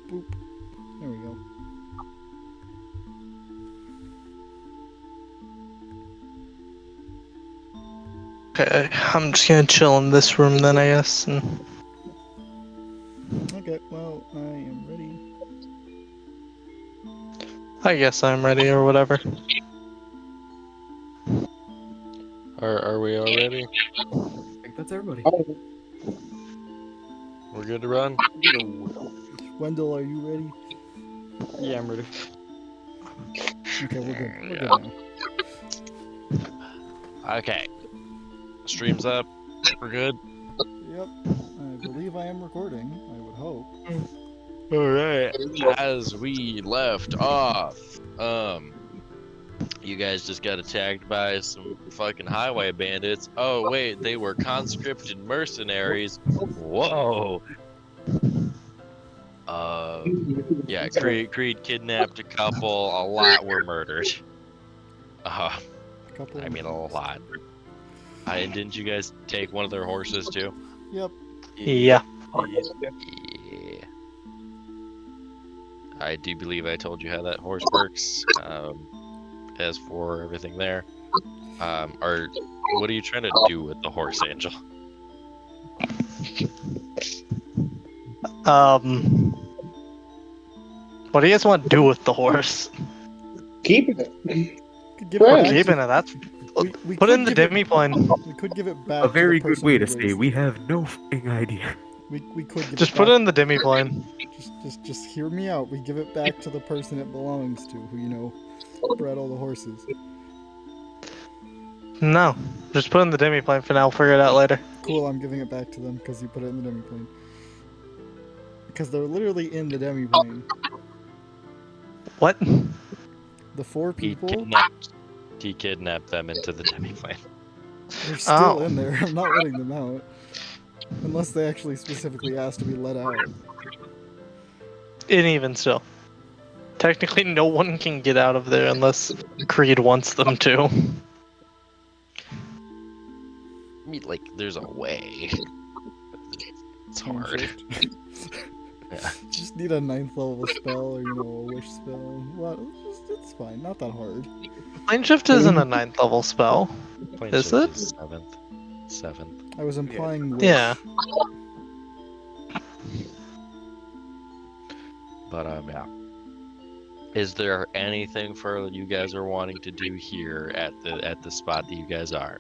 Boop. There we go. Okay, I'm just gonna chill in this room then, I guess. And... Okay, well, I am ready. I guess I'm ready or whatever. Are we all ready? I think that's everybody. We're good to run? Wendell, are you ready? Yeah, I'm ready. Okay, we're good. We're Yeah. good now. Okay. Stream's up. We're good. Yep. I believe I am recording. I would hope. Alright. As we left off, you guys just got attacked by some fucking highway bandits. Oh wait, they were conscripted mercenaries. Whoa. Yeah, Creed kidnapped a couple. A lot were murdered. A couple. I mean a lot. And didn't you guys take one of their horses too? Yep. Yeah. Yeah. I do believe I told you how that horse works. As for everything there, or what are you trying to do with the horse, Angel? What do you guys want to do with the horse? Keeping it. Could give it Right. back Keeping to- it, that's... we Put could in the give it- demiplane. We could give it back. A very to the good way to person who say raised we it. have no f***ing idea. We could give Just it put back. it in the demiplane. Just hear me out. We give it back to the person it belongs to, who bred all the horses. No. Just put it in the demiplane for now. We'll figure it out later. Cool, I'm giving it back to them because you put it in the demiplane. Because they're literally in the demiplane. What? The four people, He kidnapped them into the demiplane. they're still Oh. in there. I'm not letting them out. Unless they actually specifically asked to be let out. And even still. Technically, no one can get out of there unless Creed wants them to. I mean, like, there's a way. It's hard. Shift. Yeah. Just need a 9th level spell or, a wish spell. What? It's fine, not that hard. Plane shift isn't a 9th level spell. Plane Is shift it? is seventh. I was implying wish. Yeah. But yeah. Is there anything further you guys are wanting to do here at the spot that you guys are?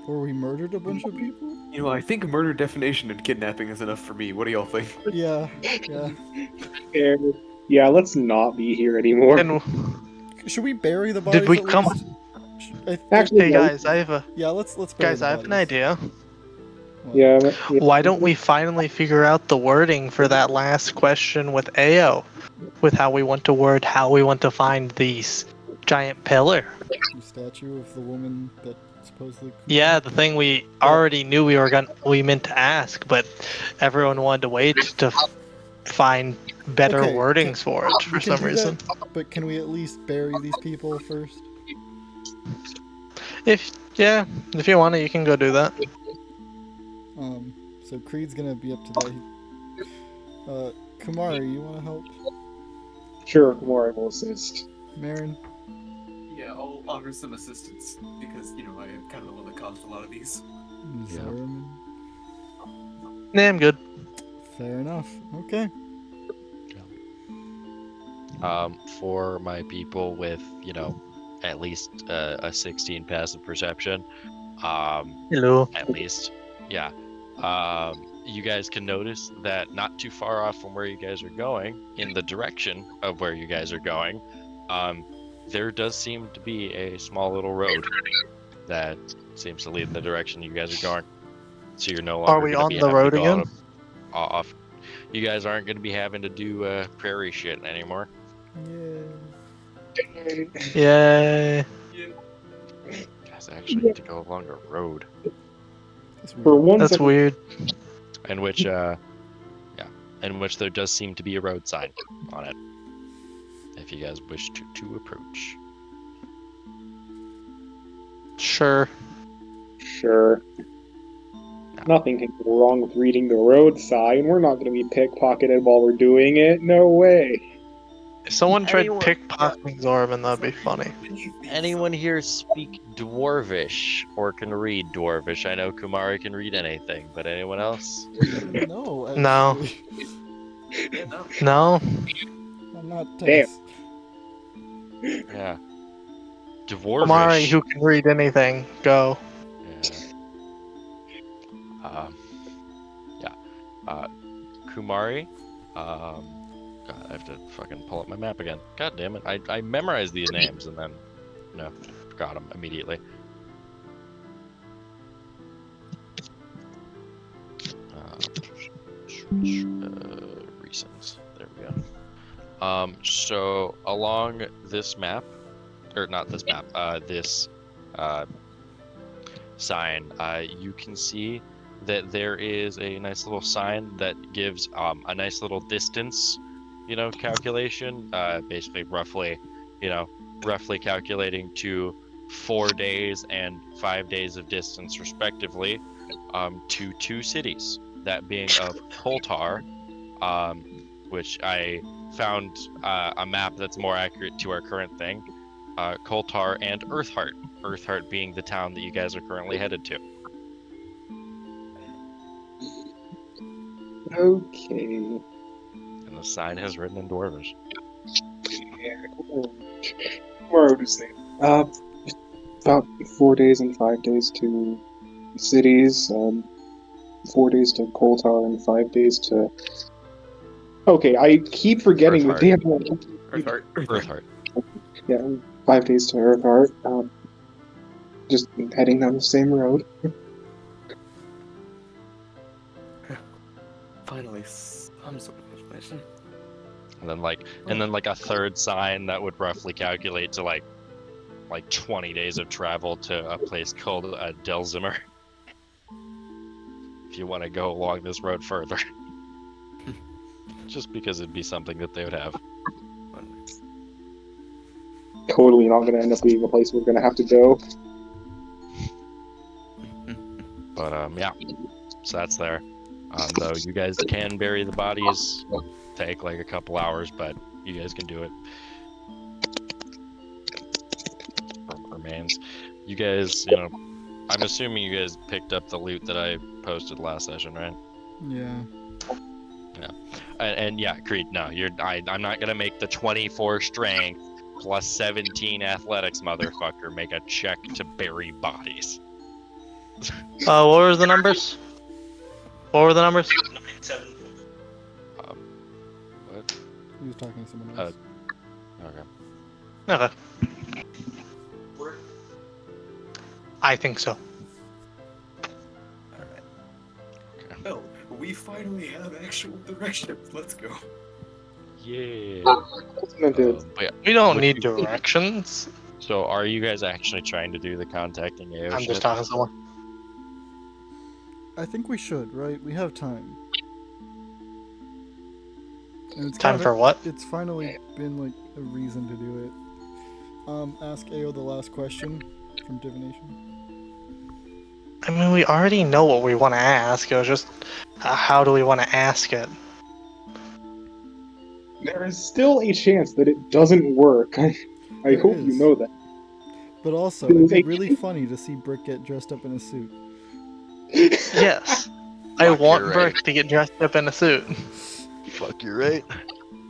Where we murdered a bunch of people? I think murder, defamation, and kidnapping is enough for me. What do y'all think? Yeah. And, yeah, let's not be here anymore. And Should we bury the bodies? did we at come? least? Actually, Hey no. guys, I have a Let's bury guys. the I have an bodies. idea. What? Yeah. Why don't we finally figure out the wording for that last question with AO? With how we want to word how we want to find these giant pillar. The statue of the woman that supposedly. Yeah, the thing we already knew we meant to ask, but everyone wanted to wait to find better Okay, wordings for it we for can some do reason. that, but can we at least bury these people first? If you want it, you can go do that. So Creed's gonna be up to that. Kumari, you wanna help? Sure, Kumari will assist. Maren? Yeah, I'll offer some assistance because, I am kind of the one that caused a lot of these. Yeah. Zorman? Nah, I'm good. Fair enough. Okay. For my people with, at least a 16 passive perception, Hello. at least, yeah. You guys can notice that not too far off from where you guys are going, in the direction of where you guys are going, there does seem to be a small little road that seems to lead in the direction you guys are going. So you're no longer. Are we gonna on be the having to road go again? out off. You guys aren't going to be having to do prairie shit anymore. Yeah. Yay. You guys actually need to go along a road, That's For weird. one That's second, weird. in which there does seem to be a road sign on it. If you guys wish to approach. Sure. Sure. Nothing can go wrong with reading the road sign. We're not going to be pickpocketed while we're doing it. No way. If someone tried Anyone- pickpocketing Zorman, that'd be funny. Anyone here speak Dwarvish or can read Dwarvish? I know Kumari can read anything, but anyone else? No. No. Actually. Yeah, no. No? I'm not Damn. tense. Yeah. Dwarvish. Kumari, who can read anything, go. Yeah. Kumari. God, I have to fucking pull up my map again. God damn it! I memorized these names and then, forgot them immediately. Recents. There we go. So along this map, or not this map, this sign, you can see that there is a nice little sign that gives a nice little distance, calculation. Basically, roughly calculating to 4 days and 5 days of distance, respectively, to two cities. That being of Koltar, which I found a map that's more accurate to our current thing. Koltar and Earthheart. Earthheart being the town that you guys are currently headed to. Okay. And the sign is written in Dwarvish. Where would you say? About 4 days and 5 days to cities. 4 days to Koltar and 5 days to. Okay, I keep forgetting the damn one. Earthheart. Yeah, 5 days to Earthheart. Just heading down the same road. Finally, some sort of information. And then like a third sign that would roughly calculate to like 20 days of travel to a place called Delzimmer. If you want to go along this road further. Just because it'd be something that they would have. Totally not going to end up being a place we're going to have to go. But yeah, so that's there. Though you guys can bury the bodies, take like a couple hours, but you guys can do it. Remains. You guys, I'm assuming you guys picked up the loot that I posted last session, right? Yeah. And yeah, Creed, no, I'm not gonna make the 24 strength plus 17 athletics motherfucker make a check to bury bodies. What were the numbers? What? What? He was talking to someone else. Okay. Okay. I think so. Oh, we finally have actual direction. Let's go. Yeah. But Yeah, We don't Would need you- directions. so are you guys actually trying to do the contacting AO I'm shit? just talking to someone. I think we should, right? We have time. And it's Time kinda- for what? It's finally been like a reason to do it. Ask AO the last question from divination. I mean, we already know what we want to ask. It was just, how do we want to ask it? there is still a chance that it doesn't work. I There hope you is. know that. But also, it'd be really funny to see Brick get dressed up in a suit. Yes. I Fuck, want you're Brick right. to get dressed up in a suit. Fuck, you're right.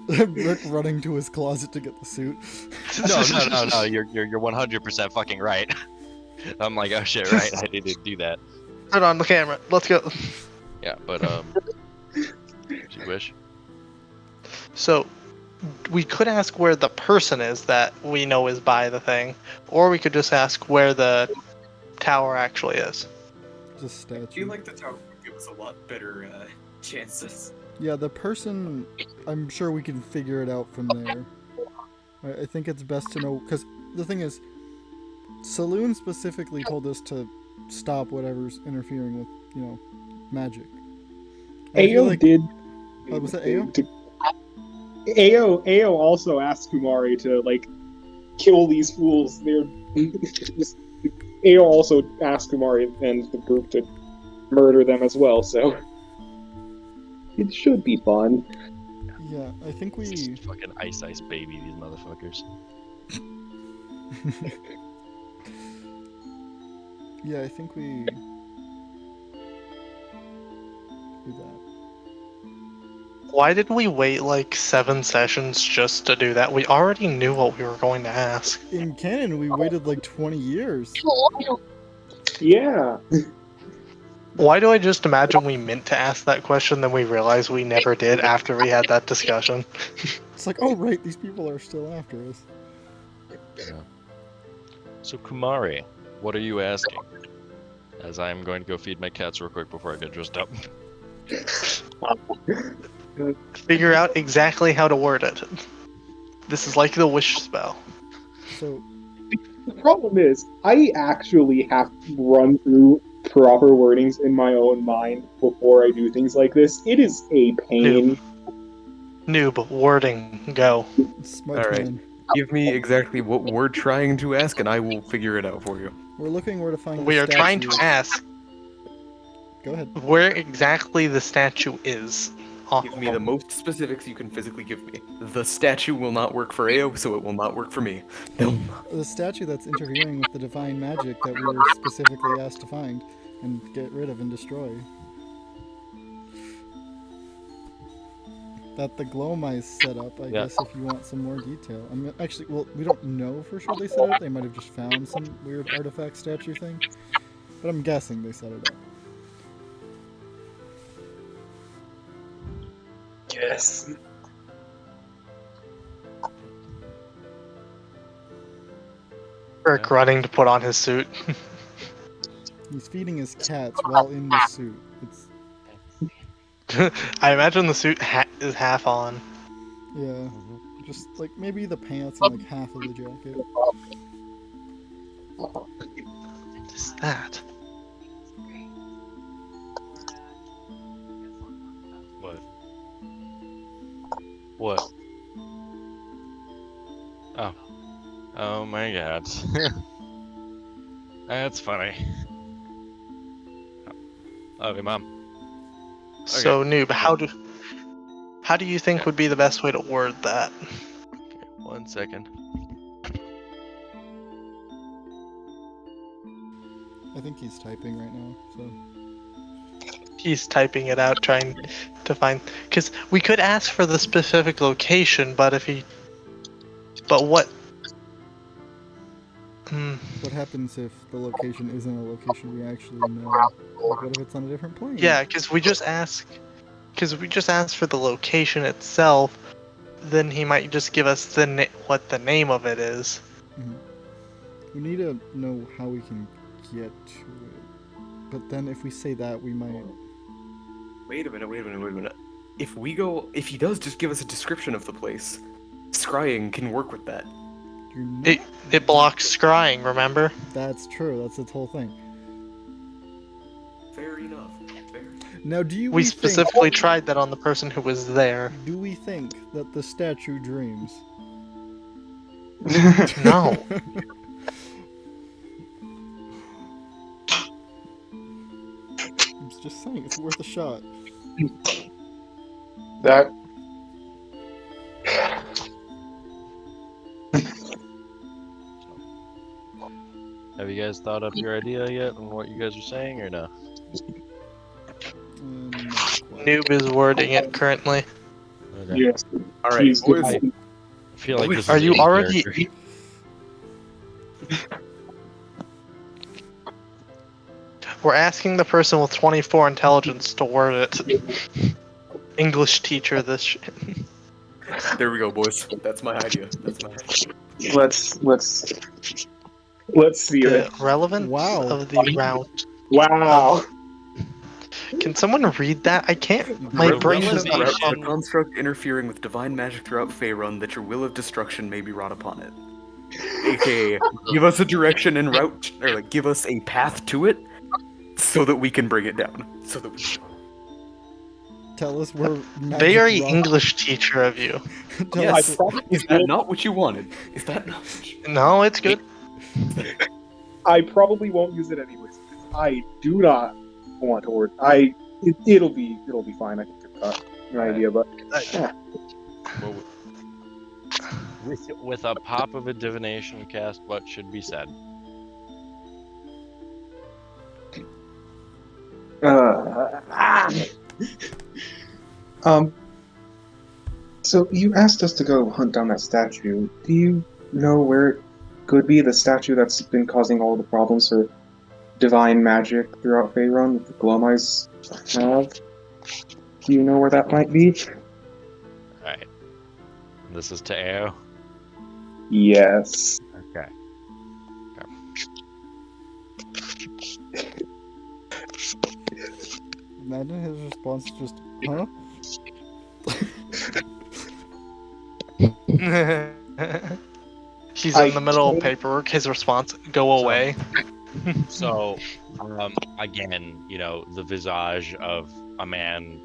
Brick running to his closet to get the suit. No. You're 100% fucking right. I'm like, oh shit, right? I didn't do that. Put on the camera. Let's go. Yeah, but if you wish. So, we could ask where the person is that we know is by the thing, or we could just ask where the tower actually is. Just I feel statue. like the tower would give us a lot better chances. Yeah, the person, I'm sure we can figure it out from there. I think it's best to know, because the thing is, Saloon specifically told us to stop whatever's interfering with, magic. I feel AO like- did. was that AO? AO also asked Kumari to kill these fools. They're AO also asked Kumari and the group to murder them as well, so it should be fun. Yeah, I think we. Fucking ice baby, these motherfuckers. Yeah, I think we. Do that. Why did we wait like 7 sessions just to do that? We already knew what we were going to ask. In canon, we waited like 20 years. Yeah. Why do I just imagine we meant to ask that question, then we realized we never did after we had that discussion? It's like, oh right, these people are still after us. Yeah. So Kumari, what are you asking? As I am going to go feed my cats real quick before I get dressed up. Figure out exactly how to word it. This is like the wish spell. So, The problem is, I actually have to run through proper wordings in my own mind before I do things like this. It is a pain. Noob, wording, go. smudge Alright. man. Give me exactly what we're trying to ask, and I will figure it out for you. We're looking where to find. We the are trying to statue. ask Go ahead. where exactly the statue is. Give me the most specifics you can physically give me. The statue will not work for Ao, so it will not work for me. No. The statue that's interfering with the divine magic that we were specifically asked to find and get rid of and destroy. That the glow mice set up, I guess, if you want some more detail. I mean, actually, well, we don't know for sure they set it up. They might have just found some weird artifact statue thing. But I'm guessing they set it up. Yes. Rick running to put on his suit. He's feeding his cats while in the suit. It's I imagine the suit is half on. yeah, just like maybe the pants and like half of the jacket. What is that? What? What? Oh. Oh my god. That's funny. Okay, Mom. So noob, how do you think would be the best way to word that? Okay, 1 second. I think he's typing right now, so. He's typing it out, trying to find. Because we could ask for the specific location, but if he. But what? What happens if the location isn't a location we actually know? Like, what if it's on a different plane? Yeah, because we just ask. Because we just ask for the location itself, then he might just give us the what the name of it is. We need to know how we can get to it. But then if we say that, we might. Wait a minute. If he does just give us a description of the place, scrying can work with that. You're not... It blocks scrying, remember? That's true. That's its whole thing. Fair enough. Fair. Now, We specifically tried that on the person who was there. Do we think that the statue dreams? No. I'm just saying, it's worth a shot. That Have you guys thought up your idea yet on what you guys are saying, or no? Not quite. Noob is wording it currently. Okay. yes. All right, Please do. boys. I feel like this Are is you in already? character. We're asking the person with 24 intelligence to word it. English teacher, this shit. There we go, boys. That's my idea. Let's see The it. relevance Wow. of the route. Wow. Can someone read that? I can't. My The brain relevance is of not. the route- A construct interfering with divine magic throughout Faerun that your will of destruction may be wrought upon it. AKA, give us a direction and route, or like give us a path to it, so that we can bring it down. So that we can... Tell us where. Very magic English teacher of you. Tell Yes. us. Is that not what you wanted? Is that not what you... No, it's good. I probably won't use it anyways. I do not want to order. It'll be fine. I think you've got an idea, but yeah. Well, with a pop of a divination cast, what should be said? So you asked us to go hunt down that statue. Do you know where it could be? The statue that's been causing all the problems for divine magic throughout Faerun that the Glowmice have? Do you know where that might be? Alright. This is to Ao. Yes. Okay. Imagine his response just, huh? He's in the middle of paperwork. His response, go away. So, again, the visage of a man,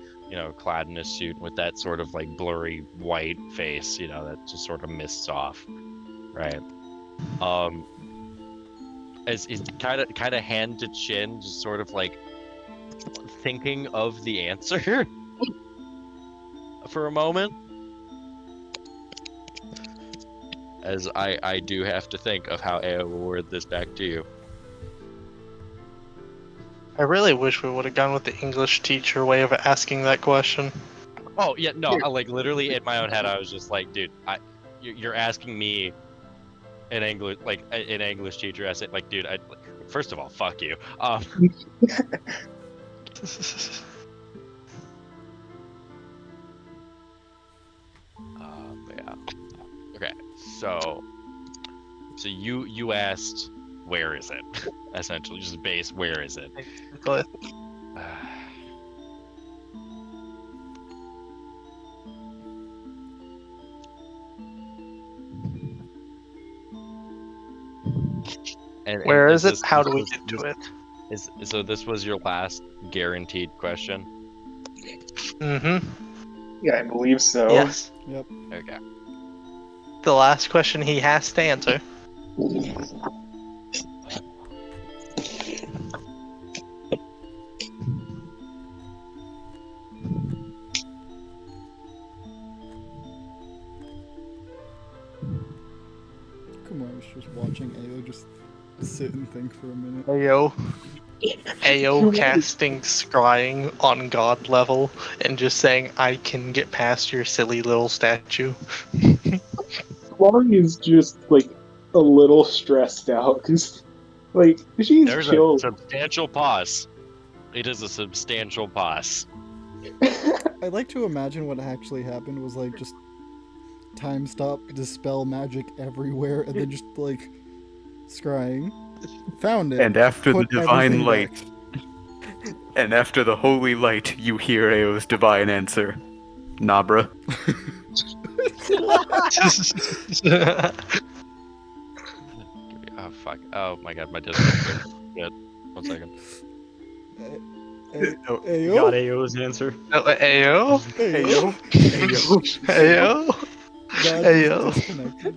clad in a suit with that sort of like blurry white face, that just sort of mists off, right? Is kind of hand to chin, just sort of like thinking of the answer for a moment. As I do have to think of how Ao will word this back to you. I really wish we would have gone with the English teacher way of asking that question. Oh yeah, no, literally in my own head, I was just like, dude, you're asking me an English teacher. I said, like, dude, first of all, fuck you. Yeah. Okay, so you asked, where is it? Essentially, just base, where is it? Where is it? How do we get to it? So this was your last guaranteed question? Mm-hmm. Yeah, I believe so. Yes. Yep. Okay. The last question he has to answer. Kumari's just watching Ao just sit and think for a minute. Ao casting scrying on god level and just saying, I can get past your silly little statue. Kumari is just like a little stressed out because, like, she's There's chilled. a substantial pause. It is a substantial pause. I like to imagine what actually happened was like just time stop, dispel magic everywhere, and then just like scrying. Found it. And after the Put divine everything light, back. and after the holy light, you hear Ao's divine answer. Nabra. Oh fuck! Oh my god, my Discord. Good. 1 second. You got Ao's answer. Ao? Ayo. Ao? God Ayo. disconnected.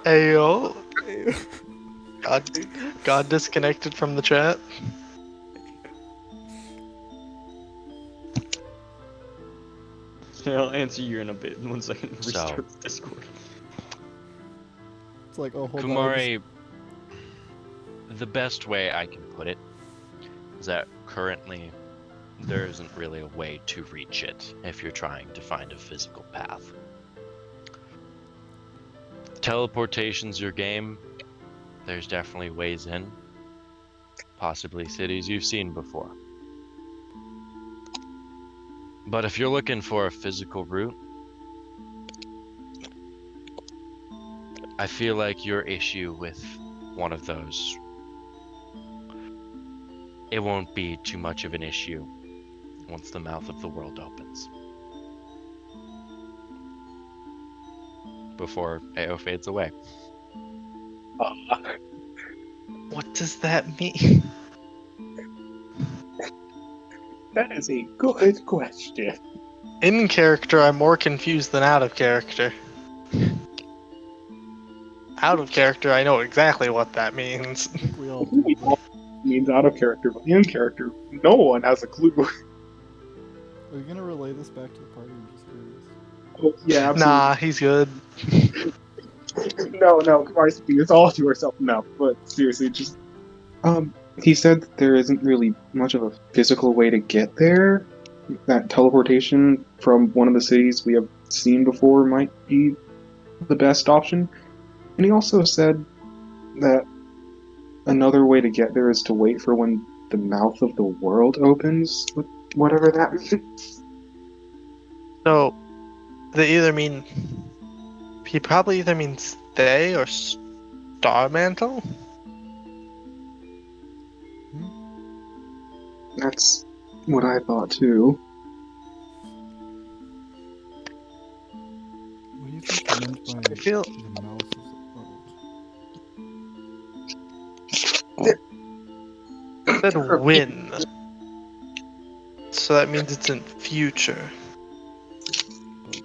Ao? Ao. God disconnected from the chat? Yeah, I'll answer you in a bit. 1 second. So- Restart Discord. It's like, oh, hold on. Kumari, the best way I can put it is that currently there isn't really a way to reach it if you're trying to find a physical path. Teleportation's your game. There's definitely ways in. Possibly cities you've seen before. But if you're looking for a physical route, I feel like your issue with one of those, it won't be too much of an issue once the mouth of the world opens. Before Ao fades away. What does that mean? That is a good question. In character, I'm more confused than out of character. Out of character, I know exactly what that means. I think we all do. means out of character, but in character, no one has a clue. Are you gonna relay this back to the party? I'm just curious. Oh, yeah, absolutely. Nah, he's good. No, Kumari speaking, it's all to yourself. No, but seriously, just he said that there isn't really much of a physical way to get there. That teleportation from one of the cities we have seen before might be the best option. And he also said that another way to get there is to wait for when the mouth of the world opens, whatever that means. So, they either mean. He probably either means they or star mantle? That's what I thought too. What do you think he meant by I feel- the mouth of the world? It said win. So that means it's in future. But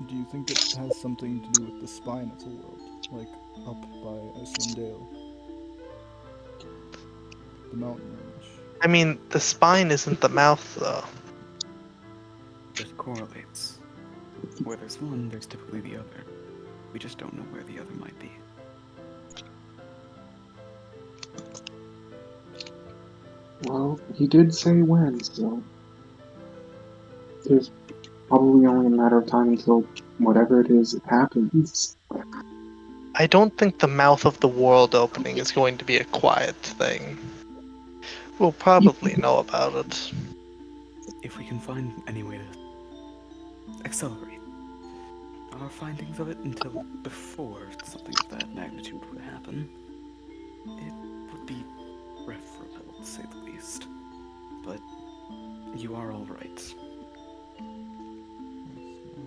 do you think it has something to do with the spine of the world? Like up by Iceland Dale? The mountain range? I mean, the spine isn't the mouth, though. It correlates. Where there's one, there's typically the other. We just don't know where the other might be. Well, he did say when, so there's probably only a matter of time until whatever it is, it happens. I don't think the mouth of the world opening is going to be a quiet thing. We'll probably know about it. If we can find any way to accelerate our findings of it until before something of that magnitude would happen, it would be preferable, to say the least. But you are all right.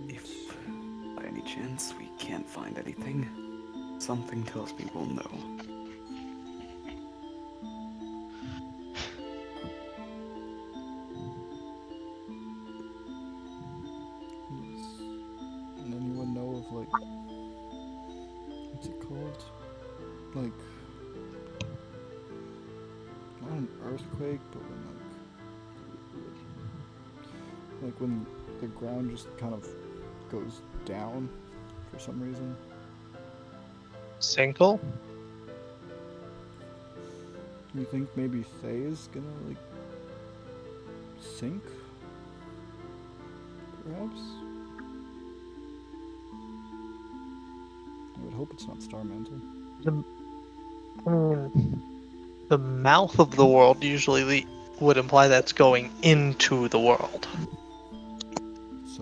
If by any chance we can't find anything, something tells me we'll know. Does anyone know of, like, what's it called? Like, not an earthquake, but when the ground just kind of goes down for some reason. Single? You think maybe Thay is gonna, like, sink? Perhaps? I would hope it's not Star Mantle. The mouth of the world usually would imply that's going into the world.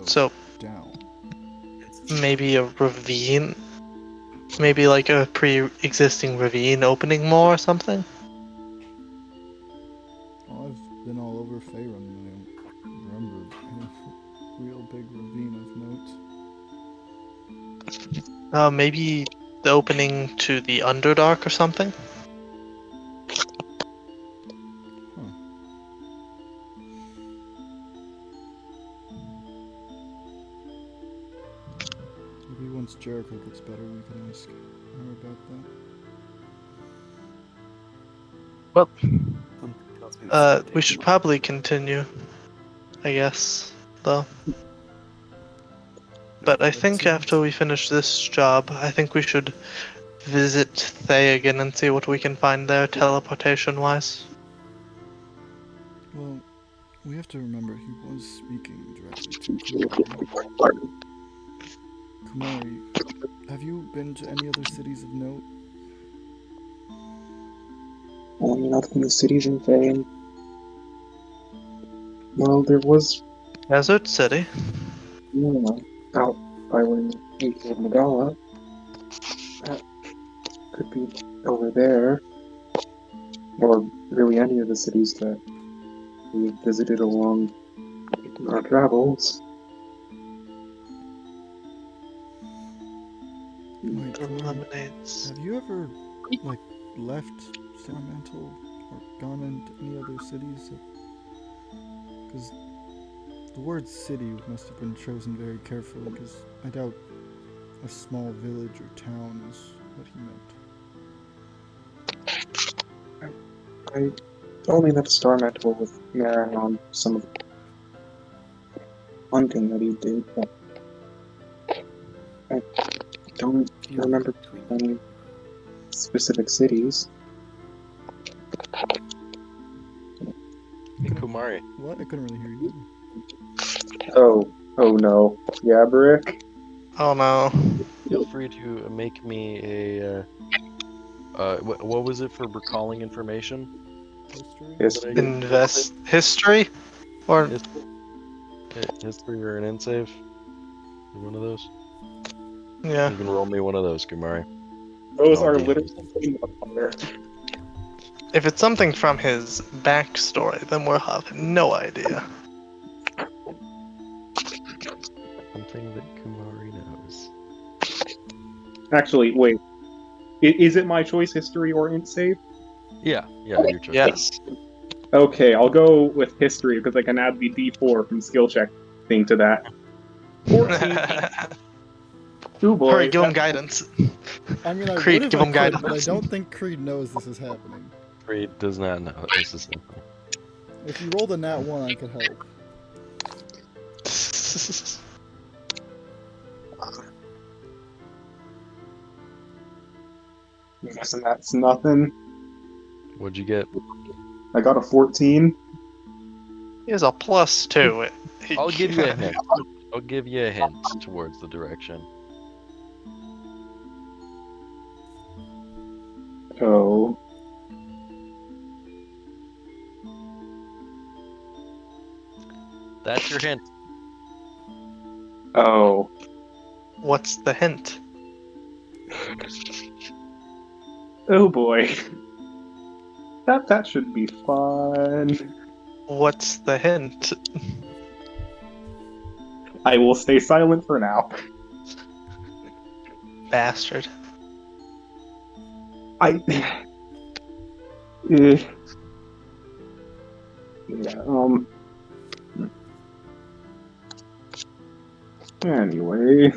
So down. maybe a ravine? Maybe like a pre-existing ravine opening more or something? Well, I've been all over Faerun and I don't remember any real big ravine of note. Maybe the opening to the Underdark or something? Maybe once Jericho gets better, we can ask her about that. Well, Something tells me this will we take should more. probably continue, I guess, though. But I think after we finish this job, I think we should visit Thay again and see what we can find there, teleportation-wise. Well, we have to remember he was speaking directly to Kumari. Kumari, have you been to any other cities of note? Not in the cities in Fae. Well, there was Desert City. out by when you came Magala. That could be over there. Or really any of the cities that we visited along our travels. Wait, Kumari, Lemonades. have you ever, like, left Star Mantle or gone into any other cities? Because the word city must have been chosen very carefully, because I doubt a small village or town is what he meant. I only met a star mantle with Maren on some of the hunting that he did, but I don't remember any specific cities. Hey, Kumari. What? I couldn't really hear you. Oh no. Yeah, Brick? Oh no. Feel free to make me a. What was it for recalling information? History? History. Invest history? Or History or an save? One of those. yeah. You can roll me one of those, Kumari. Those I'll are DM literally fire. If it's something from his backstory, then we'll have no idea. something that Kumari knows. Actually, wait. Is it my choice, history or int save? Yeah, your choice. Yes. Okay, I'll go with history because I can add the D4 from skill check thing to that. 14. Two boys. Hurry, give him guidance. I mean, I Creed, would if give I him could, guidance. but I don't think Creed knows this is happening. Creed does not know this is happening. If you rolled a nat 1, I could help. I'm guessing that's nothing. What'd you get? I got a 14. He has a +2. I'll give you a hint. I'll give you a hint towards the direction. Oh. That's your hint. Oh. What's the hint? Oh boy. That should be fun. What's the hint? I will stay silent for now. Bastard. Yeah, anyway.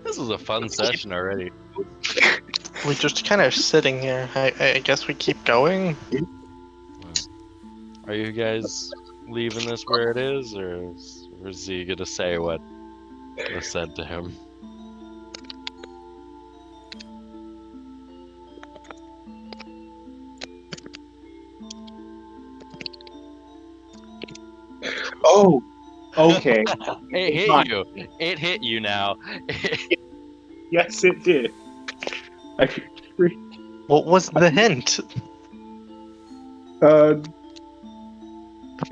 This was a fun session already. We're just kind of sitting here. I guess we keep going. Are you guys leaving this where it is, or is he gonna say what was said to him? Oh, okay. It hit you. It hit you now. Yes, it did. What was the hint?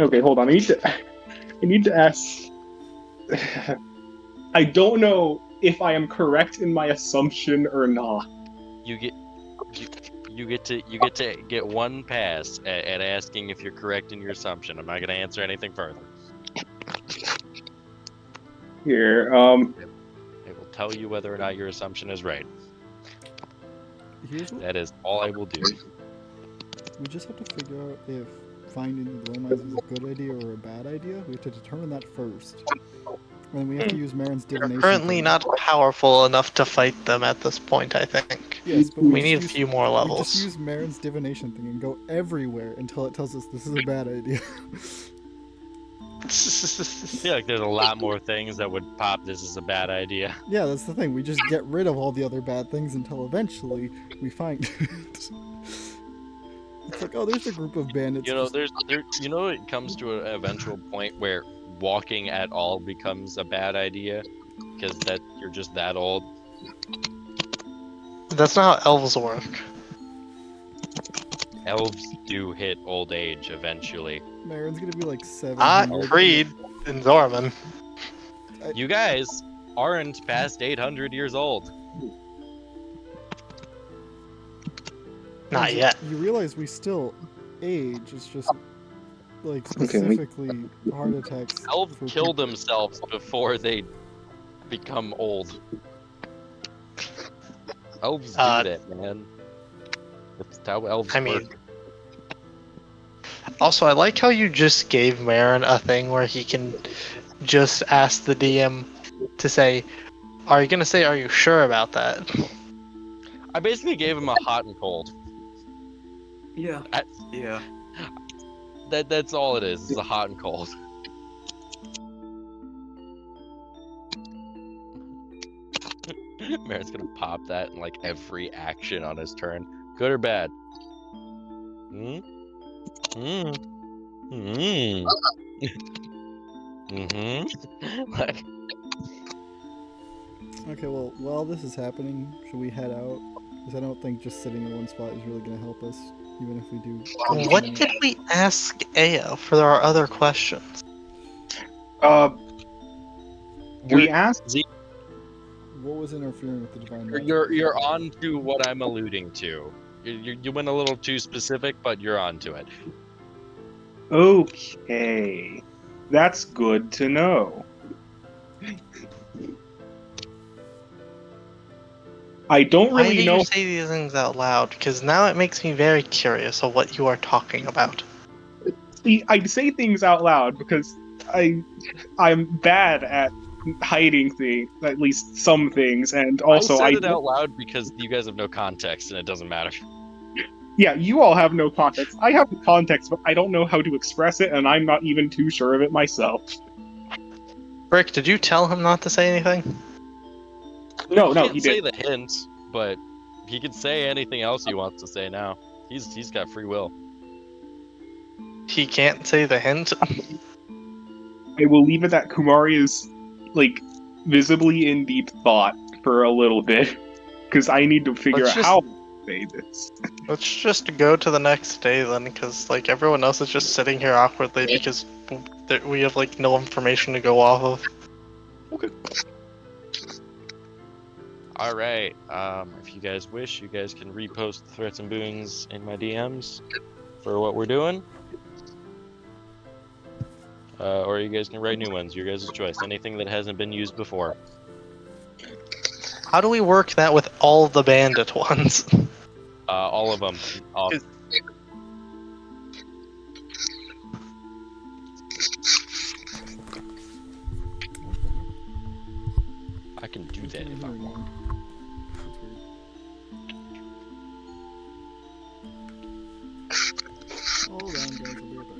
Okay, hold on. I need to ask. I don't know if I am correct in my assumption or not. You get to get one pass at asking if you're correct in your assumption. I'm not gonna answer anything further. Here, I will tell you whether or not your assumption is right. Here's what That is all I will do. we just have to figure out if finding the Romans is a good idea or a bad idea. We have to determine that first. And we have to use Maren's We're divination. currently thing. not powerful enough to fight them at this point, I think. Yes, but We just need a use- few more We levels. just use Maren's divination thing and go everywhere until it tells us this is a bad idea. I feel like there's a lot more things that would pop this is a bad idea. Yeah, that's the thing. We just get rid of all the other bad things until eventually we find it. It's like, oh, there's a group of bandits. You know, just- it comes to an eventual point where walking at all becomes a bad idea because that you're just that old. That's not how elves work. Elves do hit old age eventually. Maren's gonna be like 7. Creed and Zorman. You guys aren't past 800 years old. Not yet. You realize we still age. It's just like Okay, specifically heart attacks. Elves for kill people. themselves before they become old. Elves do that, man. That's how elves I mean, work. Also, I like how you just gave Maren a thing where he can just ask the DM to say, "Are you gonna say, are you sure about that?" I basically gave him a hot and cold. Yeah. I- Yeah. That's all it is. It's a hot and cold. Marin's gonna pop that in like every action on his turn. Good or bad? Hmm? Hmm. Hmm. Mm-hmm. Like, Okay, well, while this is happening, should we head out? Because I don't think just sitting in one spot is really going to help us, even if we do. What did we ask Ao for our other questions? We asked. Zeke, What was interfering with the divine magic? you're on to what I'm alluding to. You went a little too specific, but you're on to it. Okay, that's good to know. I don't Why really do know. you say these things out loud? Because now it makes me very curious of what you are talking about. See, I say things out loud because I'm bad at hiding things, at least some things, and also I said it out loud because you guys have no context and it doesn't matter. Yeah, you all have no context. I have the context, but I don't know how to express it, and I'm not even too sure of it myself. Rick, did you tell him not to say anything? No, He he can say didn't. the hint, but he can say anything else he wants to say now. He's got free will. He can't say the hint? I will leave it that Kumari is, like, visibly in deep thought for a little bit, because I need to figure Let's out just- how to say this. Let's just go to the next day then, because like everyone else is just sitting here awkwardly because we have like no information to go off of. All right. If you guys wish, you guys can repost the threats and boons in my DMs for what we're doing. Or you guys can write new ones. Your guys' choice. Anything that hasn't been used before. How do we work that with all the bandit ones? All of them. I can do that if I want. Hold on, guys, I'll be right back.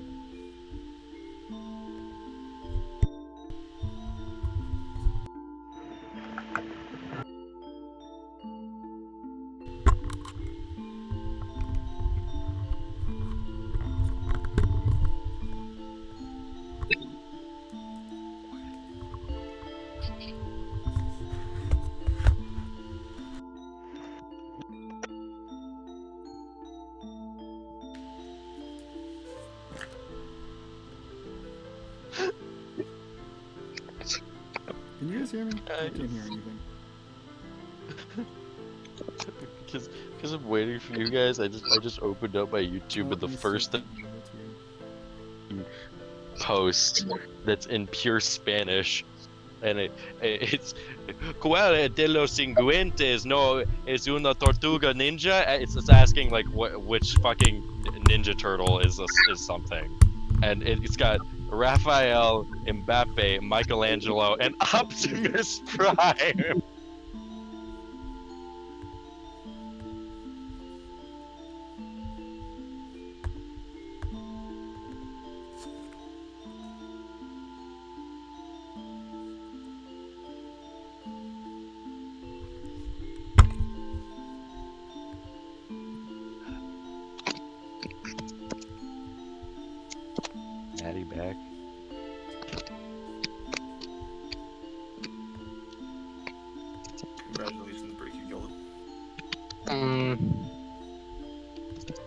Can you guys hear me? I can't hear anything. Because I'm waiting for you guys, I just opened up my YouTube and the first post that's in pure Spanish, and it's ¿Cuál de los cincuentes no es una tortuga ninja? It's asking like which fucking ninja turtle is something, and it's got Raphael, Mbappe, Michelangelo, and Optimus Prime. Maddie back. Congratulations, Breaking Gillen.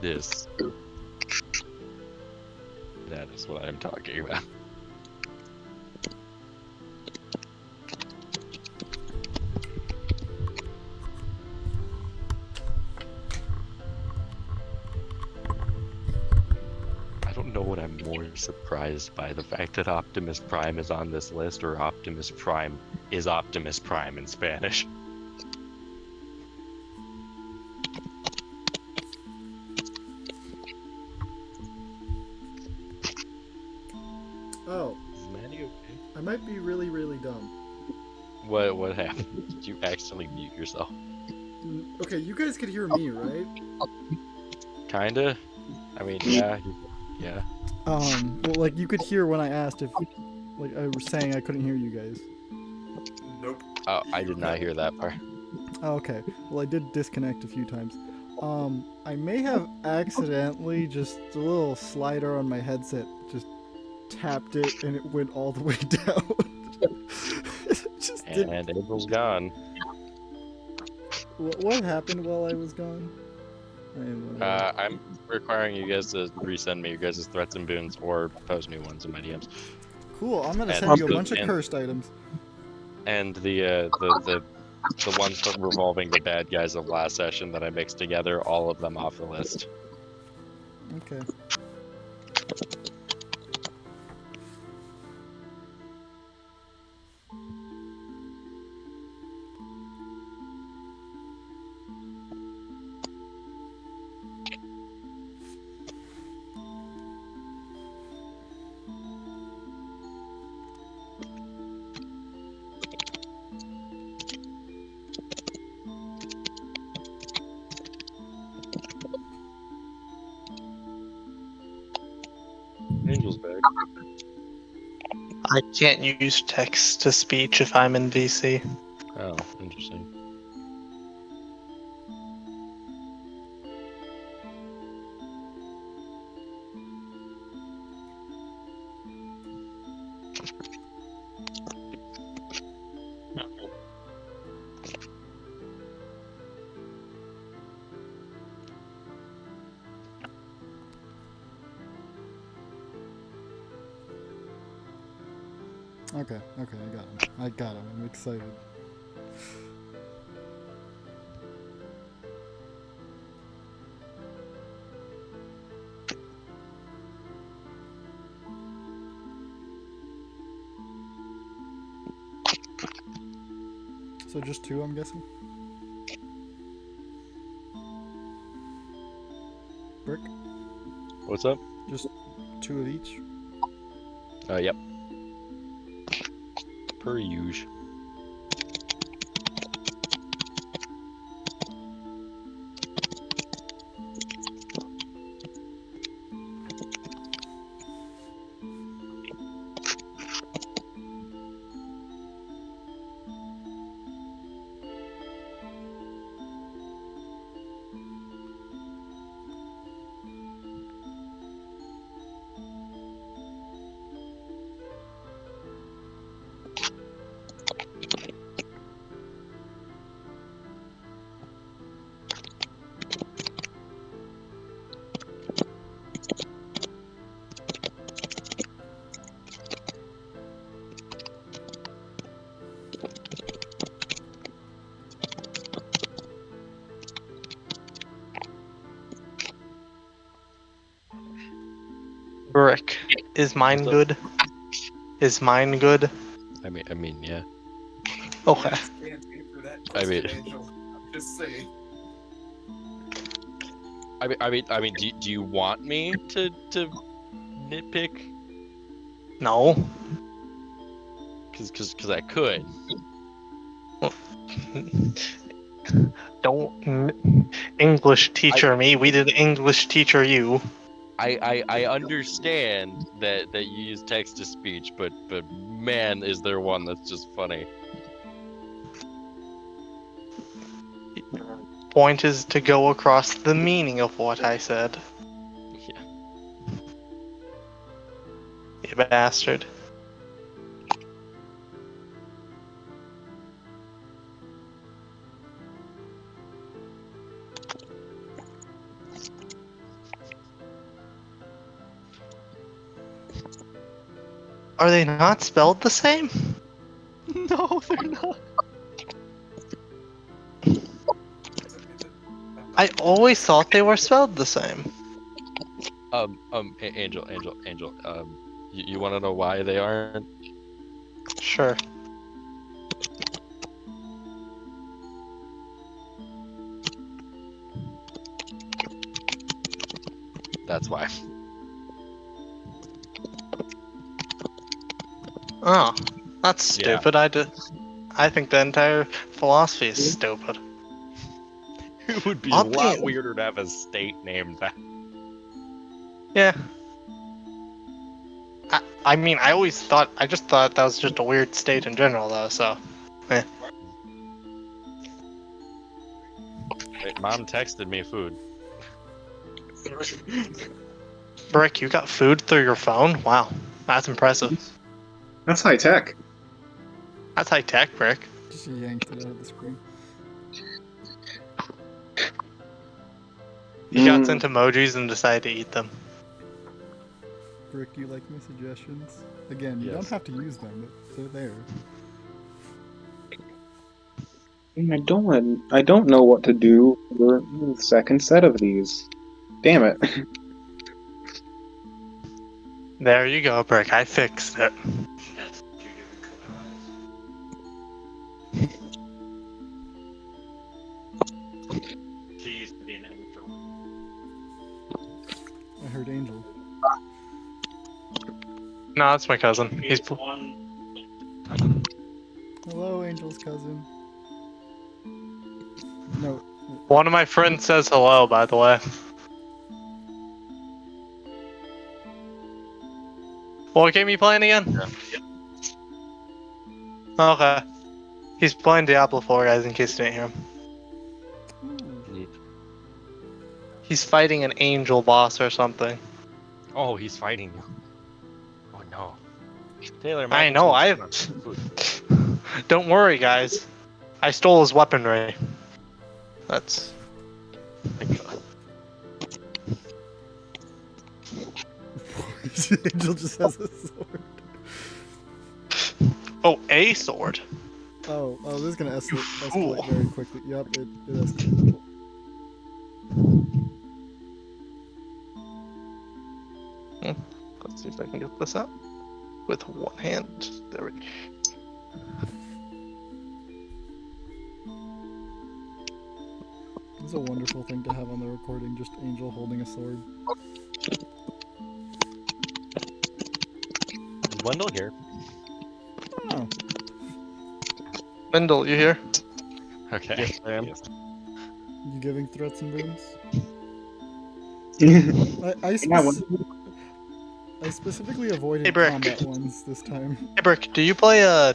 This. That is what I'm talking about. I don't know what I'm more surprised by, the fact that Optimus Prime is on this list, or Optimus Prime is Optimus Prime in Spanish. What happened? Did you accidentally mute yourself? Okay, you guys could hear me, right? Kinda. I mean, yeah. Well, like you could hear when I asked if, like, I was saying I couldn't hear you guys. Nope. Oh, I did not hear that part. Oh, okay. Well, I did disconnect a few times. I may have accidentally just a little slider on my headset just tapped it and it went all the way down. It just did. And April's gone. What happened while I was gone? I'm requiring you guys to resend me your guys' threats and boons or post new ones in my DMs. Cool. I'm gonna And- send you a bunch of and- cursed items. And the ones that revolving the bad guys of last session that I mixed together, all of them off the list. Okay. Angel's back. I can't use text to speech if I'm in VC. Oh, interesting. Okay, I got him. I'm excited. So just two, I'm guessing? Brick? What's up? Just two of each? Yep. Per usual. Brick, is mine What's up? good? Is mine good? I mean, yeah. Okay. Can't answer that I mean- question, Angel. I'm just saying. I mean, do you want me to nitpick? No. Cause I could. Don't English teacher me. We did English teacher you. I understand that you use text to speech, but man, is there one that's just funny. Point is to go across the meaning of what I said. Yeah. You bastard. Are they not spelled the same? No, they're not. I always thought they were spelled the same. Angel, you want to know why they aren't? Sure. That's why. Oh, that's Yeah. stupid. I think the entire philosophy is stupid. It would be a Oddly- lot weirder to have a state named that. Yeah. I mean, I just thought that was just a weird state in general, though, so. Wait, Mom texted me food. Brick, you got food through your phone? Wow. That's impressive. That's high tech. That's high tech, Brick. Just yanked it out of the screen. You got sent emojis and decided to eat them. Brick, you like my suggestions? Again, you don't Yes. have to use them, but they're there. I don't know what to do for the second set of these. Damn it. There you go, Brick. I fixed it. I heard Angel. No, that's my cousin. He's Hello, Angel's cousin. No. one of my friends says hello, by the way. What game are you playing again? Okay. He's playing Diablo 4, guys, in case you didn't hear him. Ooh. He's fighting an angel boss or something. Oh, he's fighting you. Oh no. Taylor, I know, Don't worry, guys. I stole his weaponry. That's... Angel just has a sword. Oh, a sword. Oh, this is gonna escalate very quickly. Yep, it escalated. Let's see if I can get this up with one hand. There we go. This is a wonderful thing to have on the recording, just Angel holding a sword. Is Wendell here? Oh, Mendel, you here? Okay. Yes, I am. you giving threats and boons? Yeah, I specifically avoided Hey, Brick. combat ones this time. Hey, Brick, do you play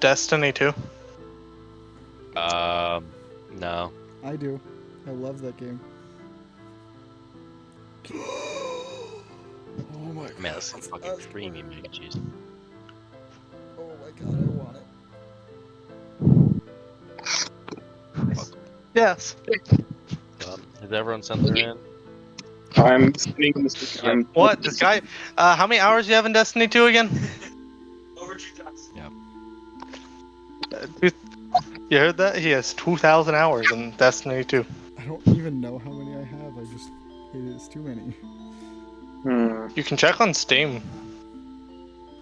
Destiny 2? No. I do. I love that game. Oh my god. Man, that's some fucking creamy mac and cheese. Oh my god, I want it. Yes. Has everyone sent their in? I'm sitting in this. What? This guy? How many hours do you have in Destiny 2 again? Yep. You heard that? He has 2,000 hours in Destiny 2. I don't even know how many I have. It's too many. You can check on Steam.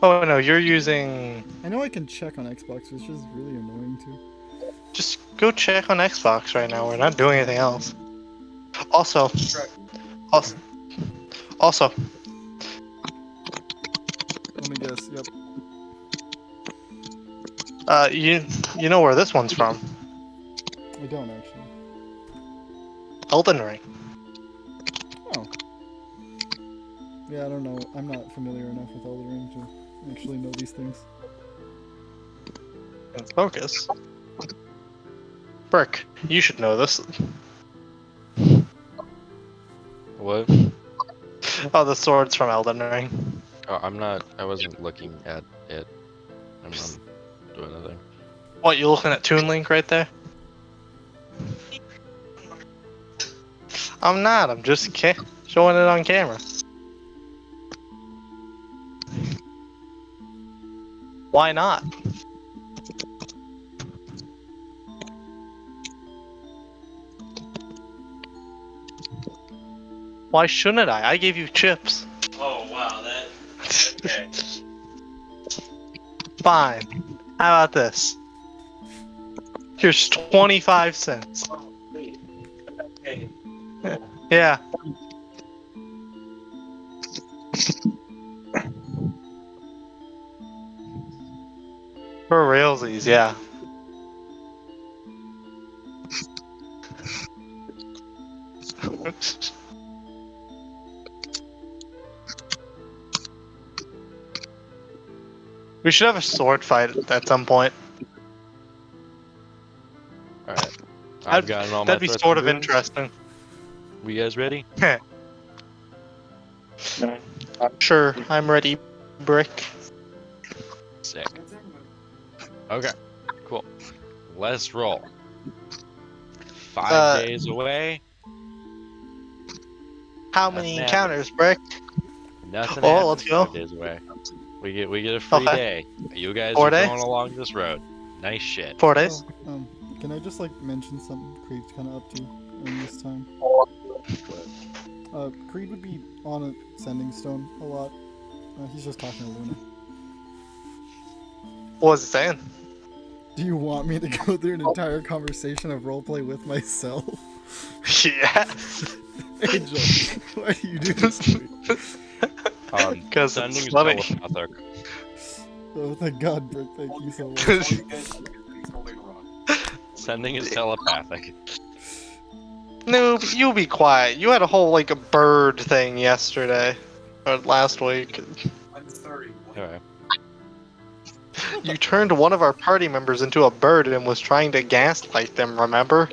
Oh no, you're using... I know I can check on Xbox, which is really annoying too. Just go check on Xbox right now. We're not doing anything else. Also, Let me guess. Yep. you know where this one's from? I don't actually. Elden Ring. Oh. Yeah, I don't know. I'm not familiar enough with Elden Ring to actually know these things. Focus. Brick, you should know this. What? Oh, the sword's from Elden Ring. Oh, I wasn't looking at it. I'm doing nothing. What, you looking at Toon Link right there? I'm not, I'm just showing it on camera. Why not? Why shouldn't I? I gave you chips. Oh wow, that. Okay. Fine. How about this? Here's 25 cents. Oh, wait. Okay. Yeah. For realsies, yeah. We should have a sword fight at some point. All right. I've gotten all my That'd be threats sort of and wounds. interesting. We guys ready? No. Sure, I'm ready, Brick. Sick. Okay. Cool. Let's roll. 5 days away. How Nothing many happened. encounters, Brick? Nothing Oh, happens let's go. 5 days away. We get a free Okay. day. You guys 4 are days? going along this road. Nice shit. 4 days? Can I just like mention something Creed's kind of up to in this time? Creed would be on a sending stone a lot. He's just talking to Luna. What was it saying? Do you want me to go through an entire conversation of roleplay with myself? Yes. Angel, why do you do this to me? Because Sending it's is funny. telepathic. Oh, thank God, Brick, thank you so much. All you guys are doing is holding wrong. Sending is telepathic. Noob, you be quiet. You had a whole like a bird thing yesterday or last week. I'm sorry. What? Alright. You turned one of our party members into a bird and was trying to gaslight them. Remember?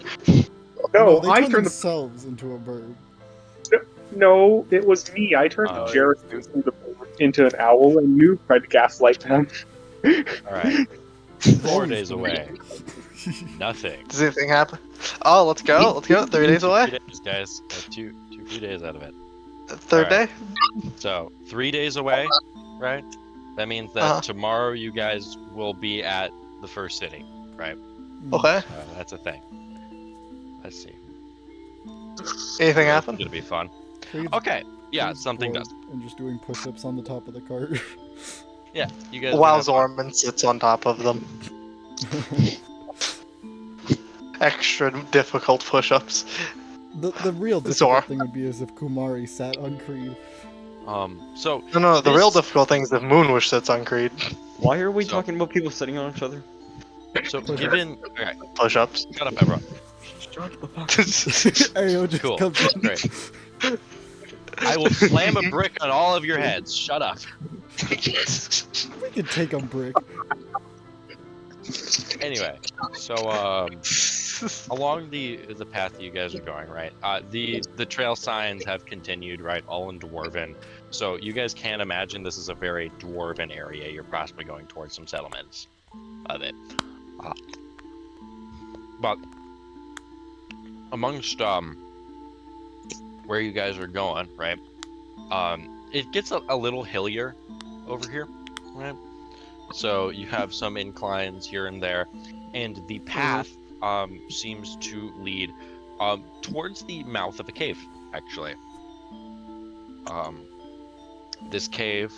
No, they I turned turned the. themselves into a bird. No, it was me. I turned Oh, Jared into an owl, and you tried to gaslight them. Alright. 4 Always days been- away. Nothing. Does anything happen? Oh, let's go. Let's go. 3 days away. 3 days, guys. Two free days out of it. Third Alright. day. So 3 days away, right? That means that tomorrow you guys will be at the first city, right? Okay. That's a thing. Let's see. Anything It's happen? gonna be fun. Creed's- Okay. Yeah, Creed's something bored does. And just doing push-ups on the top of the cart. Yeah, you guys. While are gonna have Zorman sits on top of them. Extra difficult push-ups. the real Zor. difficult thing would be as if Kumari sat on Creed. fun. So No, the This- real difficult thing is if Moonwish sits on Creed. Why are we So- talking about people sitting on each other? given. Okay, Push-ups. shut up, everyone. Shut the fuck up. Ayo just Cool. comes in. Great. I will slam a brick on all of your heads. Shut up. We could take a brick. Anyway, so along the path that you guys are going, right? The trail signs have continued, right? All in Dwarven. So you guys can't imagine this is a very Dwarven area. You're possibly going towards some settlements of it. But amongst where you guys are going, right? It gets a little hillier over here, right? So you have some inclines here and there, and the path seems to lead towards the mouth of a cave, actually. This cave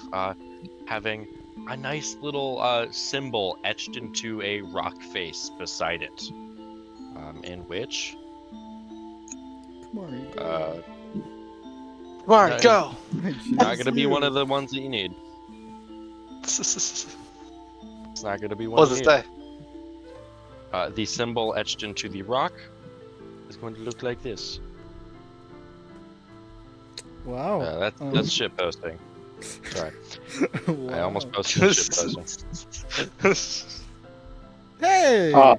having a nice little symbol etched into a rock face beside it, in which Kumari. Come on, No, go! not gonna be one of the ones that you need. It's not gonna be one. What does it say? The symbol etched into the rock is going to look like this. Wow. That's shit posting. Sorry, I Wow. almost posted shit posting. Hey! Ah.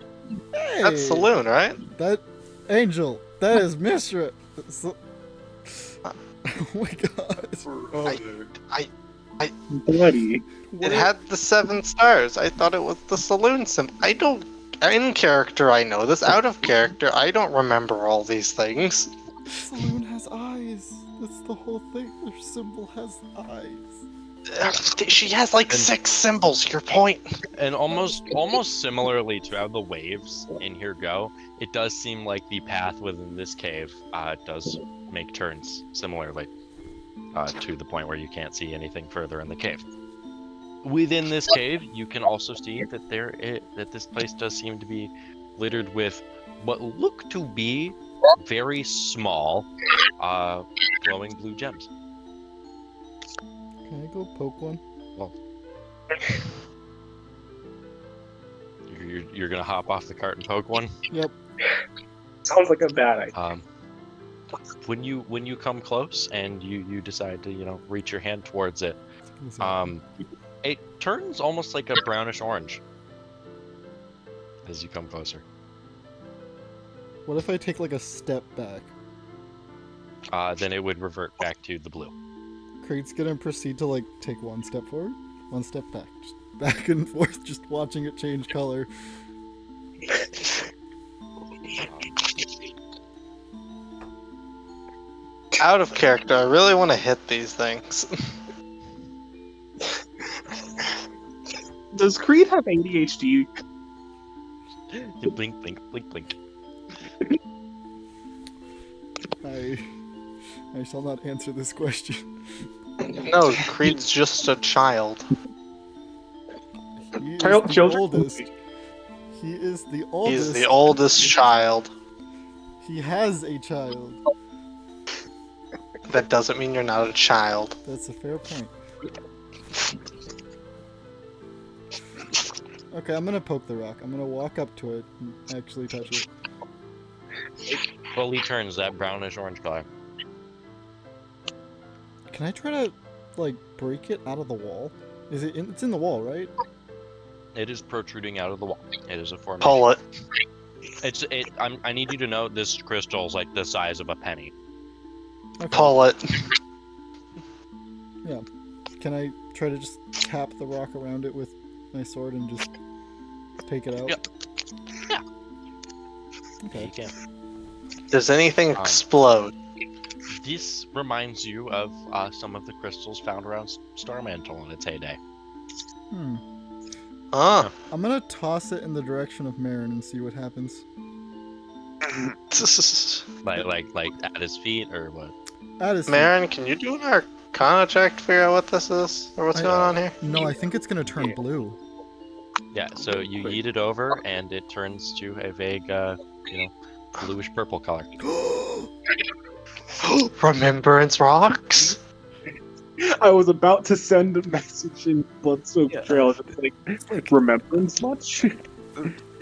Hey! That's Saloon, right? That Angel. That is Mystra. Oh my God. Bloody. It had the 7 stars. I thought it was the Saloon symbol. I don't. In character, I know this. Out of character, I don't remember all these things. Saloon has eyes. That's the whole thing. Their symbol has eyes. She has like And- 6 symbols. Your point. And almost similarly to how the waves in here go, it does seem like the path within this cave does make turns similarly to the point where you can't see anything further in the cave. Within this cave, you can also see that that this place does seem to be littered with what look to be very small glowing blue gems. Can I go poke one? You're gonna hop off the cart and poke one? Yep. Sounds like a bad idea. When you come close and you decide to reach your hand towards it, it turns almost like a brownish orange as you come closer. What if I take like a step back? Then it would revert back to the blue. Creed's gonna proceed to like take one step forward, one step back, just back and forth, just watching it change color. Out of character, I really want to hit these things. Does Creed have ADHD? Blink, blink, blink, blink. I shall not answer this question. No, Creed's just a child. He is Child- the children- oldest. He is the oldest. He's the oldest child. He has a child. That doesn't mean you're not a child. That's a fair point. Okay, I'm gonna poke the rock. I'm gonna walk up to it and actually touch it. Fully turns that brownish orange color. Can I try to, like, break it out of the wall? It's in the wall, right? It is protruding out of the wall. It is a formation. Pull it. I need you to know this crystal is like the size of a penny. Okay. Pull it. Yeah. Can I try to just tap the rock around it with my sword and just take it out? Yep. Yeah. Okay. You can. Does anything explode? This reminds you of some of the crystals found around Star Mantle in its heyday. Ah. I'm gonna toss it in the direction of Maren and see what happens. Like at his feet or what? At his feet. Maren, can you do an Arcana check to figure out what this is? Or what's going on here? No, I think it's gonna turn blue. Yeah, so you yeet it over and it turns to a vague, bluish purple color. Remembrance rocks? I was about to send a message in Blood-Soaked Trail. It's like, remembrance much?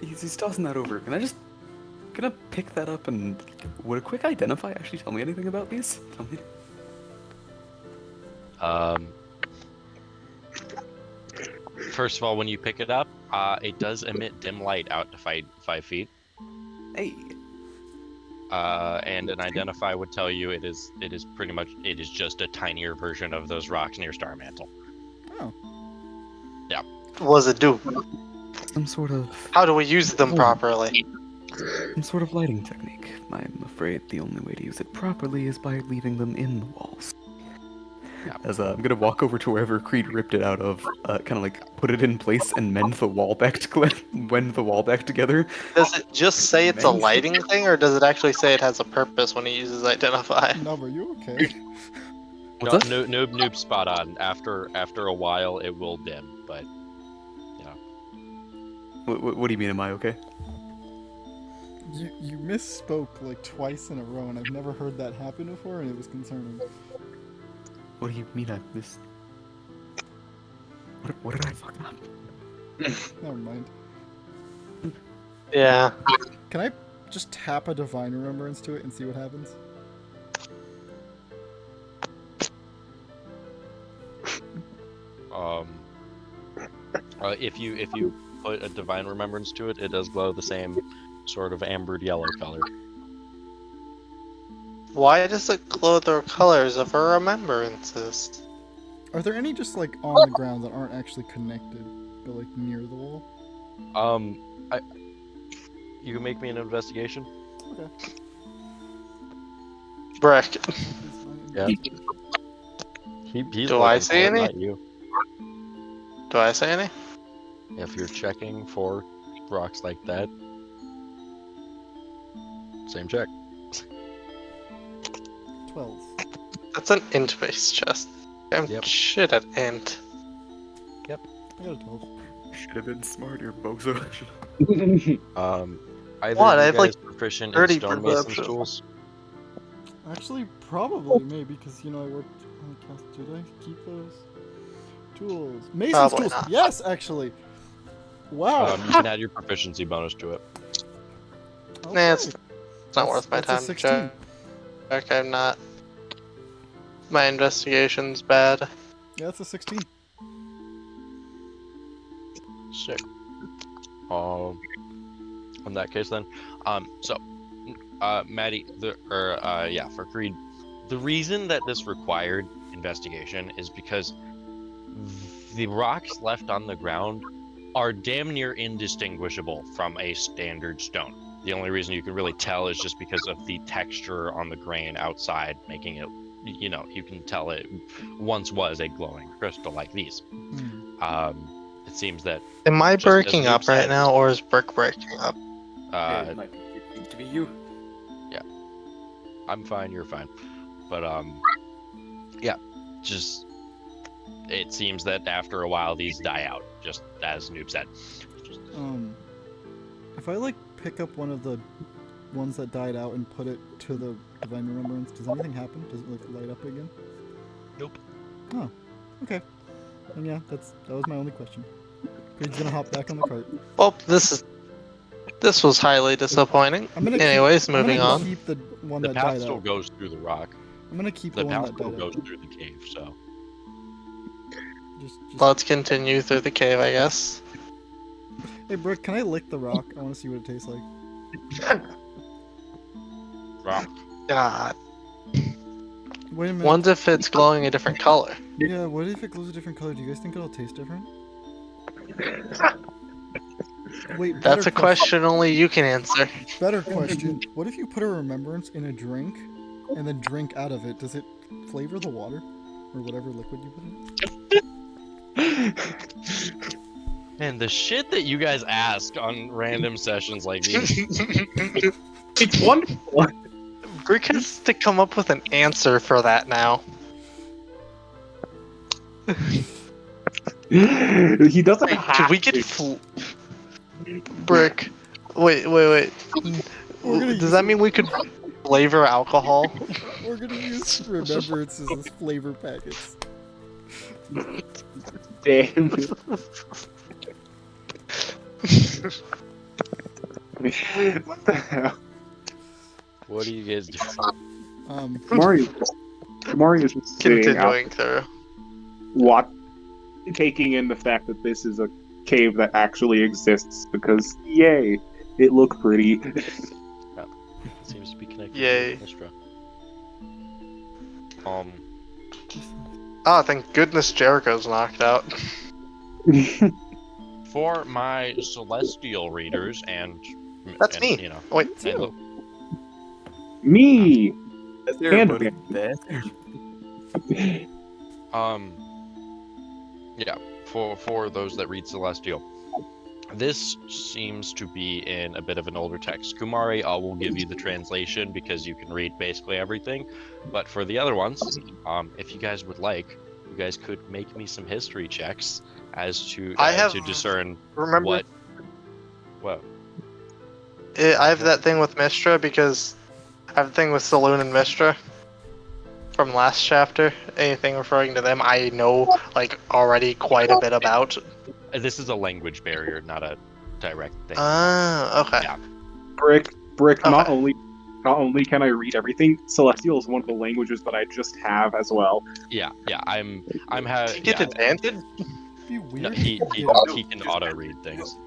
He's tossing that over. Can I pick that up and would a quick identify actually tell me anything about these? Tell me. First of all, when you pick it up, it does emit dim light out to 5 feet. Hey. And an identify would tell you it is just a tinier version of those rocks near Star Mantle. Oh. Yeah. What does it do? Some sort of How do we use them properly? lighting technique. I'm afraid the only way to use it properly is by leaving them in the walls. Yeah. As I'm gonna walk over to wherever Creed ripped it out of, kind of like put it in place and mend the wall back together. Does it just say it's a lighting thing, or does it actually say it has a purpose when it uses identify? No, are you okay? No, noob spot on. After a while, it will dim, but What do you mean? Am I okay? You misspoke like twice in a row, and I've never heard that happen before, and it was concerning. What do you mean I missed? What did I fuck up? Never mind. Yeah. Can I just tap a divine remembrance to it and see what happens? If you put a divine remembrance to it, it does glow the same sort of ambered yellow color. Why does it glow the colors of our remembrances? Are there any just like on the ground that aren't actually connected, but like near the wall? You can make me an investigation. Okay. Brick. Yeah. He's Do I looking see for it, any? not you. Do I say any? If you're checking for rocks like that, same check. 12. That's an int-based chest. I'm Yep. shit at int. I got a 12. Should have been smarter, bozo. Either What? of I you have, like, guys proficient 30 in stonemason's perception. tools? Actually, probably, maybe, because, you know, I worked on the cast. Did I keep those? Tools. Mason's Probably tools! not. Yes, actually! Wow! You can add your proficiency bonus to it. Okay. Nah, it's It's not worth my That's a time to 16. check. I'm not. My investigation's bad. Yeah, that's a 16. Sick. In that case then, Maddie, for Creed, the reason that this required investigation is because the rocks left on the ground are damn near indistinguishable from a standard stone. The only reason you can really tell is just because of the texture on the grain outside, making it, you can tell it once was a glowing crystal like these. It seems that. Am I Just as breaking Luke up right said- now, or is Brick breaking up? It might seem to be you. I'm fine, you're fine. But just it seems that after a while these die out, just as Noob said. If I like pick up one of the ones that died out and put it to the divine remembrance, does anything happen? Does it like light up again? Nope. Oh, okay. And yeah, that was my only question. Creed's gonna hop back on the cart. Well, this was highly disappointing. Anyways, moving I'm gonna on. keep the one The that path died still out. goes through the rock. I'm gonna keep The the one path that still died goes out. through the cave, so. Just... Let's continue through the cave, I guess. Hey, Brooke, can I lick the rock? I want to see what it tastes like. Rock. God. Wait a minute. Wonder if it's glowing a different color. Yeah, what if it glows a different color? Do you guys think it'll taste different? Wait, That's a question only you can answer. Better question. What if you put a remembrance in a drink and then drink out of it? Does it flavor the water? Or whatever liquid you put in it? Man, the shit that you guys ask on random sessions like these. It's wonderful. Greek has to come up with an answer for that now. He doesn't Wait, have can we get Brick? Wait. We're gonna Does that mean we could flavor alcohol? We're gonna use remembrances as flavor packets. Damn. What the hell? What do you guys do? Mario is just sitting out, Continuing through. taking in the fact that this is a cave that actually exists because, yay, it looked pretty. Seems to be connected Yay. to Mystra. Oh, thank goodness Jericho's knocked out. For my celestial readers That's and, me. You know, Wait. and look, Me! That's everybody yeah, for those that read Celestial, this seems to be in a bit of an older text. Kumari, I will give you the translation because you can read basically everything. But for the other ones, if you guys would like, you guys could make me some history checks as to to discern Remember, what. I have that thing with Mystra because I have a thing with Saloon and Mystra from last chapter. Anything referring to them, I know like already quite a bit about. This is a language barrier, not a direct thing. Okay. Yeah. Brick, Okay. not only can I read everything, Celestial is one of the languages that I just have as well. Yeah. I'm Did having. you get advantage? It'd be weird. No, if he it can auto read things.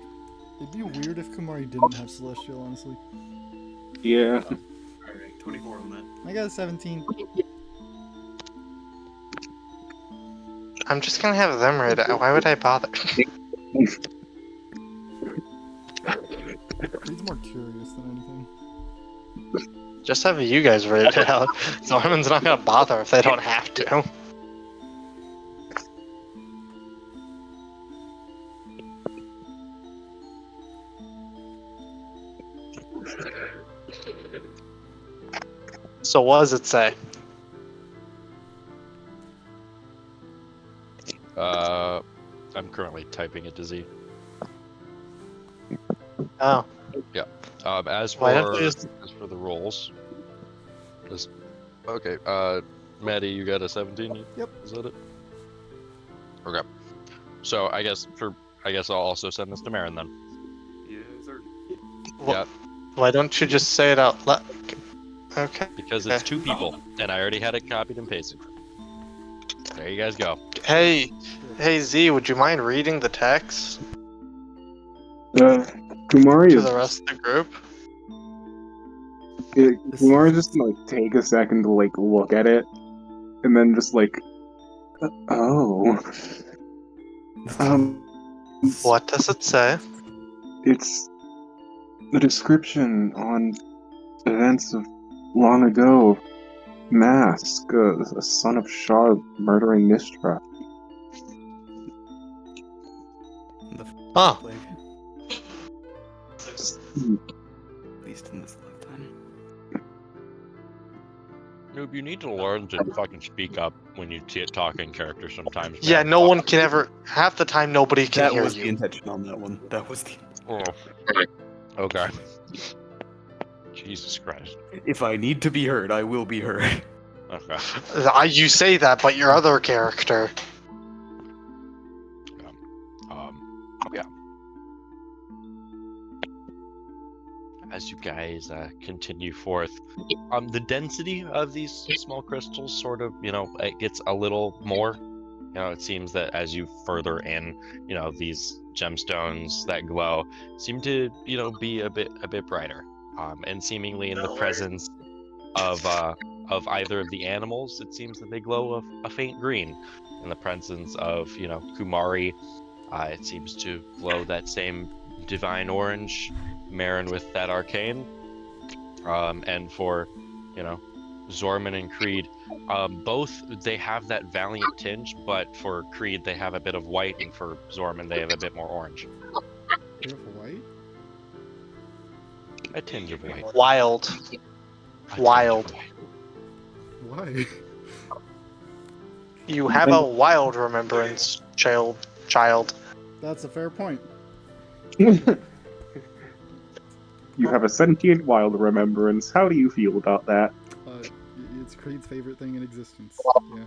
It'd be weird if Kumari didn't have Celestial, honestly. Yeah. Alright, 24 on that. I got a 17. I'm just gonna have them read it. Why would I bother? He's more curious than anything. Just have you guys read it out. Zorman's not gonna bother if they don't have to. So what does it say? I'm currently typing it to Z. Oh. As Why don't you for just- as for the rolls, okay. Maddie, you got a 17. Yep. Is that it? Okay. So I guess I'll also send this to Maren then. Yeah, sir. Well, Why don't you just say it out loud? Okay. Because it's 2 people, and I already had it copied and pasted. There you guys go. Hey Z, would you mind reading the text Kumari to is the rest of the group? Kumari just like take a second to like look at it, and then just like, oh, What does it say? it's the description on events of long ago. Mask, a son of Shah murdering Mystra. Huh. At least in this lifetime. Noob, you need to learn to fucking speak up when you talk in character sometimes. Yeah, man. no one can ever. Half the time, nobody can That hear was the you. intention on that one. That was the. Oh. Okay. Jesus Christ. If I need to be heard, I will be heard. Okay. You say that, but your other character. Yeah. As you guys continue forth, the density of these small crystals sort of, it gets a little more. It seems that as you further in, these gemstones that glow seem to, be a bit brighter, and seemingly in the presence of either of the animals, it seems that they glow a faint green. In the presence of, Kumari, it seems to glow that same divine orange. Maren with that arcane, and for, Zorman and Creed, both they have that valiant tinge, but for Creed they have a bit of white, and for Zorman they have a bit more orange. You have white? A tinge of white. Wild. Wild. Why? You have a wild remembrance, child. That's a fair point. You have a sentient wild remembrance. How do you feel about that? It's Creed's favorite thing in existence. Yeah.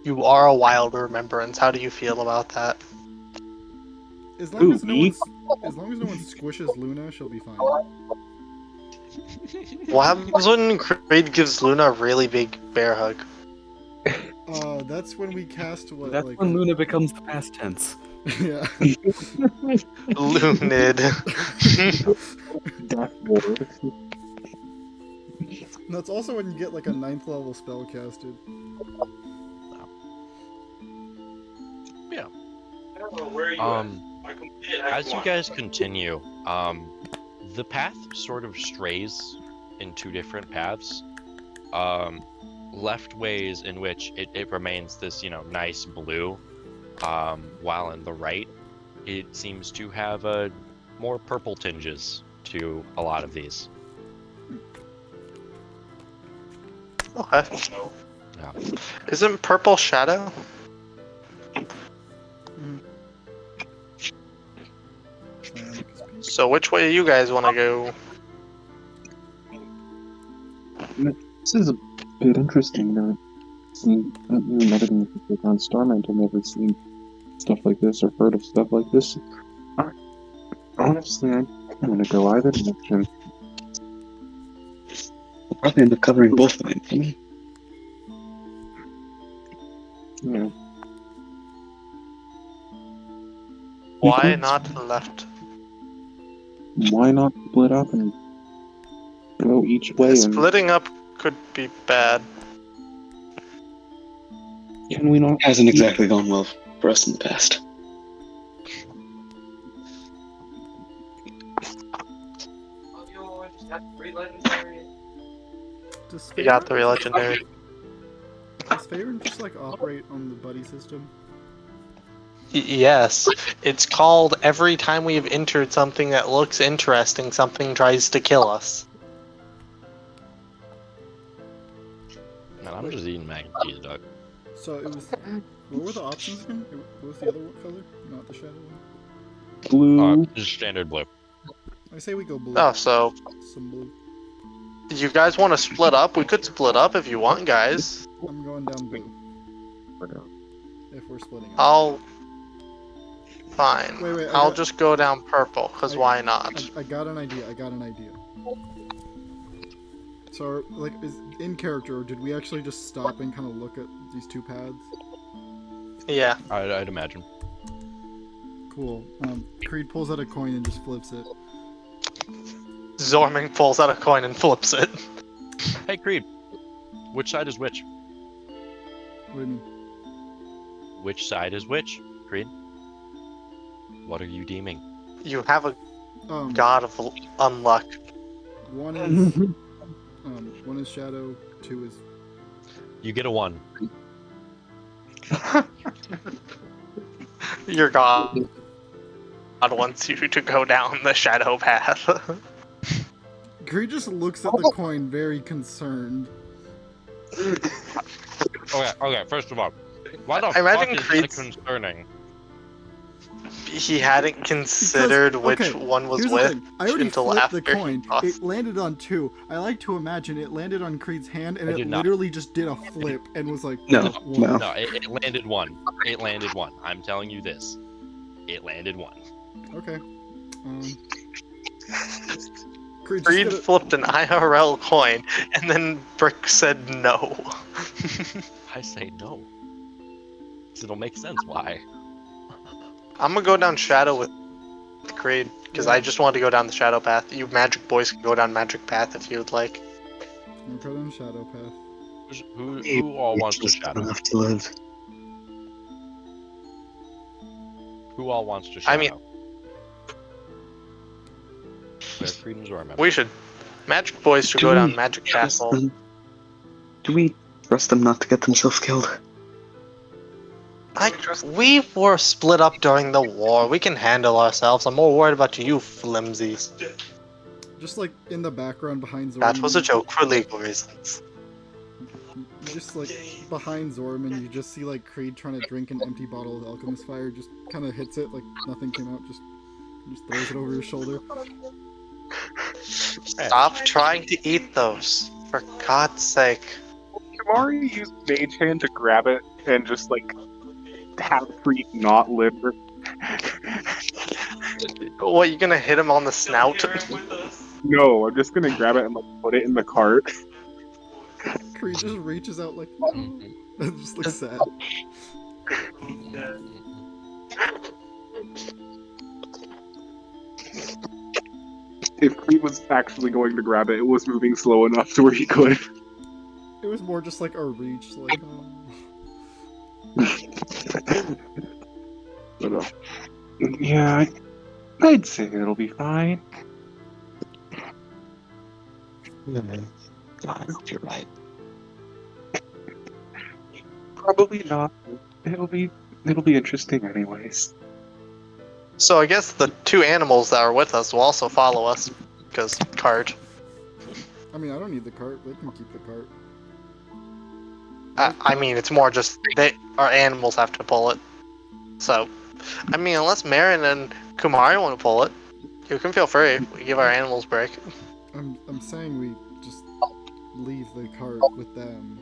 You are a wild remembrance. How do you feel about that? As long as me? as long as no one squishes Luna, she'll be fine. What happens when Creed gives Luna a really big bear hug? That's when we cast what? That's like, when Luna becomes the past tense. Yeah. Lunid. Death ward. That's also when you get like a 9th level spell casted. Yeah. As you guys continue, the path sort of strays in 2 different paths. Left ways in which it remains this, nice blue, while in the right, it seems to have more purple tinges to a lot of these. Okay. Yeah. Isn't purple shadow? So which way do you guys want to go? This is a bit interesting. Never been on Starmount. I've never seen stuff like this or heard of stuff like this. Honestly, I'm going to go either direction. We'll probably end up covering both of them. Yeah. Why not left? Why not split up and go each way? And Splitting up could be bad. can we not? Hasn't exactly gone well for us in the past. Does You got 3 legendary. Does Faerun just like operate on the buddy system? Yes. It's called every time we've entered something that looks interesting, something tries to kill us. Man, I'm just eating mac and cheese, dog. So it was. What were the options again? What was the other color? Not the shadow one. Blue. Just standard blue. I say we go blue. Oh, so Some blue. you guys want to split up? We could split up if you want, guys. I'm going down blue. If we're splitting up. Fine. Wait, I'll just go down purple, because why not? I got an idea. So, like, is in character, or did we actually just stop and kind of look at these two paths? Yeah. I'd imagine. Cool. Creed pulls out a coin and just flips it. Zorman pulls out a coin and flips it. Hey, Creed. Which side is which? What do you mean? Which side is which, Creed? What are you deeming? You have a Um, god of unluck. One is one is shadow. Two is You get a 1. Your god wants you to go down the shadow path. Creed just looks at the coin very concerned. Okay, first of all, why the I imagine fuck is that Creed's- concerning? He hadn't considered Because- which okay, one was Here's the with thing. I already until flipped after the coin. he tossed. It landed on 2. I like to imagine it landed on Creed's hand, and I it did not. literally just did a flip and was like, No, one. no. No, it landed 1. It landed 1. I'm telling you this. It landed 1. Okay. Creed, just Creed gonna- flipped an IRL coin, and then Brick said no. I say no. 'Cause it'll make sense why. I'm gonna go down shadow with Creed, because I just wanted to go down the shadow path. You magic boys can go down magic path if you would like. I'll go down shadow path. Who all wants to Just shadow? enough to live. Who all wants to shadow? I mean- They're Creed and Zorman. We should. Magic boys should Do go down we magic trust castle. them? Do we trust them not to get themselves killed? We were split up during the war. We can handle ourselves. I'm more worried about you flimsies. Just like in the background behind Zorman. That was a joke for legal reasons. Just like behind Zorman, you just see like Creed trying to drink an empty bottle of alchemist fire. Just kind of hits it like nothing came out. Just throws it over your shoulder. Stop trying to eat those. For God's sake. Kumari used Mage Hand to grab it and just like have Creed not live. What, you gonna hit him on the snout? No, I'm just gonna grab it and like put it in the cart. Creed just reaches out like and just looks sad. If Creed was actually going to grab it, it was moving slow enough to where he could. It was more just like a reach, like. But, yeah, I'd say it'll be fine. God, you're right. Probably not. It'll be interesting anyways. So I guess the two animals that are with us will also follow us. Because cart. I mean, I don't need the cart. They can keep the cart. I mean, it's more just our animals have to pull it. So, I mean, unless Maren and Kumari want to pull it, you can feel free. We give our animals a break. I'm saying we just leave the cart with them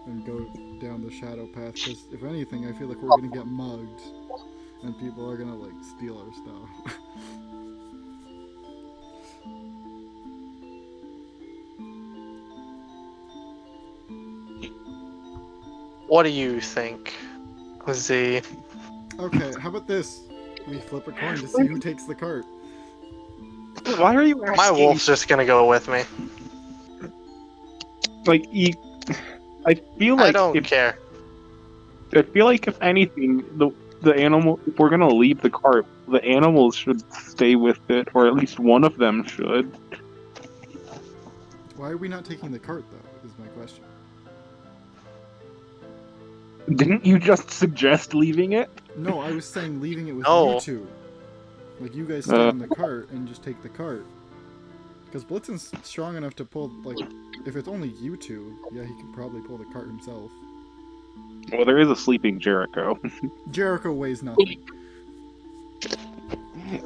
and go down the shadow path. Because if anything, I feel like we're gonna get mugged, and people are gonna like steal our stuff. What do you think, Z? Okay, how about this? We flip a coin to see who takes the cart. Why are you asking? My wolf's just gonna go with me. Like, I feel like I don't if care. I feel like if anything, the animal, if we're gonna leave the cart, the animals should stay with it, or at least one of them should. Why are we not taking the cart though? Is my question. Didn't you just suggest leaving it? No, I was saying leaving it with No. you two. Like you guys stay in the cart and just take the cart. Because Blitzen's strong enough to pull, like, if it's only you two, yeah, he can probably pull the cart himself. Well, there is a sleeping Jericho. Jericho weighs nothing.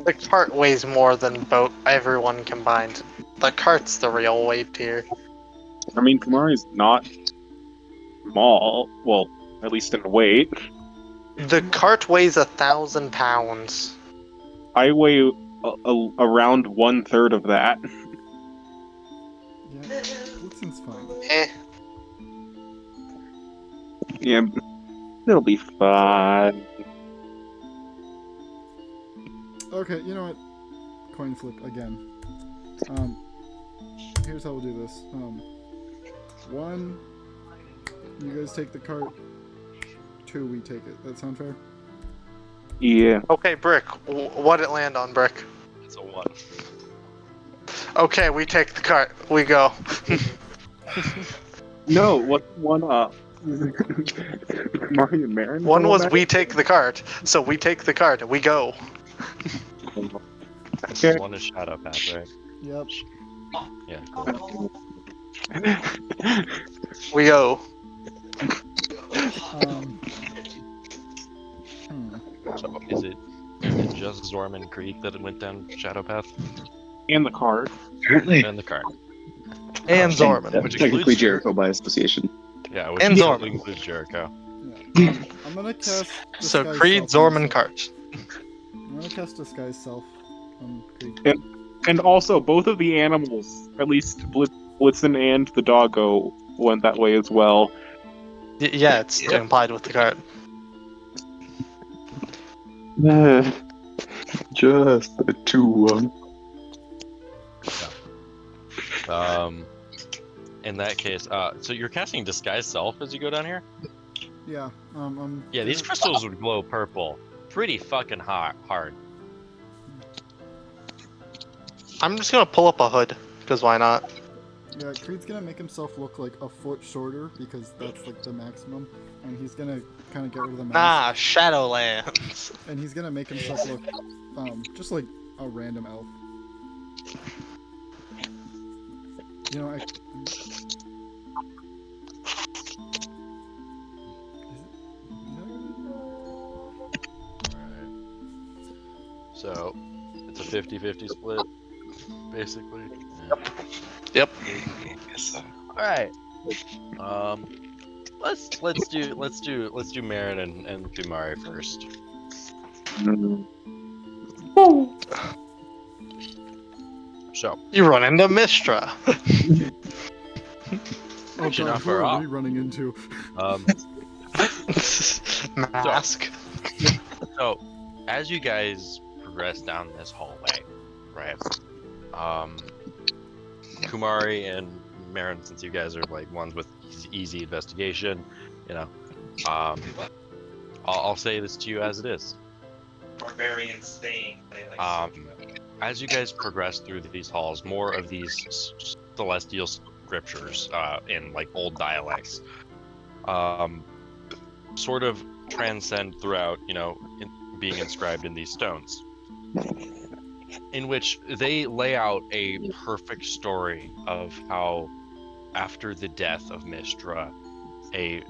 The cart weighs more than everyone combined. The cart's the real weight here. I mean, Kumari's not small. Well, at least in weight. The cart weighs 1,000 pounds. I weigh around 1/3 of that. Yeah, Blitzen's fine. Eh. Yeah, it'll be fine. Okay, you know what? Coin flip again. Here's how we'll do this. 1, you guys take the cart. 2, we take it. That sound fair? Yeah. Okay, Brick. What'd it land on, Brick? It's a 1. Okay, we take the cart. We go. No, what one Mari and Maren? One was we take the cart, so we take the cart and we go. Okay. One is Shadow Path, right? Yep. Yeah, cool. We go. So is it just Zorman and Creed that went down Shadow Path? And the card. Apparently. And the cart. And Zorman. Which Technically includes Jericho by association. Yeah, which And includes Zorman. includes Jericho. Yeah. I'm gonna cast. So Disguise Creed, Self on Zorman, myself. cart. I'm gonna cast Disguise Self on Creed. And also, both of the animals, at least Blitzen and the doggo, went that way as well. Yeah, it's implied with the cart. Just a 2-1. In that case, so you're casting Disguise Self as you go down here? Yeah. Yeah, these crystals would glow purple. Pretty fucking hard. I'm just gonna pull up a hood, because why not? Yeah, Creed's gonna make himself look like a foot shorter because that's like the maximum, and he's gonna kind of get rid of the mask. Ah, Shadowlands. And he's gonna make himself look, just like a random elf. You know, So, it's a 50-50 split, basically. Yep. Alright. Let's do Maren and Kumari first. So You run into Mystra. Oh Actually, god, not who far are off. we running into? Mask. So, as you guys progress down this hallway, right? Kumari and Maren, since you guys are like ones with easy investigation, you know, I'll say this to you as it is. Barbarian Spain. As you guys progress through these halls, more of these celestial scriptures in like old dialects sort of transcend throughout, you know, being inscribed in these stones, in which they lay out a perfect story of how, after the death of Mystra, a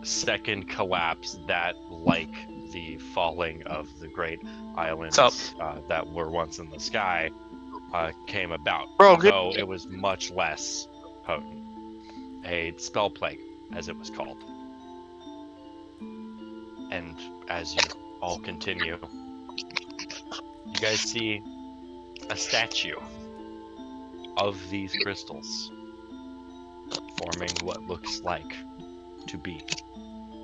second collapse that, like the falling of the great islands that were once in the sky, came about. Bro, good- Though it was much less potent. A spell plague, as it was called. And as you all continue, you guys see a statue of these crystals forming what looks like to be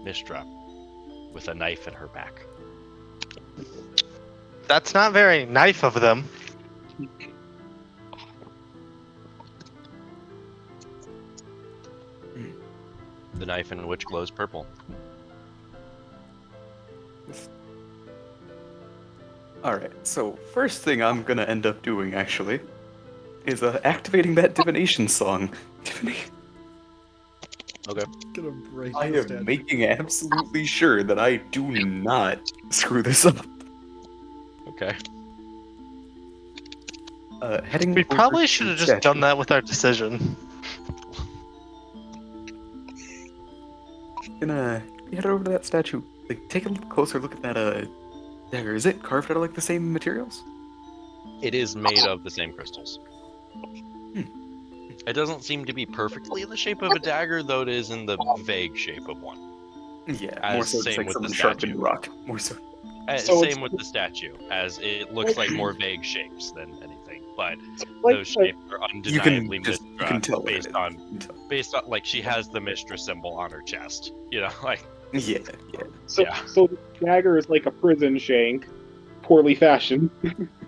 Mystra with a knife in her back. That's not very nice of them. The knife in which glows purple. Alright, so first thing I'm gonna end up doing, actually, is activating that divination song. Okay. Gonna break I the am statue. making absolutely sure that I do not screw this up. Okay. Heading We over probably to should have the just done statue. that with our decision. Gonna head over to that statue. Like, take a closer look at that dagger. Is it carved out of like the same materials? It is made of the same crystals. It doesn't seem to be perfectly the shape of a dagger, though it is in the vague shape of one. Yeah, more so just same like with some the sharpened statue. rock. More so. So Same it's- with the statue, as it looks like more vague shapes than anything, but like those the- shapes are You can undeniably just you Mystra can tell what it based is. on You can tell. based on like she has the Mystra symbol on her chest. You know, like Yeah, yeah. So, Yeah. so the dagger is like a prison shank, poorly fashioned.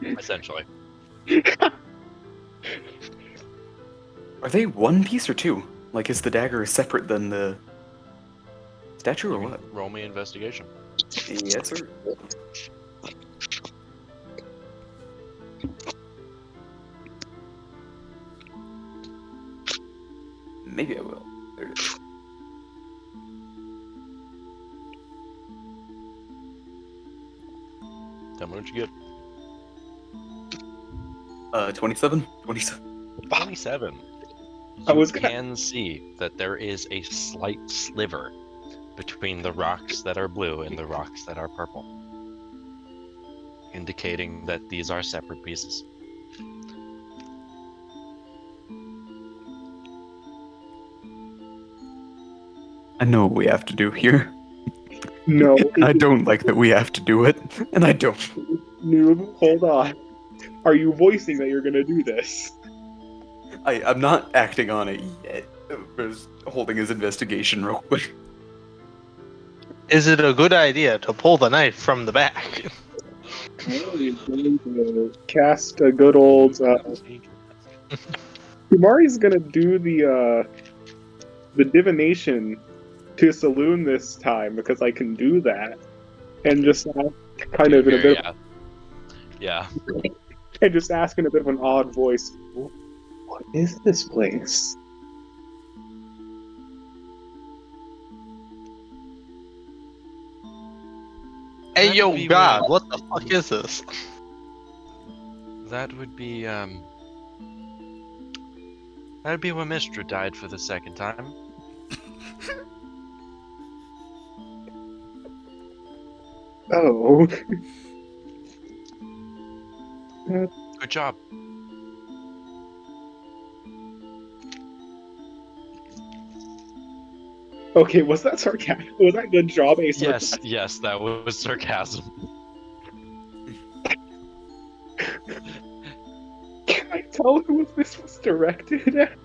essentially. Are they one piece or two? Like, is the dagger separate than the statue or what? Roll me investigation. Yes, sir. Maybe I will. There it is. Tell me what you get. 27? 27. 27. I You was gonna- can see that there is a slight sliver between the rocks that are blue and the rocks that are purple, indicating that these are separate pieces. I know what we have to do here. No, I don't like that we have to do it, and I don't. Noob, hold on. Are you voicing that you're gonna do this? I'm not acting on it yet. Just holding his investigation real quick. Is it a good idea to pull the knife from the back? Cast a good old. Kumari's gonna do the divination to saloon this time because I can do that, and just ask kind of in a bit, Yeah. and just ask in a bit of an odd voice. What is this place? Hey, That yo, would be God, where- what the fuck is this? That would be that'd be when Mystra died for the second time. Oh. Good job. Okay, was that sarcastic? Was that good job? A Yes, yes, that was sarcasm. Can I tell who this was directed at?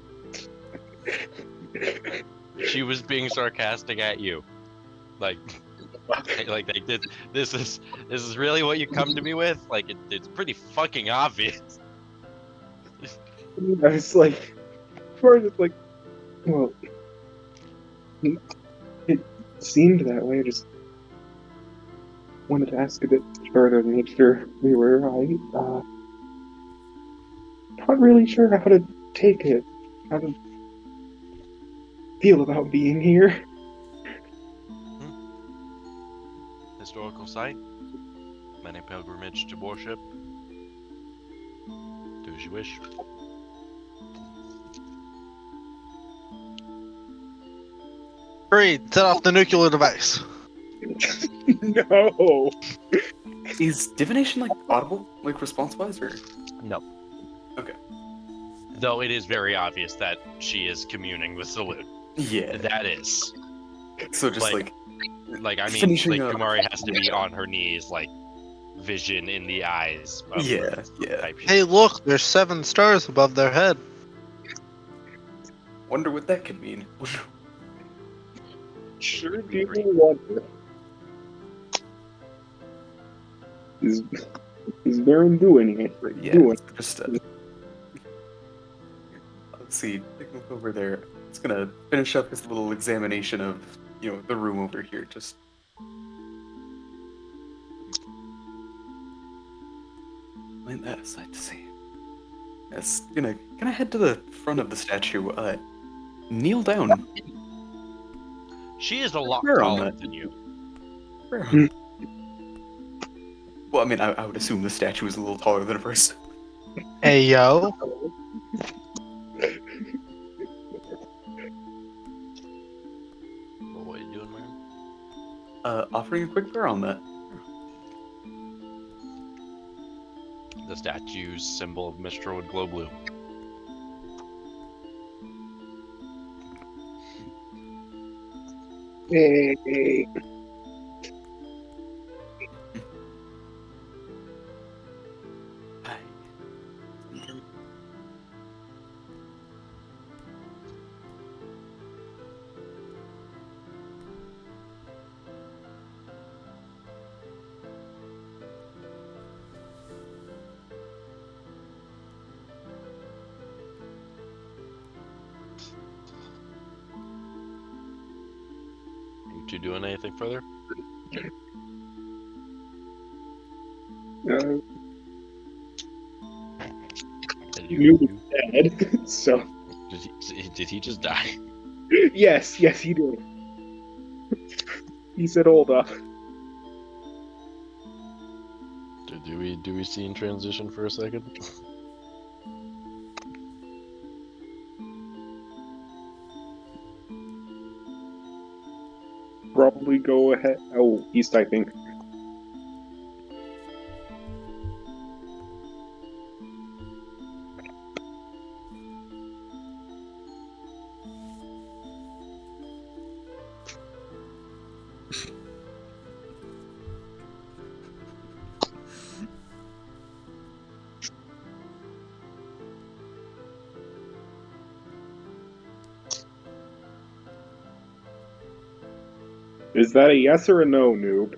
She was being sarcastic at you. Like they did. This is really what you come to me with? Like it's pretty fucking obvious. I was like, first it's like, well, it seemed that way. I just wanted to ask a bit further to make sure we were right. Not really sure how to take it, how to feel about being here. Historical site. Many pilgrimage to worship. Do as you wish. Creed, set off the nuclear device. No. Is divination like audible, like response-wise, or? No. Okay. Though it is very obvious that she is communing with Salute. Yeah. That is. So just Like, I mean, finishing like up. Kumari has to be on her knees, like vision in the eyes. Of Yeah, her yeah. type shit. Hey, look, there's 7 stars above their head. Wonder what that could mean. Sure do wonder. Is Baron doing it? Yeah, Doing just let's see. Take a look over there. It's gonna finish up his little examination of, the room over here. Just laying that aside to see. Yes, gonna head to the front of the statue. Kneel down. She is a lot Where on taller that? than you. Well, I mean, I would assume the statue is a little taller than a person. Hey, yo. Well, what are you doing, man? Offering a quick prayer on that. The statue's symbol of Mystra would glow blue. Hey. You two doing anything further? Noob is dead, so Did he just die? yes, he did. He said, "Hold up." Do we see in transition for a second? Probably go ahead. Oh, he's typing. Is that a yes or a no, noob?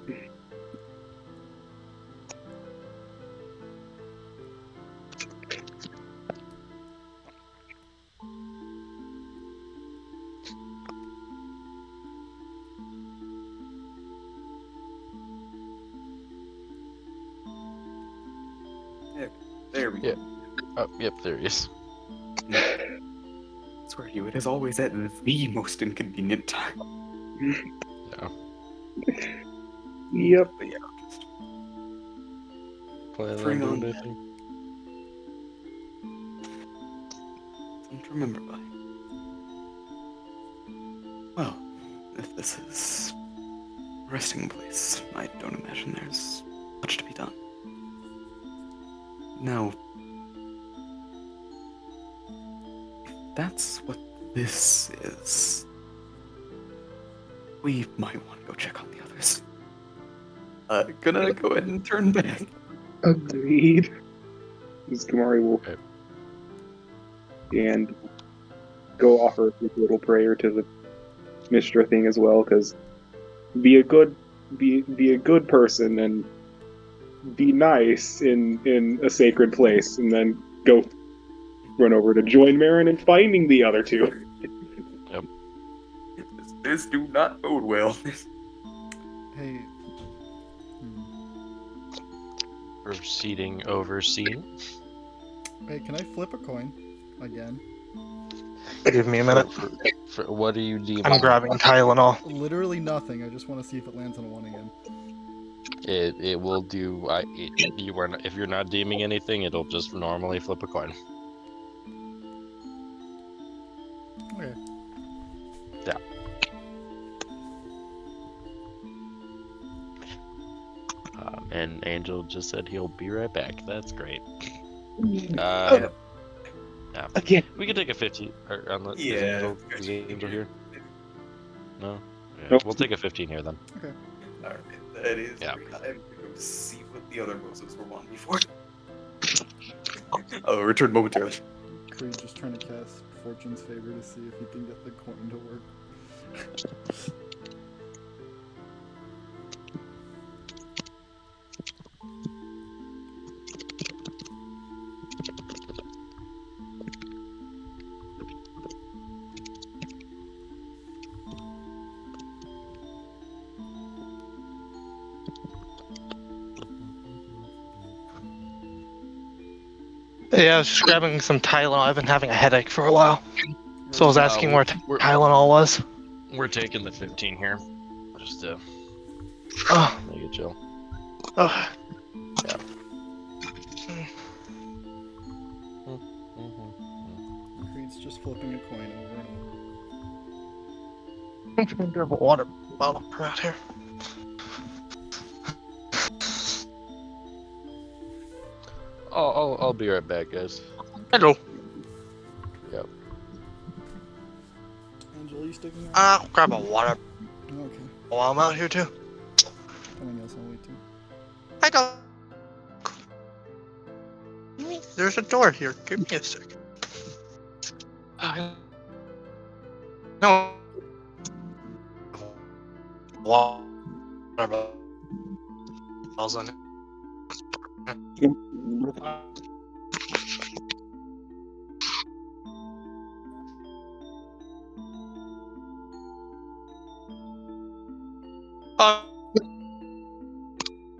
There we go. Yeah. Oh, yep, there he is. I swear to you, it is always at the most inconvenient time. Yeah. Yep. But yeah, just Plan Bring on on doing that. anything? something to remember by. Well, if this is a resting place, I don't imagine there's much to be done. Now, if that's what this is, we might want to go check on the others. Gonna go ahead and turn back. Agreed. Ms. Kumari will Okay. and go offer a little prayer to the Mystra thing as well, because be a good person and be nice in a sacred place, and then go run over to join Maren in finding the other two. This do not bode well. Hey. Proceeding over scene. Hey, can I flip a coin again? Give me a minute. For what are you deeming? I'm grabbing Tylenol. Literally nothing. I just want to see if it lands on a 1 again. It will do. If you're not deeming anything, it'll just normally flip a coin. Okay. Yeah. And Angel just said he'll be right back. That's great. Yeah. Again. We can take a 15. Is Yeah. Angel here? No? Yeah, Nope. We'll take a 15 here then. Alright, that is. Yeah. I'm gonna go see what the other Moses were wanting before. I'll return momentarily. Creed just trying to cast Fortune's Favor to see if he can get the coin to work. Yeah, I was just grabbing some Tylenol. I've been having a headache for a while. So I was asking where we're- Tylenol was. We're taking the 15 here. Just to Oh, make it chill. oh. Creed's just flipping a coin over and over. I'm trying to grab a water bottle right here. I'll be right back, guys. Hello. Yep. Angela, you sticking around? I'll grab a water Okay. Well, I'm out here too. I guess I'll wait too. I go. There's a door here. Give me a second. No. Water bottles on it.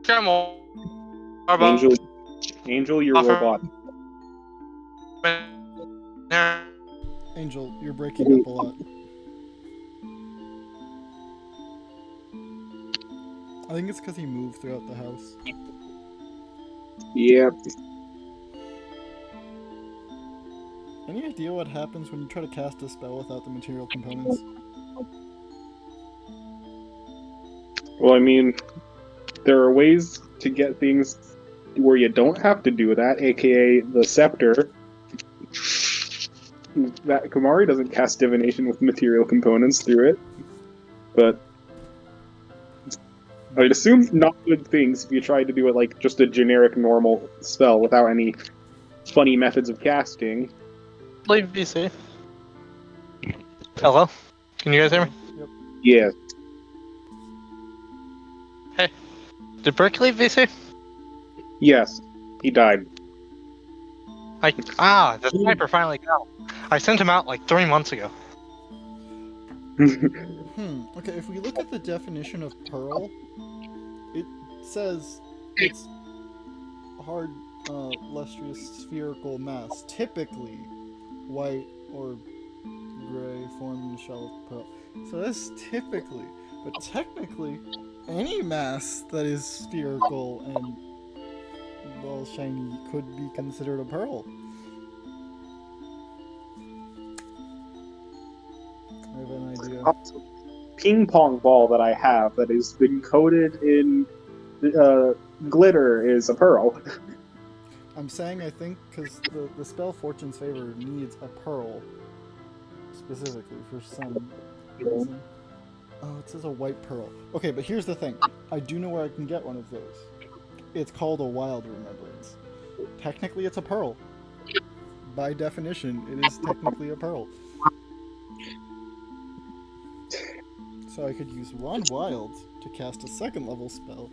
Caramel. Angel, you're Offer- robot. Angel, you're breaking up a lot. I think it's because he moved throughout the house. Yep. Any idea what happens when you try to cast a spell without the material components? Well, I mean, there are ways to get things where you don't have to do that, aka the scepter. That Kumari doesn't cast divination with material components through it, but I'd assume not good things if you tried to do it like just a generic normal spell without any funny methods of casting. Leave VC. Hello? Can you guys hear me? Yeah. Did Brick leave VC? Yes. He died. The sniper finally got him. I sent him out like 3 months ago. Okay, if we look at the definition of pearl, it says it's hard, lustrous, spherical mass, typically white or gray, formed in a shell of pearl. So that's typically, but technically, any mass that is spherical and well shiny could be considered a pearl. I have an idea. Ping pong ball that I have that has been coated in glitter is a pearl. I'm saying I think because the spell Fortune's Favor needs a pearl specifically for some reason. Oh, it says a white pearl. Okay, but here's the thing. I do know where I can get one of those. It's called a Wild Remembrance. Technically, it's a pearl. By definition, it is technically a pearl. So I could use one Wild to cast a second level spell.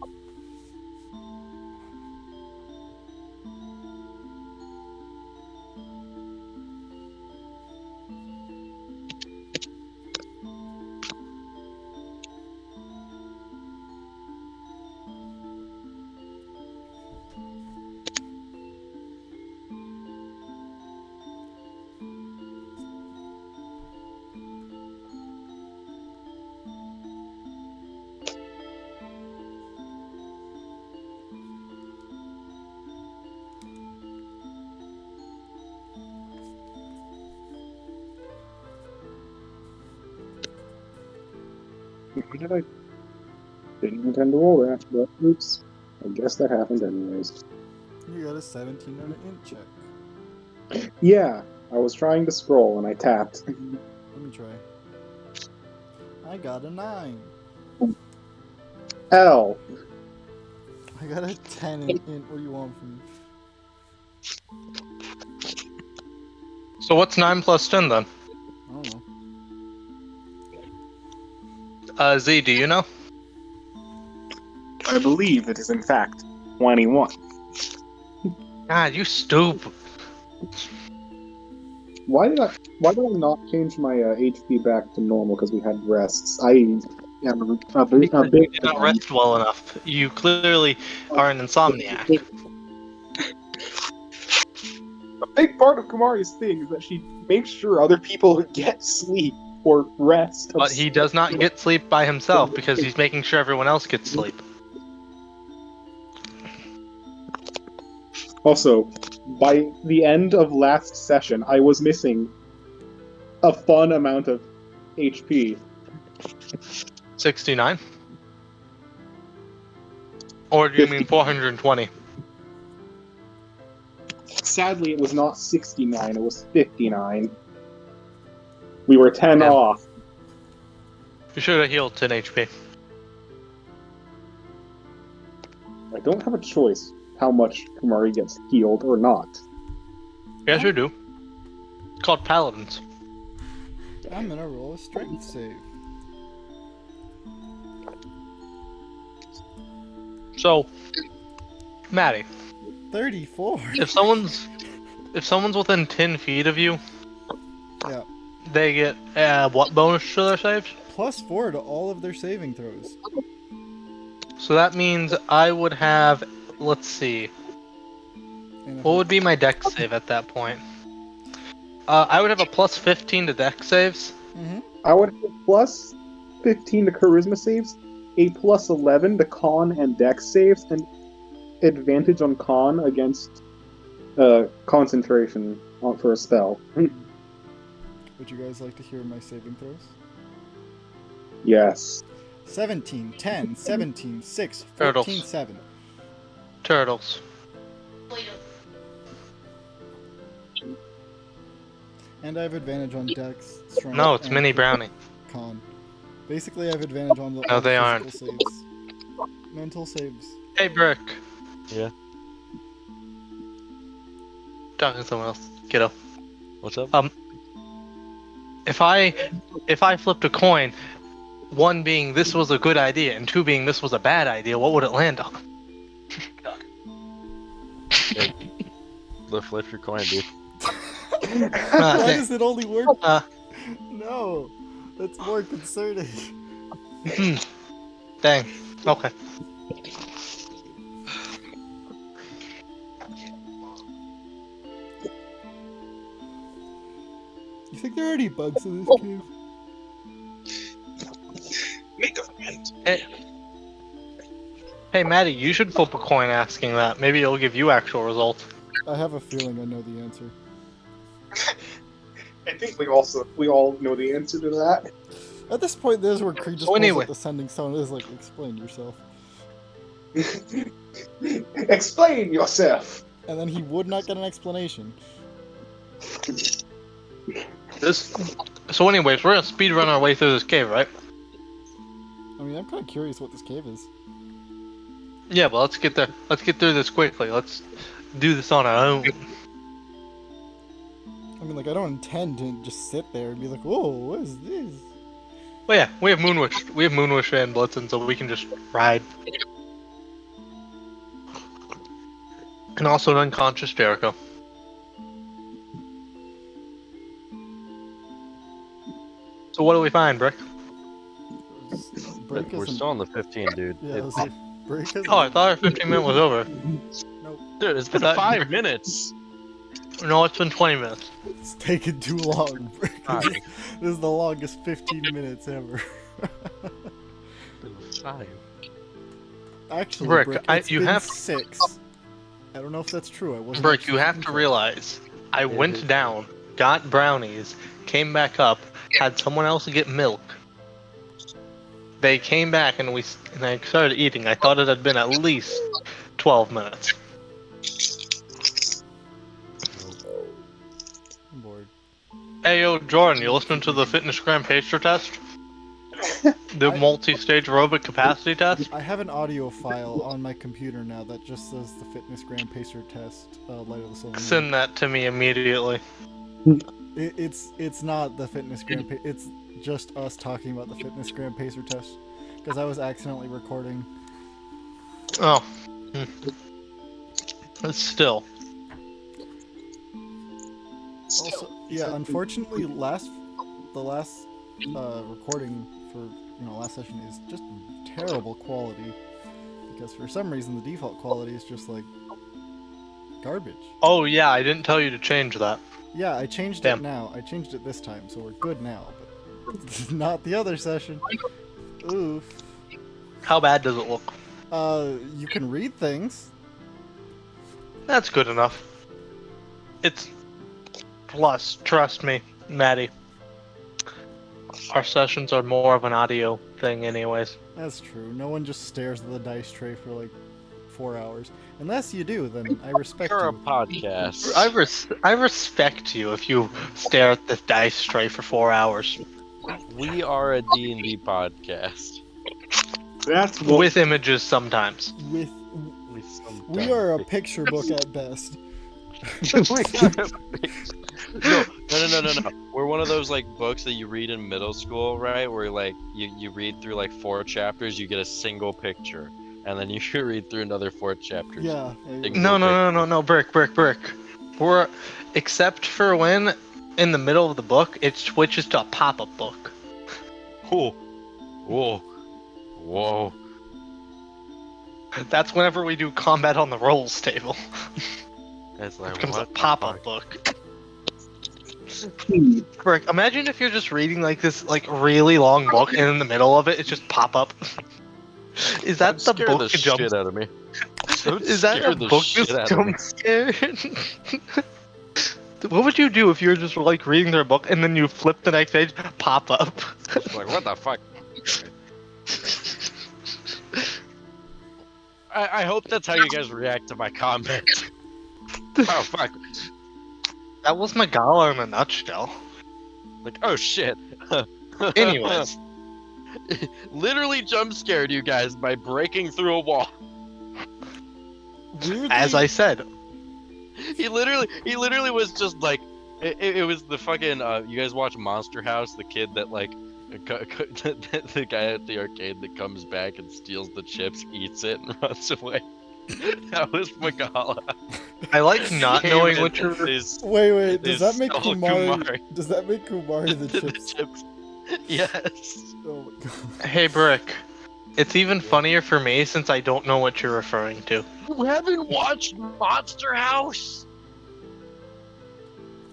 I didn't intend to roll that, but oops. I guess that happened anyways. You got a 17 on an int check. Yeah, I was trying to scroll and I tapped. Let me try. I got a 9. L. I got a 10 in int. What do you want from me? So what's 9 plus 10 then? I don't know. Z, do you know? I believe it is in fact 21. God, you stupid. Why did I not change my HP back to normal because we had rests? I am a You big did not rest well enough. You clearly are an insomniac. A big part of Kumari's thing is that she makes sure other people get sleep or rest. But he does not get sleep by himself because he's making sure everyone else gets sleep. Also, by the end of last session, I was missing a fun amount of HP. 69? Or do you mean 420? Sadly, it was not 69, it was 59. We were 10 Yeah. off. You should have healed 10 HP. I don't have a choice how much Kumari gets healed or not. Yes, you do. It's called Paladins. I'm gonna roll a strength save. So, Maddie, 34. if someone's within 10 feet of you, Yeah. they get what bonus to their saves? +4 to all of their saving throws. So that means I would have, let's see, And if what would be my dex save at that point? I would have a +15 to dex saves. Mhm. I would have plus 15 to charisma saves, a plus 11 to con and dex saves, and advantage on con against concentration for a spell. Would you guys like to hear my saving throws? Yes. 17, 10, 17, 6, Turtles. 14, 7. Turtles. And I have advantage on dex, strength, No, it's and Mini Brownie. con. Basically, I have advantage on the No, on they physical aren't. saves. Mental saves. Hey, Brick. Yeah. Talking to someone else. Kiddo. What's up? If I flipped a coin, one being this was a good idea, and two being this was a bad idea, what would it land on? Flip your coin, dude. Ah, Why dang. does it only work? No, that's more concerning. Dang. Okay. You think there are any bugs in this cave? Make a friend. Hey, Maddie, you should flip a coin asking that. Maybe it'll give you actual results. I have a feeling I know the answer. I think we all know the answer to that. At this point, this is where Creed just So pulls anyway. out the sending stone and is like, explain yourself. Explain yourself. And then he would not get an explanation. So anyways, we're gonna speed run our way through this cave, right? I mean, I'm kind of curious what this cave is. Yeah, but let's get there. Let's get through this quickly. Let's do this on our own. I mean, like, I don't intend to just sit there and be like, whoa, what is this? Well, yeah, we have Moonwish. We have Moonwish and Blitzen, so we can just ride. And also an unconscious Jericho. So what do we find, Brick? Break We're isn't- still on the 15, dude. Yeah, I was like, break isn't- Oh, I thought our 15-minute was over. Nope. Dude, it's been That- 5 minutes. No, it's been 20 minutes. It's taken too long. Break. Alright. This is the longest 15 minutes ever. Been 5. Actually, Brick, Brick, it's you been have- 6. I don't know if that's true. I wasn't. Brick, actually you have keeping to track. realize, I it went is. down, got brownies, came back up, had someone else get milk. They came back and I started eating. I thought it had been at least 12 minutes. I'm bored. Hey, yo, Jordan, you listening to the Fitness Gram Pacer test? The multi-stage aerobic capacity test? I have an audio file on my computer now that just says the Fitness Grand Pacer test, Light of the Soul. Send that to me immediately. It's not the Fitness Grand Pacer. It's just us talking about the Fitness Grand Pacer test because I was accidentally recording. Oh. But still. Also, yeah, unfortunately, the last recording for last session is just terrible quality because for some reason the default quality is just like garbage. Oh, yeah, I didn't tell you to change that. Yeah, I changed Damn. it now. I changed it this time, so we're good now. But not the other session. Oof. How bad does it look? You can read things. That's good enough. It's plus, trust me, Maddie. Our sessions are more of an audio thing anyways. That's true. No one just stares at the dice tray for like 4 hours. Unless you do, then I respect You're a you. podcast. I respect you if you stare at the dice tray for 4 hours. We are a D&D podcast. That's With images sometimes. With We sometimes we are a pick- picture book at best. We are a picture- No. We're one of those like books that you read in middle school, right? Where like you read through like 4 chapters, you get a single picture, and then you should read through another 4 chapters. Yeah. No, Brick. We're except for when in the middle of the book it switches to a pop-up book. Whoa. That's whenever we do combat on the rolls table. It's like It becomes a what the pop-up fuck? book. Brick, imagine if you're just reading like this like really long book and in the middle of it it's just pop-up. Is that the Scare book the jump? shit out of me. Is that Scare a the book shit just out of me. jump scared? What would you do if you were just like reading their book and then you flip the next page, pop up? It's like what the fuck? I hope that's how you guys react to my comments. Oh fuck! That was Magala in a nutshell. Like oh shit. Anyways, Literally jump scared you guys by breaking through a wall. Weirdly, as I said, He literally was just like, it was the fucking. You guys watch Monster House? The kid that like, the guy at the arcade that comes back and steals the chips, eats it, and runs away. That was Magala. I like not Came knowing in what you're. Wait, does is that make so Kumari? Kumari. Does that make Kumari the the chips? chips. Yes. Oh my god. Hey, Brick. It's even funnier for me since I don't know what you're referring to. You haven't watched Monster House?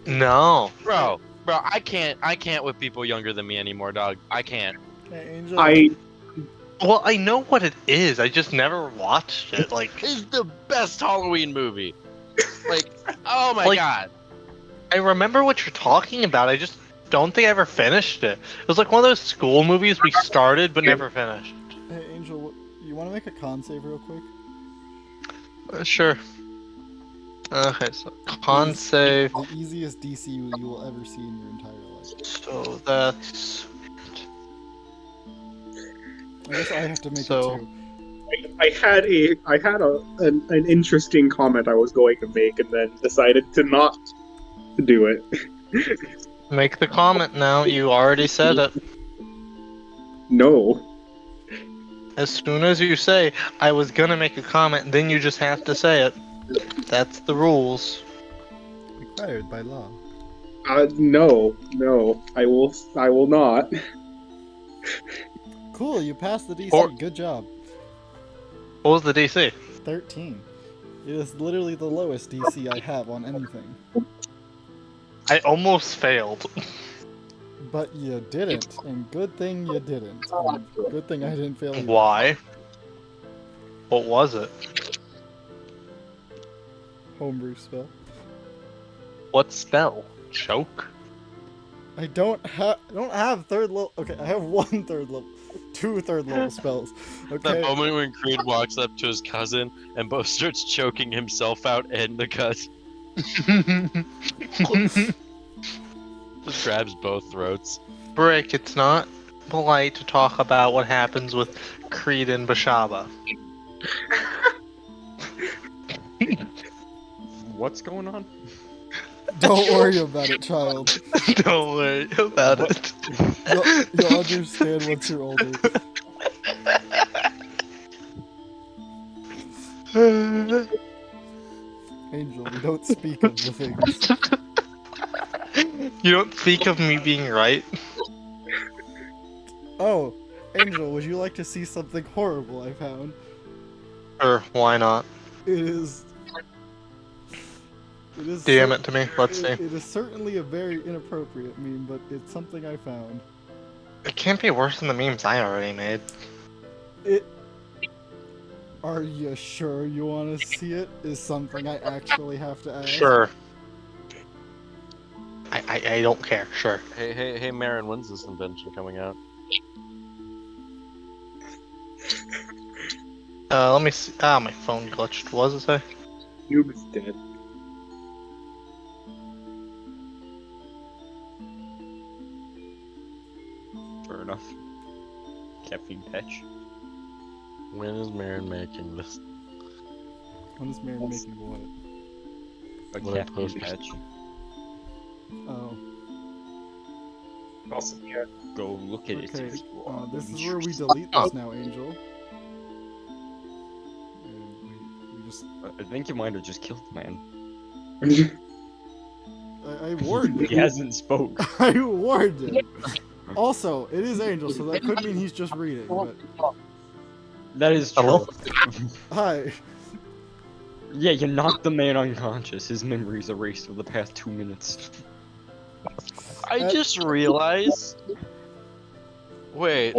No. Bro, I can't with people younger than me anymore, dog. I can't. Hey, Angel. Well, I know what it is. I just never watched it. Like, It's the best Halloween movie. Like, oh my Like- god. I remember what you're talking about. I just don't think I ever finished it. It was like one of those school movies we started but never finished. Hey, Angel, you want to make a con save real quick? Sure. Okay, so con save. The easiest DC you will ever see in your entire life. So that's. I guess I have to make So- it too. I had an interesting comment I was going to make, and then decided to not do it. Make the comment now. You already said it. No. As soon as you say, I was gonna make a comment, then you just have to say it. That's the rules. Required by law. No, I will not. Cool, you passed the DC. Or- Good job. What was the DC? 13. It is literally the lowest DC I have on anything. I almost failed. But you didn't, and good thing you didn't. And good thing I didn't fail. either. Why? What was it? Homebrew spell. What spell? Choke? I don't have third level. Okay, I have 1 third level, 2 third level spells. That Okay. moment when Creed walks up to his cousin and both starts choking himself out and the cousin just grabs both throats. Brick, it's not polite to talk about what happens with Creed and Beshaba. What's going on? Don't worry about it, child. Don't worry about it. You'll understand once you're older. Angel, we don't speak of the things. You don't speak of me being right? Oh, Angel, would you like to see something horrible I found? Or why not? It is. It is. DM it to me. Let's see. It is certainly a very inappropriate meme, but it's something I found. It can't be worse than the memes I already made. Are you sure you want to see it? Is something I actually have to ask. Sure. I don't care. Sure. Hey, Maren, when's this invention coming out? Let me see. Ah, my phone glitched. What does it say? Noob is dead. Fair enough. Caffeine patch. When is Maren making this? When is Maren making what? A What I caffeine posted. patch. Oh, Also, yeah. Go look at okay. it. This is where we delete this now, Angel. And we just. I think you might have just killed the man. I warned He him. hasn't spoke. I warned him. Also, it is Angel, so that could mean he's just reading. But That is Hello? true. hi. Yeah, you knocked the man unconscious. His memory's erased for the past 2 minutes. I just realized. Wait.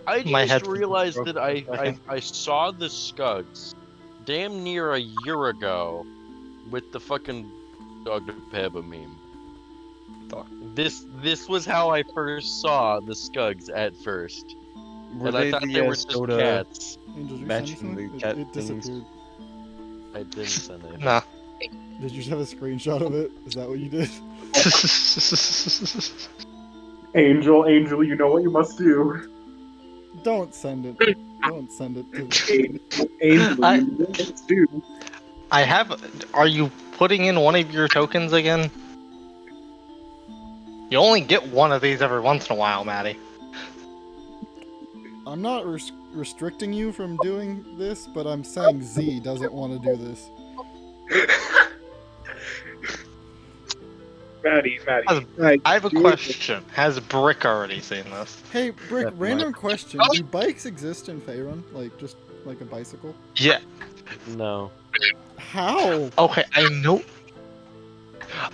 I My just head- realized that I saw the Scugs damn near a year ago with the fucking Dog Peba meme. This was how I first saw the Scugs at first. Were And I they thought the they were just soda cats. Angel, did you matching send something? the cat It things? disappeared. I didn't send it. Nah. Did you just have a screenshot of it? Is that what you did? Angel, you know what you must do. Don't send it. Don't send it to. Angel, you know what you must do. I have. Are you putting in one of your tokens again? You only get one of these every once in a while, Maddie. I'm not restricting you from doing this, but I'm saying Z doesn't want to do this. Maddie. I have a question. Has Brick already seen this? Hey, Brick, random question. Do bikes exist in Faerun? Like, just like a bicycle? Yeah. No. How? Okay, I know.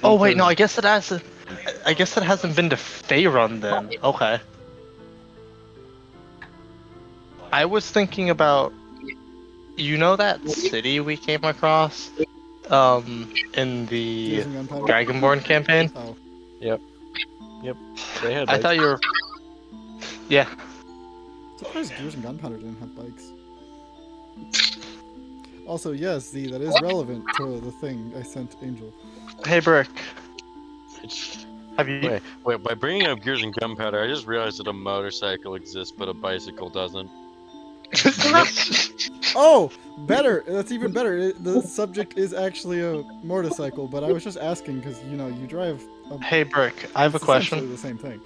Oh wait, no. I guess it hasn't. I guess it hasn't been to Faerun then. Okay. I was thinking about. You know that city we came across, in the Using gunpowder? Dragonborn campaign? Oh. Yep. They had. I thought you were. Yeah. Surprised Gears and Gunpowder didn't have bikes. Also, yes, Z, that is relevant to the thing I sent Angel. Hey, Brick. Have you? Wait. By bringing up Gears and Gunpowder, I just realized that a motorcycle exists, but a bicycle doesn't. Oh, better. That's even better. The subject is actually a motorcycle, but I was just asking because you know you drive. Hey, Brick. I have a it's essentially question. the same thing.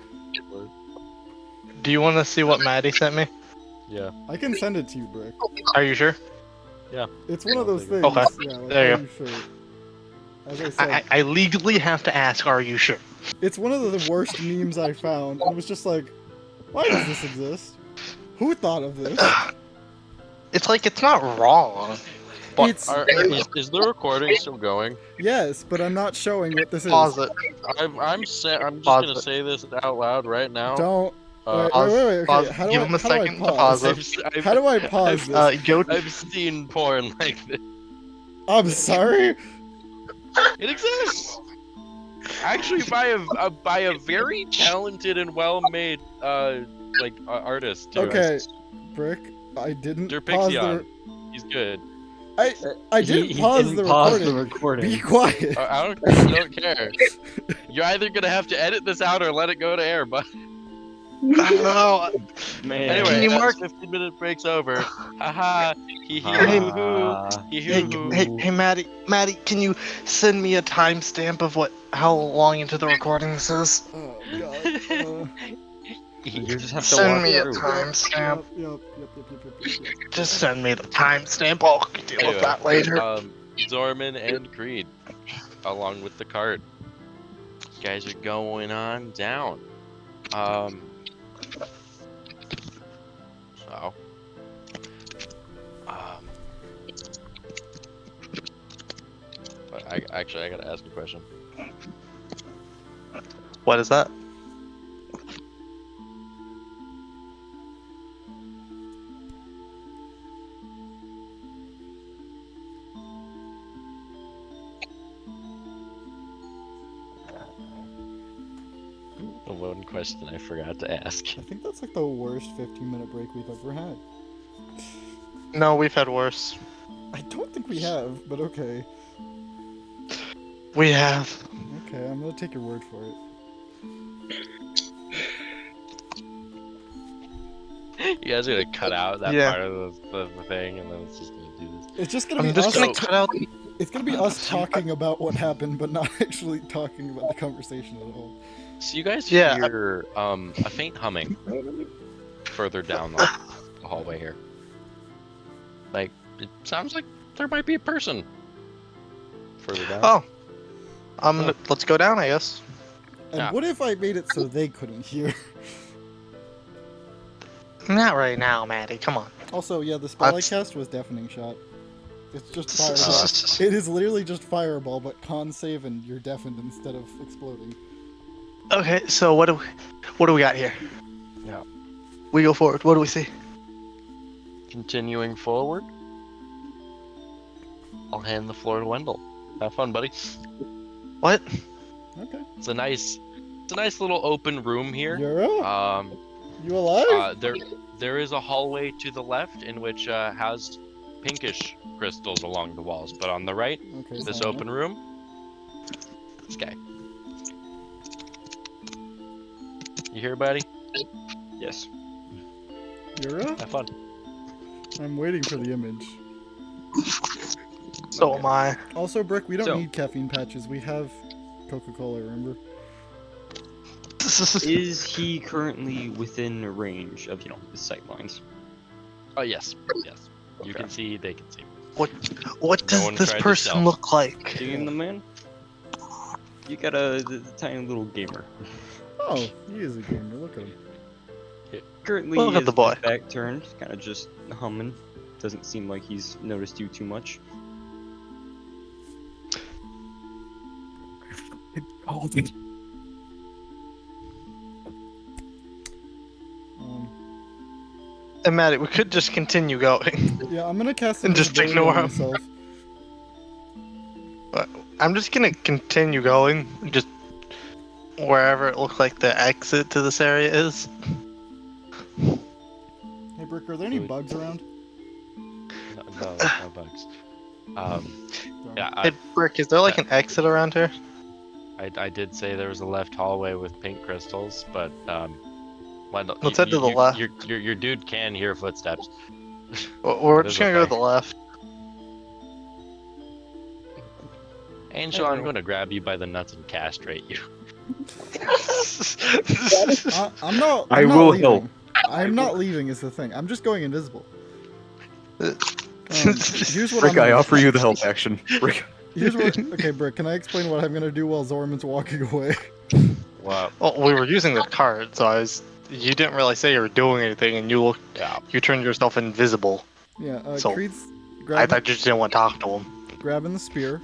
Do you want to see what Maddie sent me? Yeah. I can send it to you, Brick. Are you sure? Yeah. It's one of those things. Okay. Yeah, like, There you are you sure? As I said, I legally have to ask. Are you sure? it's one of the worst memes I found. And it was just like, why does this exist? Who thought of this? It's like it's not wrong. But It's Is the recording still going? yes, but I'm not showing what this is. pause it. I'm just Pause gonna it. say this out loud right now. Don't. Wait. Pause- Okay. pause. How do Give I, him a how do I second to pause? pause it. How do I pause this? Go. I've seen porn like this. I'm sorry. It exists. Actually, by a very talented and well-made artist. Too. Okay, Brick. I didn't pause Derpixion. the. He's good. I didn't He pause didn't the pause recording. the recording. Be quiet. I don't care. You're either gonna have to edit this out or let it go to air, but No. Man. Can anyway, you mark- 15-minute break's over. Haha. Hee hee Hey, hoo hoo. Hee Hey, hoo hoo. hey, Maddie, can you send me a timestamp of how long into the recording this is? Oh god. You just have to Send walk me a through. timestamp. Yep. Just send me the timestamp. I'll deal Anyway, with that later. Zorman and Creed, along with the cart. You guys are going on down. But I gotta ask a question. What is that? The one question I forgot to ask. I think that's like the worst 15-minute break we've ever had. No, we've had worse. I don't think we have, but okay. We have. Okay, I'm gonna take your word for it. You guys are gonna cut out that Yeah. part of the thing, and then it's just gonna do this. It's just gonna be I'm just us. gonna cut out. It's gonna be us talking about what happened, but not actually talking about the conversation at all. So you guys Yeah, hear a faint humming further down the hallway here. Like, it sounds like there might be a person further down. Oh, let's go down, I guess. And Yeah. what if I made it so they couldn't hear? Not right now, Maddie. Come on. Also, yeah, the spell I That's- cast was deafening shot. It's just fireball. It is literally just fireball, but con save and you're deafened instead of exploding. Okay, so what do we got here? Yeah. We go forward. What do we see? Continuing forward, I'll hand the floor to Wendell. Have fun, buddy. What? Okay. It's a nice little open room here. You're up. You alive? There is a hallway to the left in which has pinkish crystals along the walls, but on the right, Okay. this fine. open room, this guy. You here, buddy? Yes. You're up. Have fun. I'm waiting for the image. So am I. Also, Brick, we don't So- need caffeine patches. We have Coca-Cola, remember? Is he currently within range of, the sight lines? Oh yes. You Okay. can see, they can see. What No does one this tried to person stealth. look like? Seeing the man? You got the tiny little gamer. Oh, he is a gamer. Look at him. Currently, Look he at has the boy. his back turned, kind of just humming. Doesn't seem like he's noticed you too much. And Maddie, we could just continue going. Yeah, I'm gonna cast And just invisibility ignore on him. myself. I'm just gonna continue going, just wherever it looks like the exit to this area is. Hey, Brick, are there any Really? bugs around? No bugs. Yeah, Hey, Brick, is there like an exit around here? I did say there was a left hallway with pink crystals, but Wendell, Let's head to the left. Your dude can hear footsteps. We're There's just a gonna go to fire. the left. Angel, I'm gonna grab you by the nuts and castrate you. I'm not. I I'm not will leaving. help. I'm not leaving. Is the thing. I'm just going invisible. Here's what Rick, I'm I gonna- offer you the help action. Rick. Here's what. Okay, Brick, can I explain what I'm gonna do while Zorman's walking away? Wow. Well, we were using the card, so you didn't really say you were doing anything, and you turned yourself invisible. Yeah. So, Creed's I thought you just didn't want to talk to him. grabbing the spear.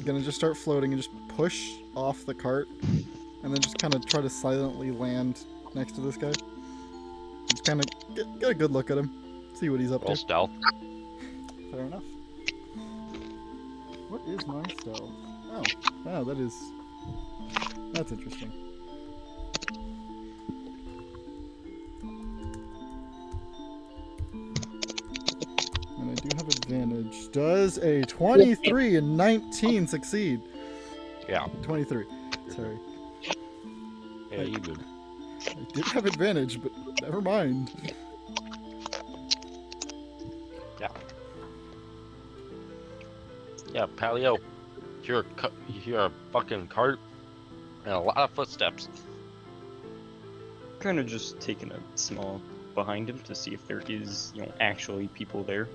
Gonna just start floating and just push off the cart, and then just kind of try to silently land next to this guy. Just kind of get a good look at him, see what he's up Roll to. stealth. Fair enough. What is my stealth? Oh, wow, that's interesting. And I do have advantage. Does a 23 and 19 succeed? Yeah. 23. Sorry. Yeah, you did. I did have advantage, but never mind. Yeah, Paleo. You hear a fucking cart and a lot of footsteps. Kind of just taking a small behind him to see if there is, actually people there.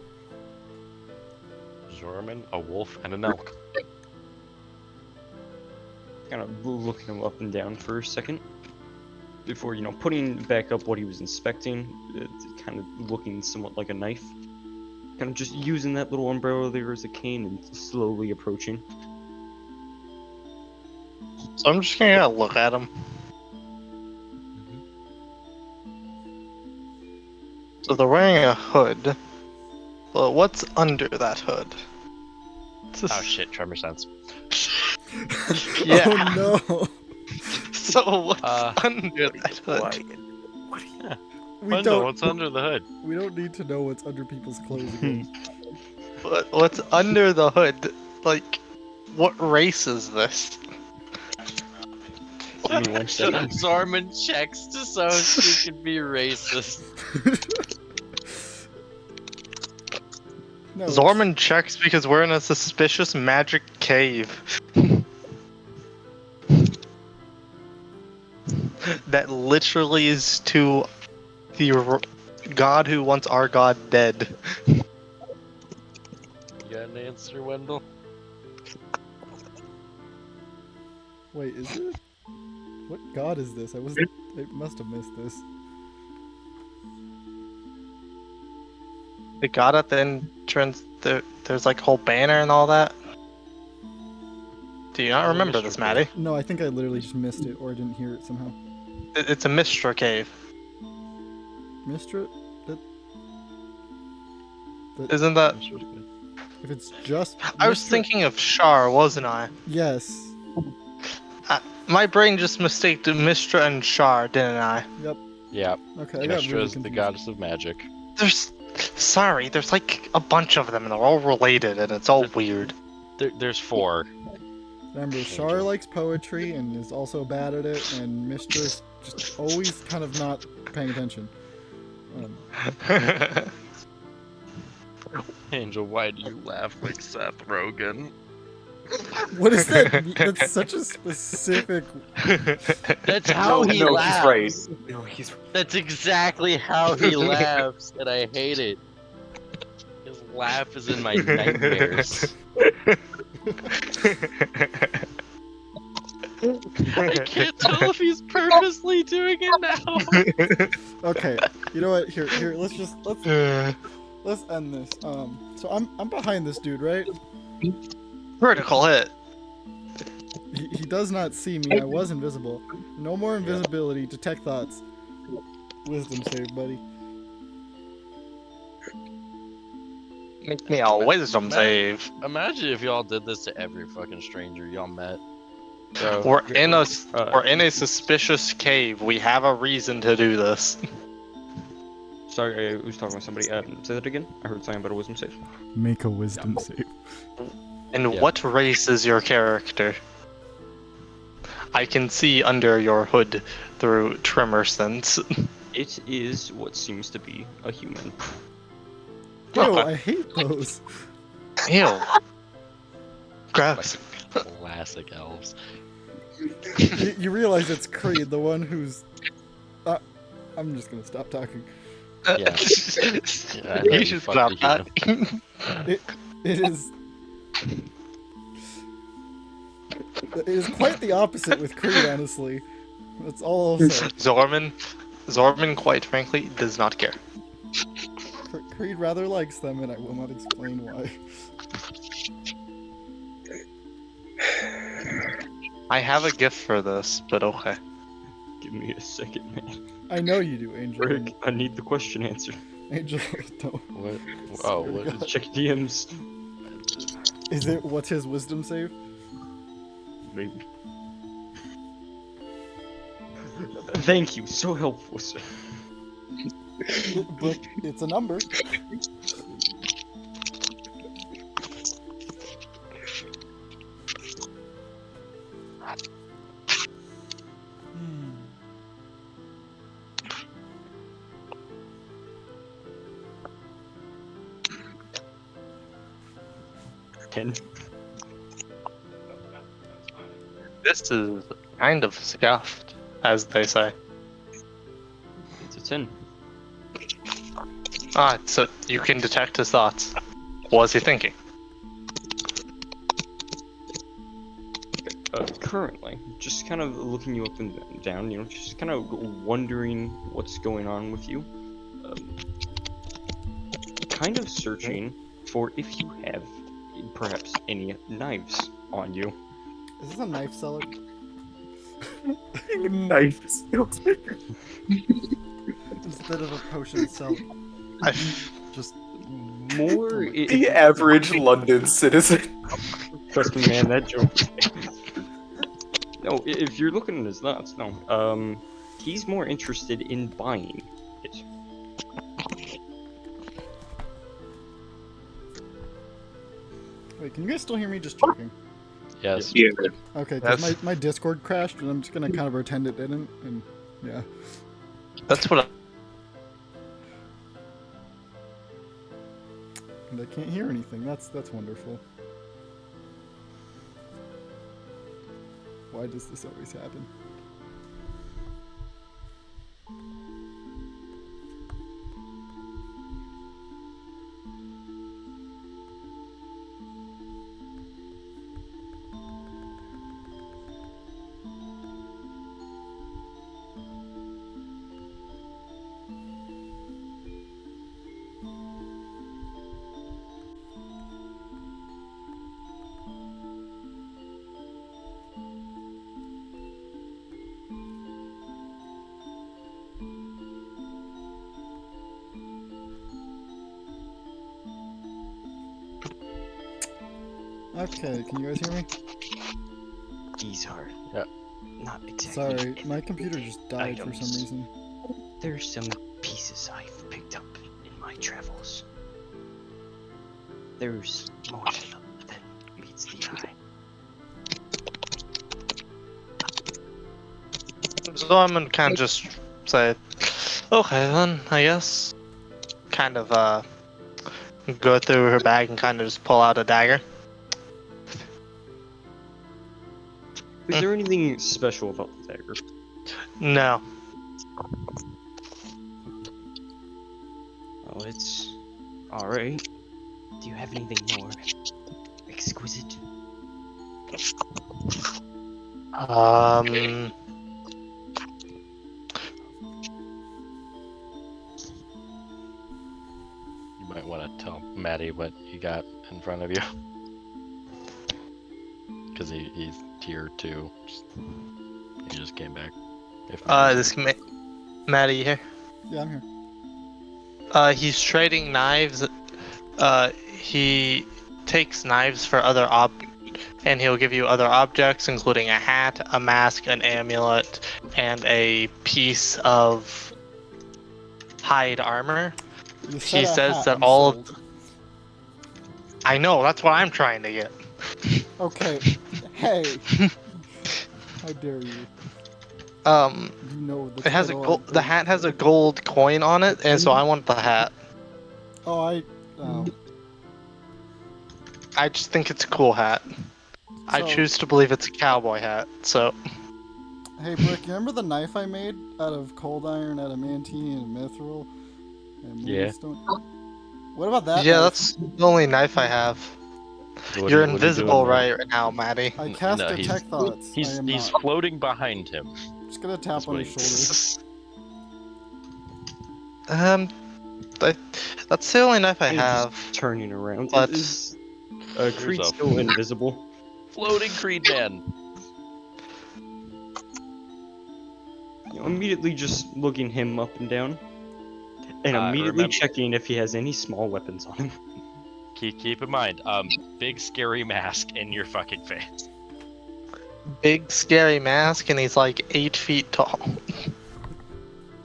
Zorman, a wolf, and an elk. Kind of looking him up and down for a second before, putting back up what he was inspecting, kind of looking somewhat like a knife. Kind of just using that little umbrella there as a cane and slowly approaching. So I'm just gonna look at him. So they're wearing a hood. Well, what's under that hood? Oh shit, tremor sense. Yeah. Oh no. So what's under that hood? We Wendell, don't. what's under the hood? We don't need to know what's under people's clothes again. What's under the hood? Like, what race is this? Give me 1 second. Zorman checks to so she can be racist. No, Zorman checks because we're in a suspicious magic cave. That literally is to the god who wants our god dead. You got an answer, Wendell? Wait, is it? What god is this? I must have missed this. The god at the entrance, there's like a whole banner and all that. Do you not remember this, Maddie? No, I think I literally just missed it or I didn't hear it somehow. It's a Mystra cave. Mystra? Isn't that? If it's just I was Mystra- thinking of Shar, wasn't I? Yes. My brain just mistaked Mystra and Shar, didn't I? Yep. Yeah. Okay, I got Mystra really is the confused. goddess of magic. There's like a bunch of them and they're all related and it's all weird. There's 4. Remember, Shar likes poetry and is also bad at it, and Mistra's just always kind of not paying attention. Angel, why do you laugh like Seth Rogen? What is that? That's such a specific. That's how he laughs. No, he's That's exactly how he laughs, and I hate it. His laugh is in my nightmares. I can't tell if he's purposely doing it now. Okay, you know what? Here, let's end this. So I'm behind this dude, right? Critical hit. He does not see me. I was invisible. No more invisibility. Detect thoughts. Wisdom save, buddy. Make me a wisdom save. Imagine if y'all did this to every fucking stranger y'all met. So, We're in a suspicious cave. We have a reason to do this. Sorry, I was talking with somebody. Say that again. I heard something about a wisdom save. Make a wisdom save. And Yeah. what race is your character? I can see under your hood through tremor sense. It is what seems to be a human. Ew, I hate those. Ew. Gross. Classic elves. You realize it's Creed, the one who's. I'm just gonna stop talking. Yeah. Yeah, You should stop that. It is. It is quite the opposite with Creed, honestly. That's all I'll say. Zorman, quite frankly, does not care. Creed rather likes them, and I will not explain why. I have a gift for this, but okay. Give me a second, man. I know you do, Angel. Rick, I need the question answered. Angel, don't. What? Oh, what? Check DMs. Is it what's his wisdom save? Maybe. Thank you, so helpful, sir. But it's a number. Ten. This is kind of scuffed, as they say. It's a 10. Ah, so you can detect his thoughts. What was he thinking? Currently, just kind of looking you up and down, you know, just kind of wondering what's going on with you. Kind of searching for if you have perhaps any knives on you. Is this a knife seller? Knives. Instead of a potion seller. Just More. The average London citizen. Trust me, man, that joke. No, if you're looking at his nuts, no. He's more interested in buying it. wait, can you guys still hear me? Just checking. Yes. Yeah. Okay, because That's- my Discord crashed, and I'm just gonna kind of pretend it didn't, and yeah. That's what. And I can't hear anything. That's wonderful. Why does this always happen? Okay, can you guys hear me? These are Yeah. not exactly. Sorry, my computer just died for some items. reason. There's some pieces I've picked up in my travels. There's more than meets the eye. So I'm gonna kind of just say, okay then, I guess. Kind of go through her bag and kind of just pull out a dagger. Is there anything special about the dagger? No. Oh, it's alright. Do you have anything more exquisite? You might want to tell Maddie what you got in front of you. Because he's tier 2. He just came back. This Maddie here. Yeah, I'm here. He's trading knives. He takes knives for other and he'll give you other objects, including a hat, a mask, an amulet, and a piece of hide armor. You He said a says hat that and all sold. I know, that's what I'm trying to get. Okay, hey. How dare you? You know the It has a title gold. of- The hat has a gold coin on it, and so I want the hat. Oh, I just think it's a cool hat. I So- choose to believe it's a cowboy hat. So Hey, Brick, you remember the knife I made out of cold iron, adamantine, and mithril? And Yeah. moonstone? What about that yeah, knife? that's the only knife I have. What You're are you invisible doing there? right now, Maddie. I cast No, detect thoughts. I He's am he's not. floating behind him. Just gonna tap That's on what his he- shoulder. That's the only knife I Kinda have. just turning around. But- Is Creed a- still invisible? Floating Creed man. You know, immediately just looking him up and down, and immediately remember- checking if he has any small weapons on him. Keep in mind, big scary mask in your fucking face. Big scary mask, and he's like 8 feet tall.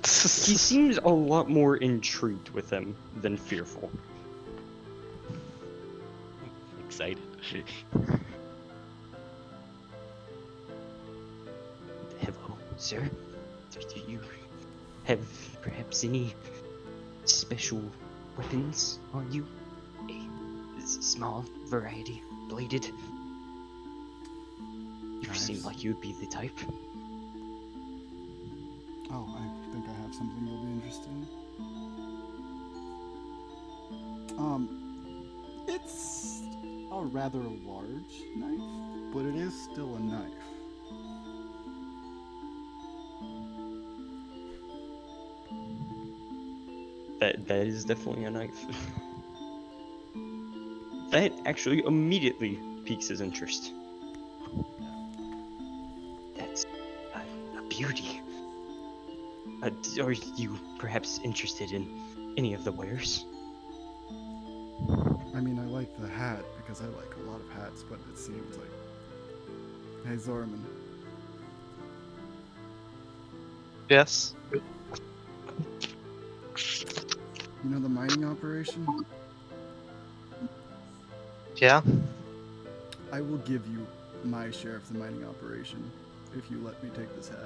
He seems a lot more intrigued with them than fearful. Excited. Hello, sir. Do you have perhaps any special weapons on you? A small variety, bladed. You Nice. seem like you'd be the type. Oh, I think I have something you'll be interested in. It's a rather large knife, but it is still a knife. That is definitely a knife. That actually immediately piques his interest. That's a beauty. Are you perhaps interested in any of the wares? I mean, I like the hat because I like a lot of hats, but it seems like. Hey, Zorman. Yes. You know the mining operation? Yeah. I will give you my share of the mining operation if you let me take this hat.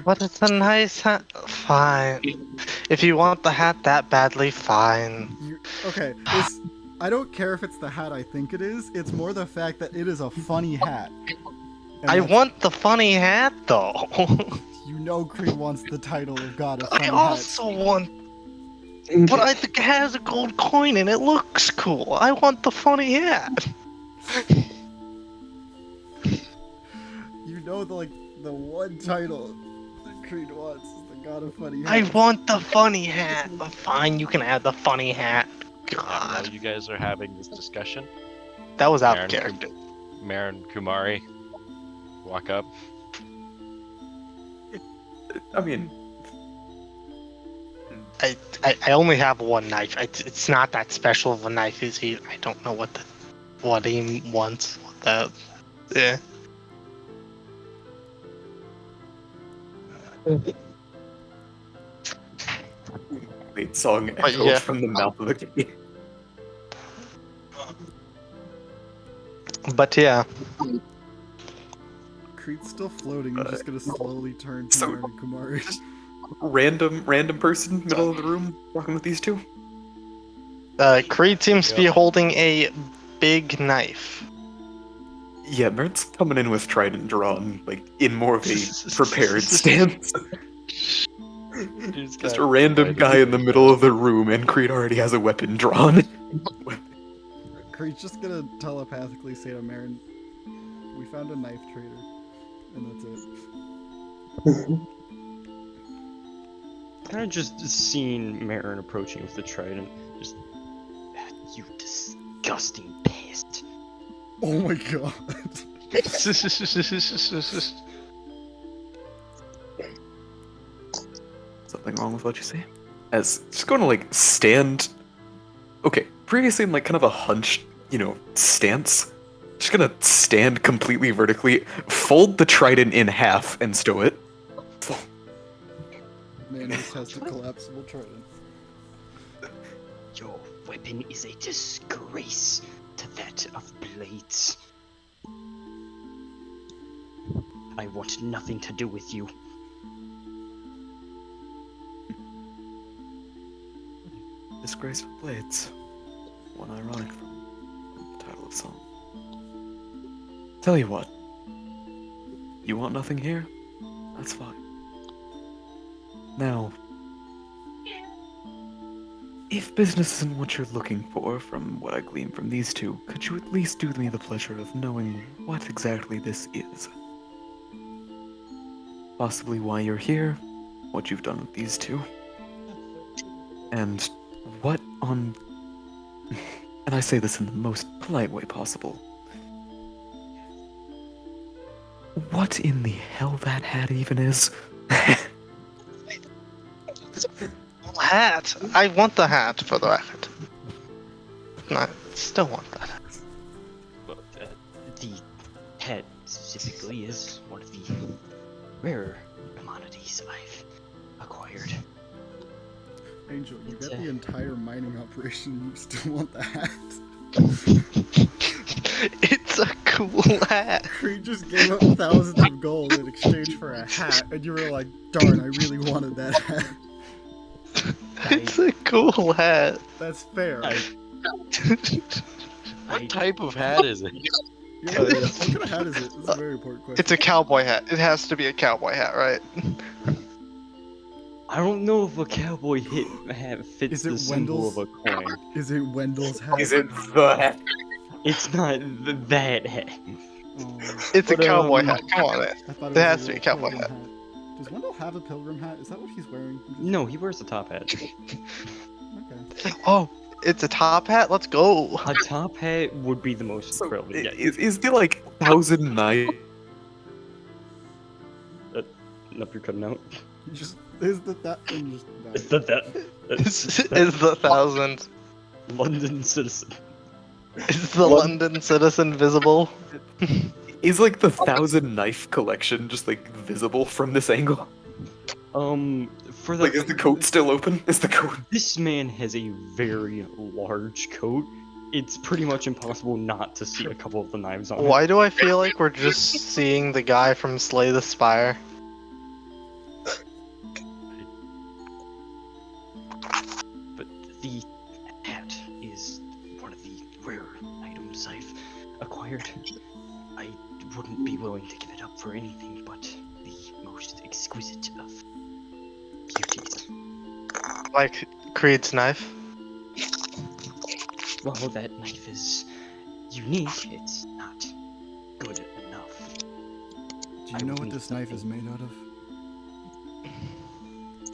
But it's a nice hat. Fine. If you want the hat that badly, fine. Okay, I don't care if it's the hat I think it is. It's more the fact that it is a funny hat. And I want the funny hat, though. You know Creed wants the title of God of Funny I Hats. also want... But I think it has a gold coin and it looks cool. I want the funny hat. You know the one title that Creed wants is the God of Funny I Hats. want the funny hat. But fine, you can add the funny hat. While God. you guys are having this discussion, That was out of Maren character. Maren and Kumari walk up. I mean, I only have one knife. It's not that special of a knife, is he? I don't know what he wants. Yeah. wait, song Oh, echoes yeah. from the mouth of the cave. But yeah. Creed's still floating. I'm just gonna slowly turn to so- Maren and Kumari. Random person, middle of the room, walking with these two. Creed seems to be holding a big knife. Yeah, Mert's coming in with trident drawn, like in more of a prepared stance. Just a random guy in the middle of the room, and Creed already has a weapon drawn. Creed's just gonna telepathically say to Maren, "We found a knife trader," and that's it. Kind of just seeing Maren approaching with the trident. Just, you disgusting pest. Oh my god. Something wrong with what you say? As just going to like stand. Okay, previously in like kind of a hunched, stance. Just gonna stand completely vertically, fold the trident in half, and stow it. Man just has the collapsible trident. Your weapon is a disgrace to that of blades. I want nothing to do with you. Disgrace of blades. One ironic from the title of song. Tell you what. You want nothing here? That's fine. Now, if business isn't what you're looking for from what I glean from these two, could you at least do me the pleasure of knowing what exactly this is? Possibly why you're here, what you've done with these two, and what on... and I say this in the most polite way possible. What in the hell that hat even is? Hat. I want the hat for the record. I still want that hat. But the hat specifically is one of the rarer commodities I've acquired. Angel, you It's got a- the entire mining operation. You still want the hat? It's a cool hat. Creed just gave up thousands of gold in exchange for a hat, and you were like, "Darn, I really wanted that hat." It's a cool hat. That's fair. What type of hat is it? Yeah, what kind of hat is it? This is a very important question. It's a cowboy hat. It has to be a cowboy hat, right? I don't know if a cowboy hat fits Is it the symbol of Wendell's? a coin. Is it Wendell's hat? Is it the hat? It's not that hat. Oh, It's a But, cowboy hat. Come on, man. I thought It was has to be a real cowboy pilgrim hat. Does Wendell have a pilgrim hat? Is that what he's wearing? I'm just- No, he wears the top hat. Okay. Oh, it's a top hat? Let's go. A top hat would be the most So, relevant. Yeah, is the like 1009? nope, you're cutting out. You just is that thing just Is died. Is the thousand? London citizen? Is the London citizen visible? Is like the 1000 knife collection just like visible from this angle? For the Like, is the coat still open? Is the coat? this man has a very large coat, it's pretty much impossible not to see a couple of the knives on it. Why do I feel like we're just seeing the guy from Slay the Spire? But the hat is one of the rare items I've acquired. I wouldn't be willing to give it up for anything but the most exquisite of beauties. Like Creed's knife? Well, that knife is unique. It's not good enough. Do you know what this knife is made out of?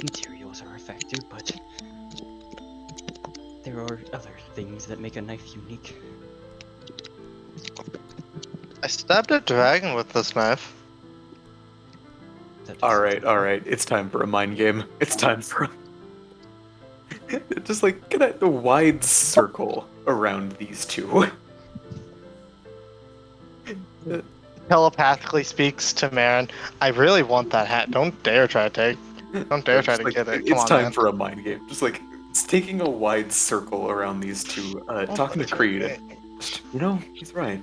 Materials are a factor, but there are other things that make a knife unique. I stabbed a dragon with this knife. Alright, it's time for a mind game. It's time for just like get a wide circle around these two. Telepathically speaks to Maren. I really want that hat. Don't dare try to get it. It's time for a mind game. Just like it's taking a wide circle around these two. Talking to Creed. You know, he's right.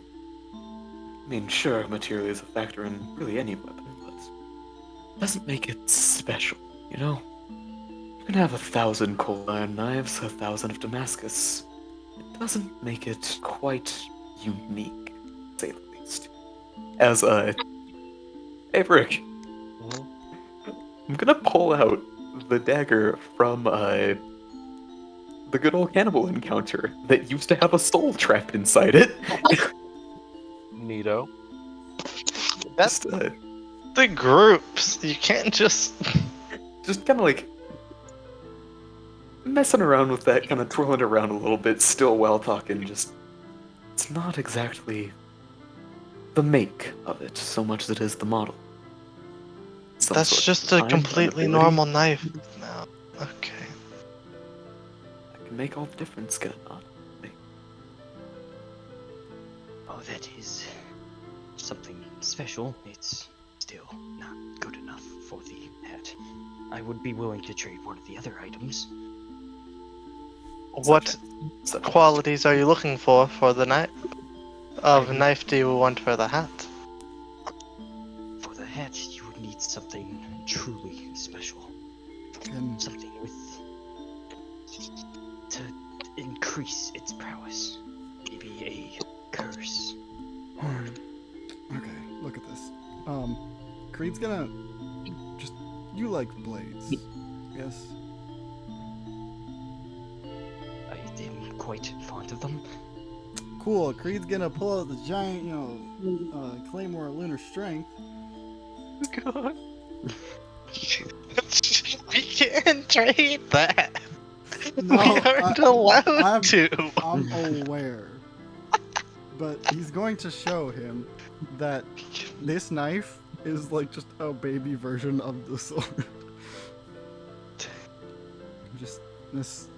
I mean, sure, material is a factor in really any weapon, but it doesn't make it special, you know? You can have 1,000 cold iron knives, 1,000 of Damascus. It doesn't make it quite unique, to say the least. As hey Brick, I'm gonna pull out the dagger from the good old cannibal encounter that used to have a soul trapped inside it. Neato. That's the groups. You can't just kind of like messing around with that, kind of twirling it around a little bit, still while talking. Just it's not exactly the make of it so much as it is the model. That's just a completely normal knife. No, okay. I can make all the difference, can it not? Oh, that is something special. It's still not good enough for the hat. I would be willing to trade one of the other items. What qualities are you looking for the knife? Knife do you want for the hat? For the hat, you would need something truly special. Something to increase its prowess. Maybe a curse. Okay, look at this. Creed's gonna you like blades, yes? I am quite fond of them. Cool. Creed's gonna pull out the giant, Claymore of Lunar Strength. God. We can't trade that. No, we aren't allowed to. I'm aware. But he's going to show him that this knife is like just a baby version of the sword. Just this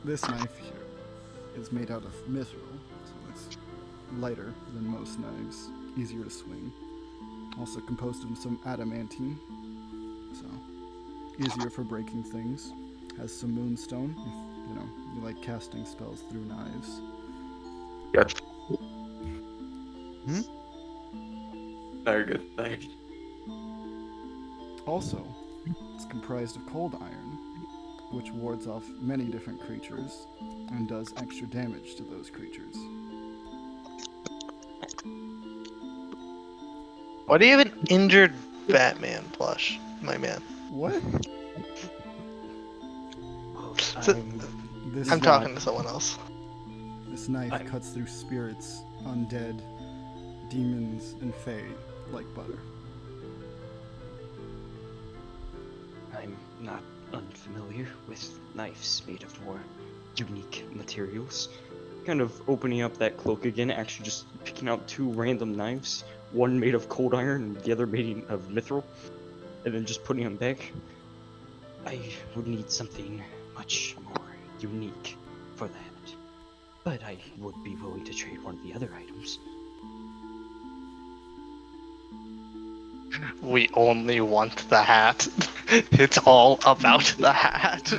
knife here is made out of mithril, so it's lighter than most knives, easier to swing. Also composed of some adamantine, so easier for breaking things. Has some moonstone, if you like casting spells through knives. Yep. Very good, thanks. Also, it's comprised of cold iron, which wards off many different creatures and does extra damage to those creatures. What do you have an injured Batman plush, my man? What? I'm talking to someone else. This knife cuts through spirits, undead, demons, and fae like butter. I'm not unfamiliar with knives made of more unique materials. Kind of opening up that cloak again, actually just picking out two random knives, one made of cold iron and the other made of mithril, and then just putting them back. I would need something much more unique for that, but I would be willing to trade one of the other items. We only want the hat. It's all about the hat.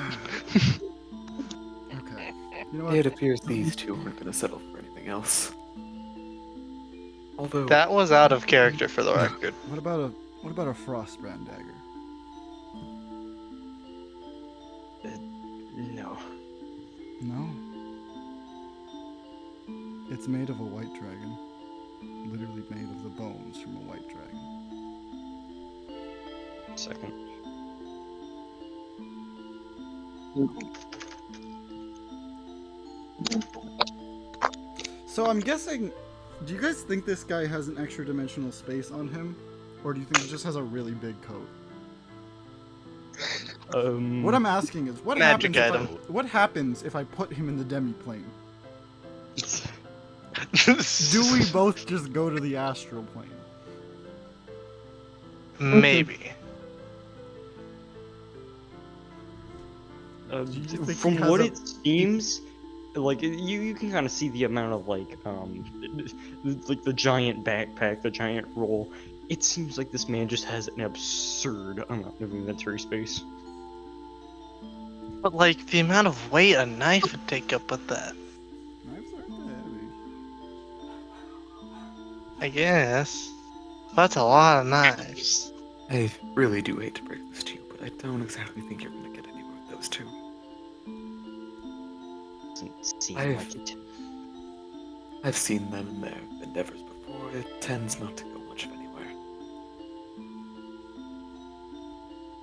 Okay. You know what? It appears these two aren't going to settle for anything else. Although That was out of character for the record. What about a frostbrand dagger? No. No. It's made of a white dragon. Literally made of the bones from a white dragon. Second. So I'm guessing, do you guys think this guy has an extra dimensional space on him? Or do you think he just has a really big coat? What I'm asking is, what Magic happens if I put him in the demi-plane? Do we both just go to the astral plane? Maybe. Do you think he From has what a- it seems, like you can kind of see the amount of like the giant backpack, the giant roll. It seems like this man just has an absurd amount of inventory space. But like the amount of weight a knife would take up with that. Knives aren't that heavy. I guess. That's a lot of knives. I really do hate to break this to you, but I don't exactly think you're going to get anywhere with those two. Doesn't seem I've- like it. I've seen them in their endeavors before. It tends not to go much of anywhere.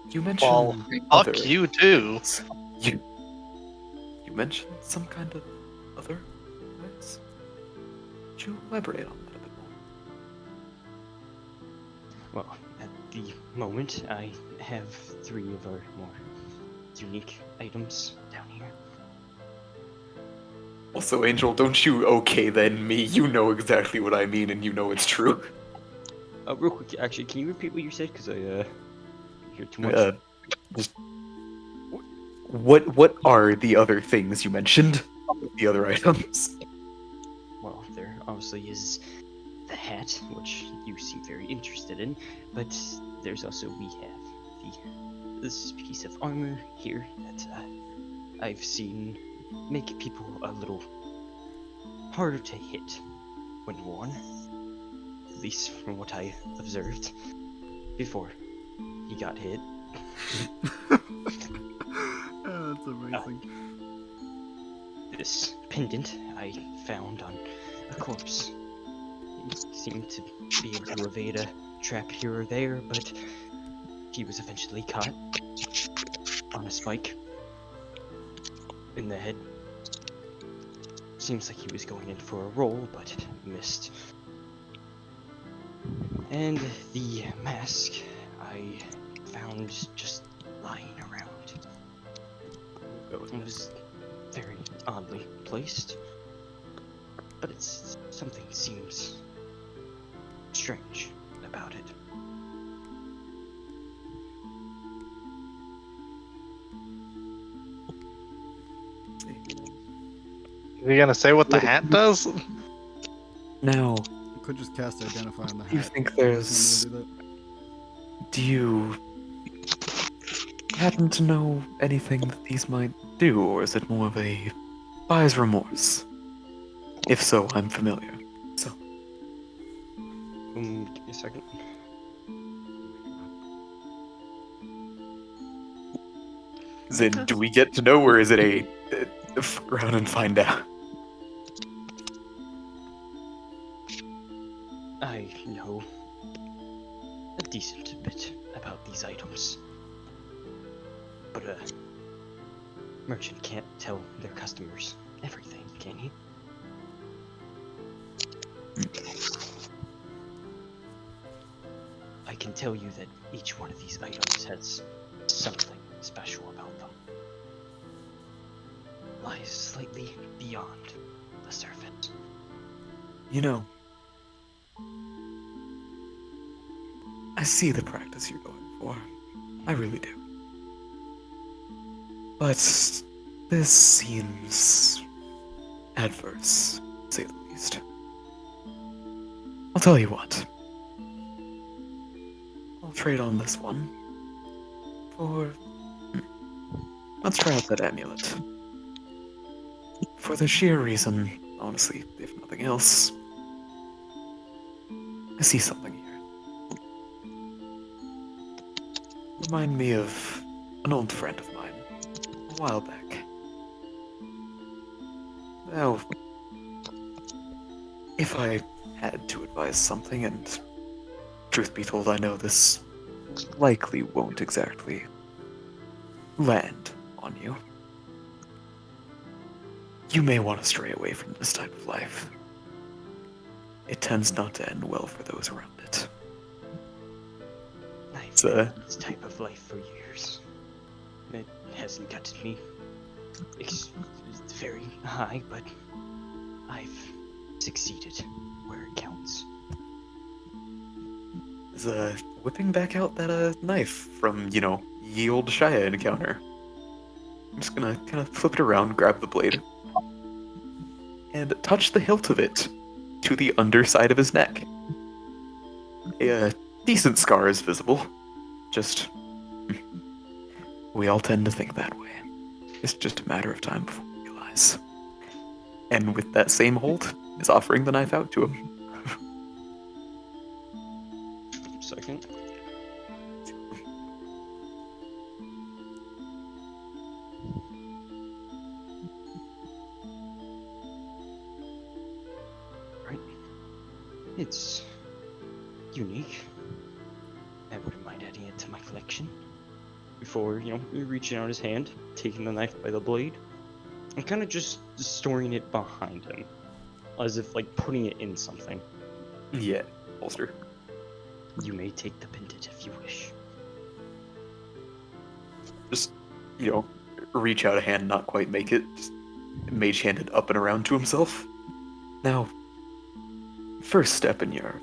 You mentioned Well, other fuck you too. things. You mentioned some kind of other things? Could you elaborate on that a bit more? Well, at the moment, I have 3 of our more unique items down here. Also, Angel, don't you okay then me? You know exactly what I mean and you know it's true. Real quick, actually, can you repeat what you said? Because I hear too much. Just what are the other things you mentioned? The other items? Well, there obviously is the hat, which you seem very interested in, but there's also we have this piece of armor here that I've seen make people a little harder to hit when worn, at least from what I observed before he got hit. Oh, that's amazing. This pendant I found on a corpse. He seemed to be able to evade a trap here or there, but he was eventually caught on a spike in the head. Seems like he was going in for a roll, but missed. And the mask I found just lying around. It was very oddly placed, but it's something seems strange about it. Are you gonna say what the hat does? Now, You could just cast Identify on the hat. do you think I'm there's... gonna do Do you happen to know anything that these might do, or is it more of a buyer's remorse? If so, I'm familiar. So, Give me a second. is it, do we get to know, or is it a fuck around and find out? I know a decent bit about these items, but a merchant can't tell their customers everything, can he? I can tell you that each one of these items has something special about them. Lies slightly beyond the surface. You know, I see the practice you're going for. I really do. But this seems adverse, to say the least. I'll tell you what. I'll trade on this one for... Let's try out that amulet. for the sheer reason, honestly, if nothing else, I see something here. Remind me of an old friend of mine, a while back. Now, if I had to advise something, and truth be told, I know this likely won't exactly land on you. You may want to stray away from this type of life. It tends not to end well for those around it. I've had this type of life for years. It hasn't gotten me it's very high, but I've succeeded where it counts. Is whipping back out that knife from, ye old Shia encounter. I'm just gonna kind of flip it around, grab the blade, and touch the hilt of it to the underside of his neck. A decent scar is visible. Just, we all tend to think that way. It's just a matter of time before we realize. And with that same hold, is offering the knife out to him. Second. Right. It's unique. I wouldn't mind adding it to my collection. Before, reaching out his hand, taking the knife by the blade, and kind of just storing it behind him. As if, putting it in something. Yeah, holster. You may take the pendant if you wish. Just, reach out a hand, not quite make it. Just mage handed up and around to himself. Now, first step in your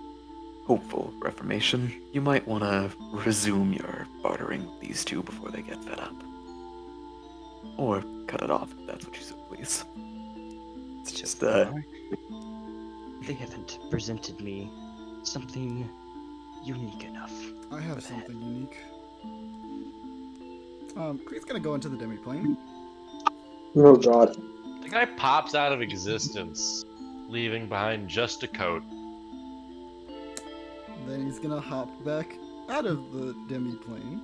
hopeful reformation, you might want to resume your bartering with these two before they get fed up. Or cut it off if that's what you so please. It's just, They haven't presented me something unique enough. I have something unique. Creed's gonna go into the demi-plane. Oh god. The guy pops out of existence, leaving behind just a coat. Then he's gonna hop back out of the demi-plane.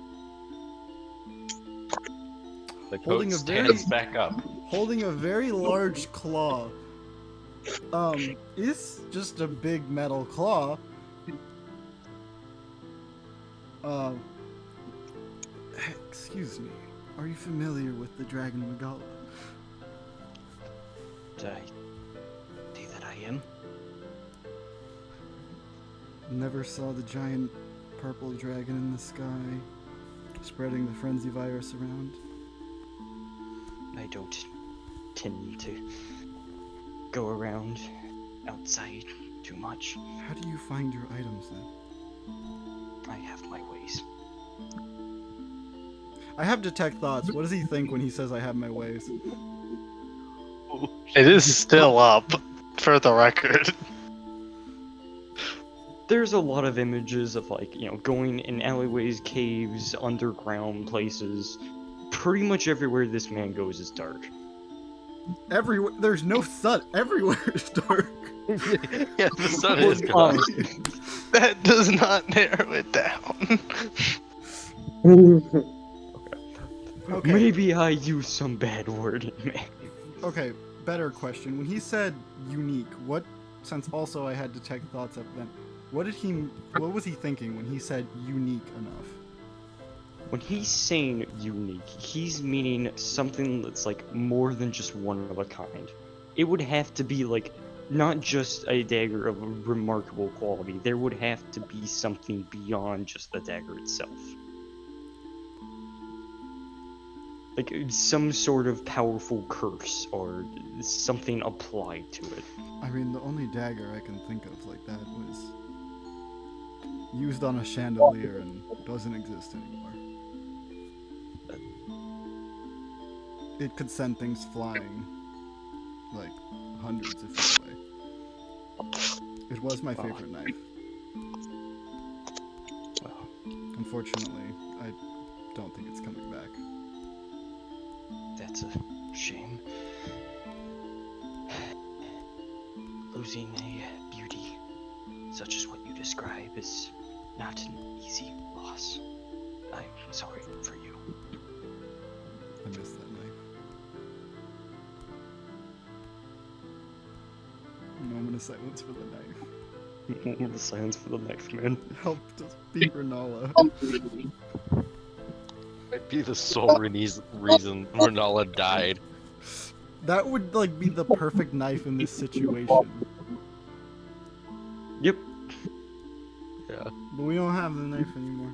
The Holding coat a very- stands back up. Holding a very large claw. It's just a big metal claw. Excuse me. Are you familiar with the Dragon Regala? I say that I am. Never saw the giant purple dragon in the sky, spreading the frenzy virus around? I don't tend to go around outside too much. How do you find your items then? I have my ways. I have detect thoughts. What does he think when he says I have my ways? It is still up, for the record. There's a lot of images of going in alleyways, caves, underground places. Pretty much everywhere this man goes is dark. Everywhere, there's no sun. Everywhere is dark. Yeah, the sun is gone. That does not narrow it down. Okay. Maybe I use some bad wording, man. Okay, better question. When he said unique, since also I had detect thoughts up then, what was he thinking when he said unique enough? When he's saying unique, he's meaning something that's more than just one of a kind. It would have to be not just a dagger of a remarkable quality. There would have to be something beyond just the dagger itself. Some sort of powerful curse or something applied to it. I mean, the only dagger I can think of like that was used on a chandelier and doesn't exist anymore. It could send things flying, hundreds of feet away. It was my favorite knife. Unfortunately, I don't think it's coming back. That's a shame. losing a beauty such as what you describe is not an easy loss. I'm sorry for you. I missed that knife. Moment of silence for the knife. Moment of silence for the knife, man. Help us beat Renala. Might be the sole reason Renala died. That would like be the perfect knife in this situation. Yep. Yeah. But we don't have the knife anymore.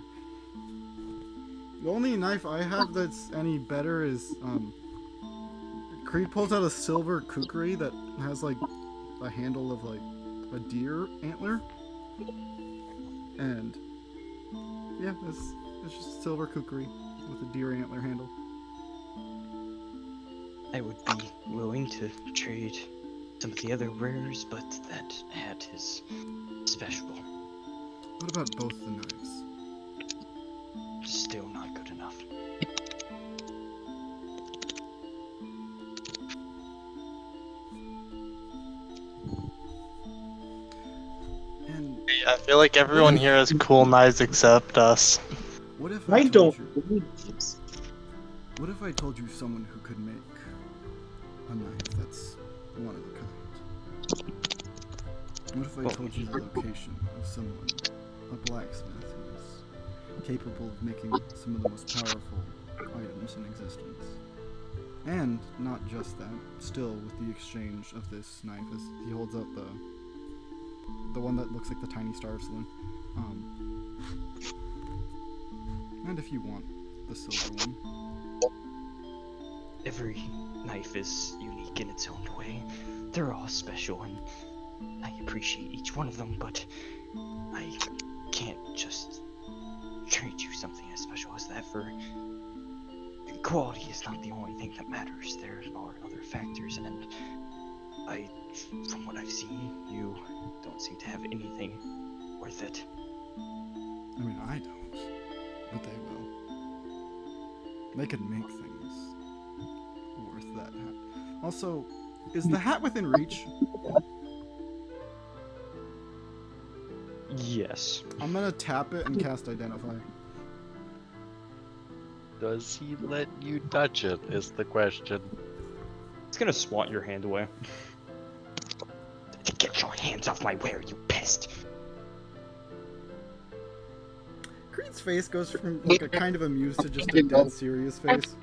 The only knife I have that's any better is Creed pulls out a silver kukri that has like a handle of like a deer antler, and yeah, it's just a silver kukri with a deer antler handle. I would be willing to trade some of the other rares, but that hat is special. What about both the knives? Still not good enough. And I feel like everyone here has cool knives except us. what if I told don't you- believe this. What if I told you someone who could make a knife that's one of a kind? What if I told you the location of someone, a blacksmith who is capable of making some of the most powerful items in existence? And not just that, still with the exchange of this knife, as he holds out the one that looks like the tiny star of Saloon. And if you want the silver one. Every knife is unique in its own way. They're all special, and I appreciate each one of them, but I can't just trade you something as special as that for... Quality is not the only thing that matters. There are other factors, and from what I've seen, you don't seem to have anything worth it. I mean, I don't, but they will. They could make things worth that hat. Also, is the hat within reach? Yes. I'm gonna tap it and cast Identify. Does he let you touch it, is the question. It's gonna swat your hand away. Get your hands off my wear, you pest! Creed's face goes from like a kind of amused to just a dead serious face.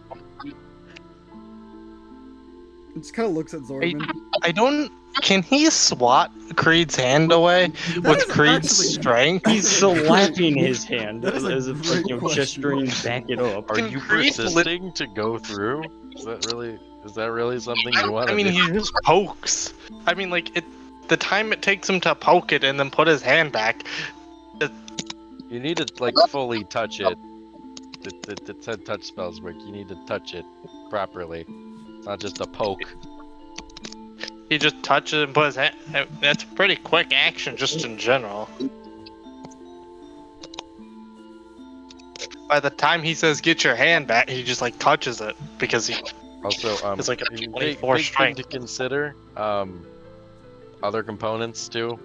He just kind of looks at Zorman. I don't. Can he swat Creed's hand away with is Creed's actually- strength? He's slapping his hand That is a as if great like, question. gesturing back it up. Are Can you Creed persisting to go through? Is that really something you want I to mean, do? he just pokes. I mean, like the time it takes him to poke it and then put his hand back. You need to like fully touch it. The 10 touch spells work. You need to touch it properly. It's not just a poke. He just touches it and put his hand. That's a pretty quick action, just in general. By the time he says "get your hand back," he just like touches it because he. Also, It's like a big 24 thing strength. to consider. Other components too.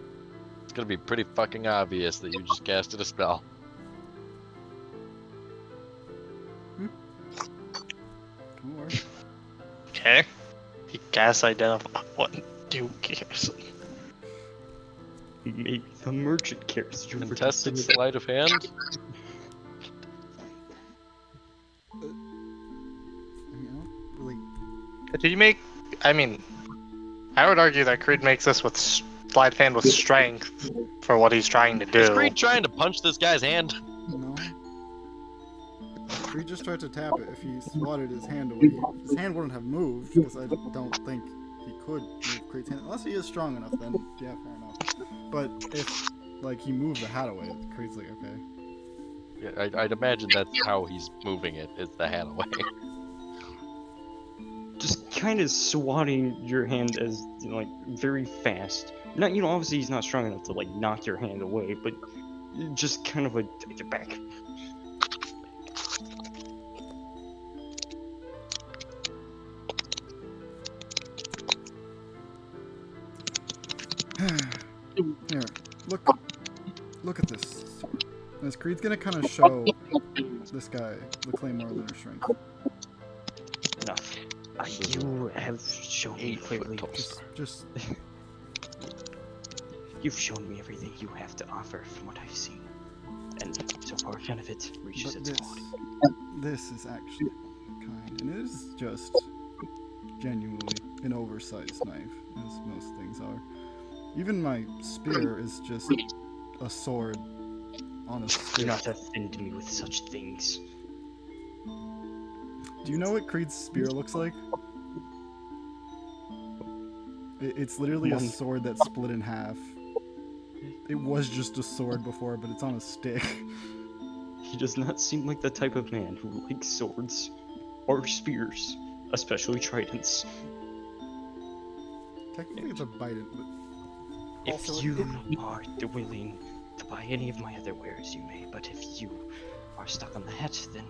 It's gonna be pretty fucking obvious that you just casted a spell. Don't worry. Okay. He casts Identify. What? Who cares? Maybe the merchant cares. You Contested consider- sleight of hand. I mean, I don't really. Did you make? I mean, I would argue that Creed makes this with sleight of hand with strength for what he's trying to Is do. Creed trying to punch this guy's hand? No. Creed just tried to tap it. If he swatted his hand away, his hand wouldn't have moved because I don't think he could move Creed's hand unless he is strong enough. Then yeah, fair enough. But if like he moved the hat away, Creed's like okay. Yeah, I'd imagine that's how he's moving it. Is the hand away? Just kind of swatting your hand as you know, like very fast. Not obviously he's not strong enough to like knock your hand away, but just kind of like take it back. As Creed's gonna kind of show this guy the Claymore Lunar Strength. Enough. You have shown me 8 foot clearly. tall. Just You've shown me everything you have to offer from what I've seen. And so far, none of it reaches but its quality. this is actually kind, and it is just genuinely an oversized knife, as most things are. Even my spear is just a sword on a Do stick. not offend me with such things. Do you know what Creed's spear looks like? It's literally a sword that's split in half. It was just a sword before, but it's on a stick. He does not seem like the type of man who likes swords or spears, especially tridents. Technically, it's a bite. If Also, you are willing to buy any of my other wares, you may, but if you are stuck on that, then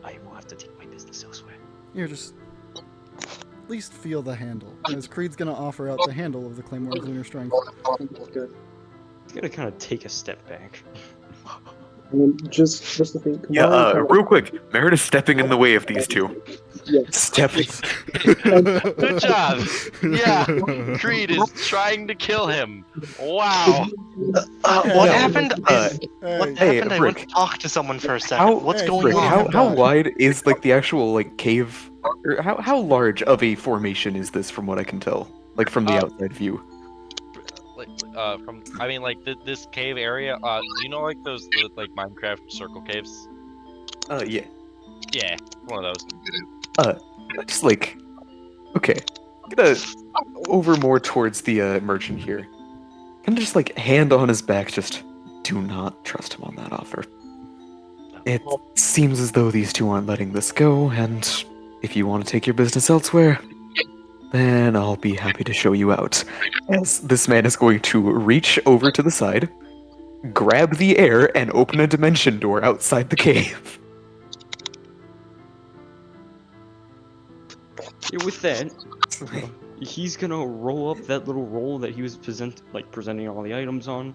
I will have to take my business elsewhere. Here, just at least feel the handle. As Creed's gonna offer out the handle of the Claymore of Lunar Strength. He's gonna kind of take a step back. Just the thing. Yeah, Kumari kinda- real quick. Merit is stepping in the way of these two. Stepping. Good job. Yeah, Creed is trying to kill him. Wow. What happened? What Hey, happened? I went Brick. to talk to someone for a second. How, What's Hey, going Brick, on? how wide is like the actual like cave? Or how large of a formation is this from what I can tell? Like from the outside view. This cave area. Do you know like those like Minecraft circle caves? Yeah. Yeah, one of those. Just like, okay, gonna over more towards the merchant here. Kind of just like hand on his back, just do not trust him on that offer. It seems as though these two aren't letting this go, and if you want to take your business elsewhere, then I'll be happy to show you out. As this man is going to reach over to the side, grab the air, and open a dimension door outside the cave. Yeah, with that, he's gonna roll up that little roll that he was presenting all the items on,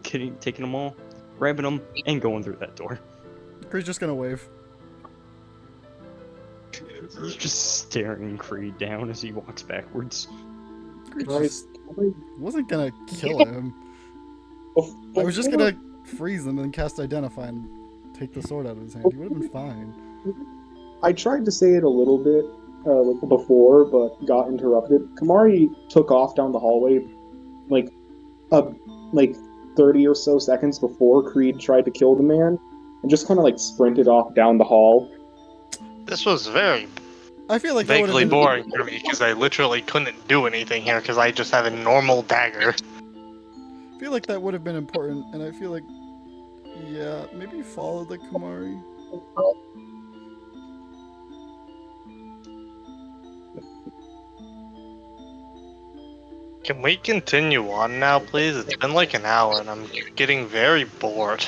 taking them all, grabbing them, and going through that door. Creed's just gonna wave. He's just staring Creed down as he walks backwards. Creed Kumari's- just wasn't gonna kill him. I was just gonna freeze him and cast Identify and take the sword out of his hand. He would have been fine. I tried to say it a little bit before, but got interrupted. Kumari took off down the hallway, like 30 or so seconds before Creed tried to kill the man, and just kind of like sprinted off down the hall. This was very I feel like that would have vaguely been boring for me because I literally couldn't do anything here because I just have a normal dagger. I feel like that would have been important, and I feel like, yeah, maybe follow the Kumari. Can we continue on now, please? It's been like an hour and I'm getting very bored.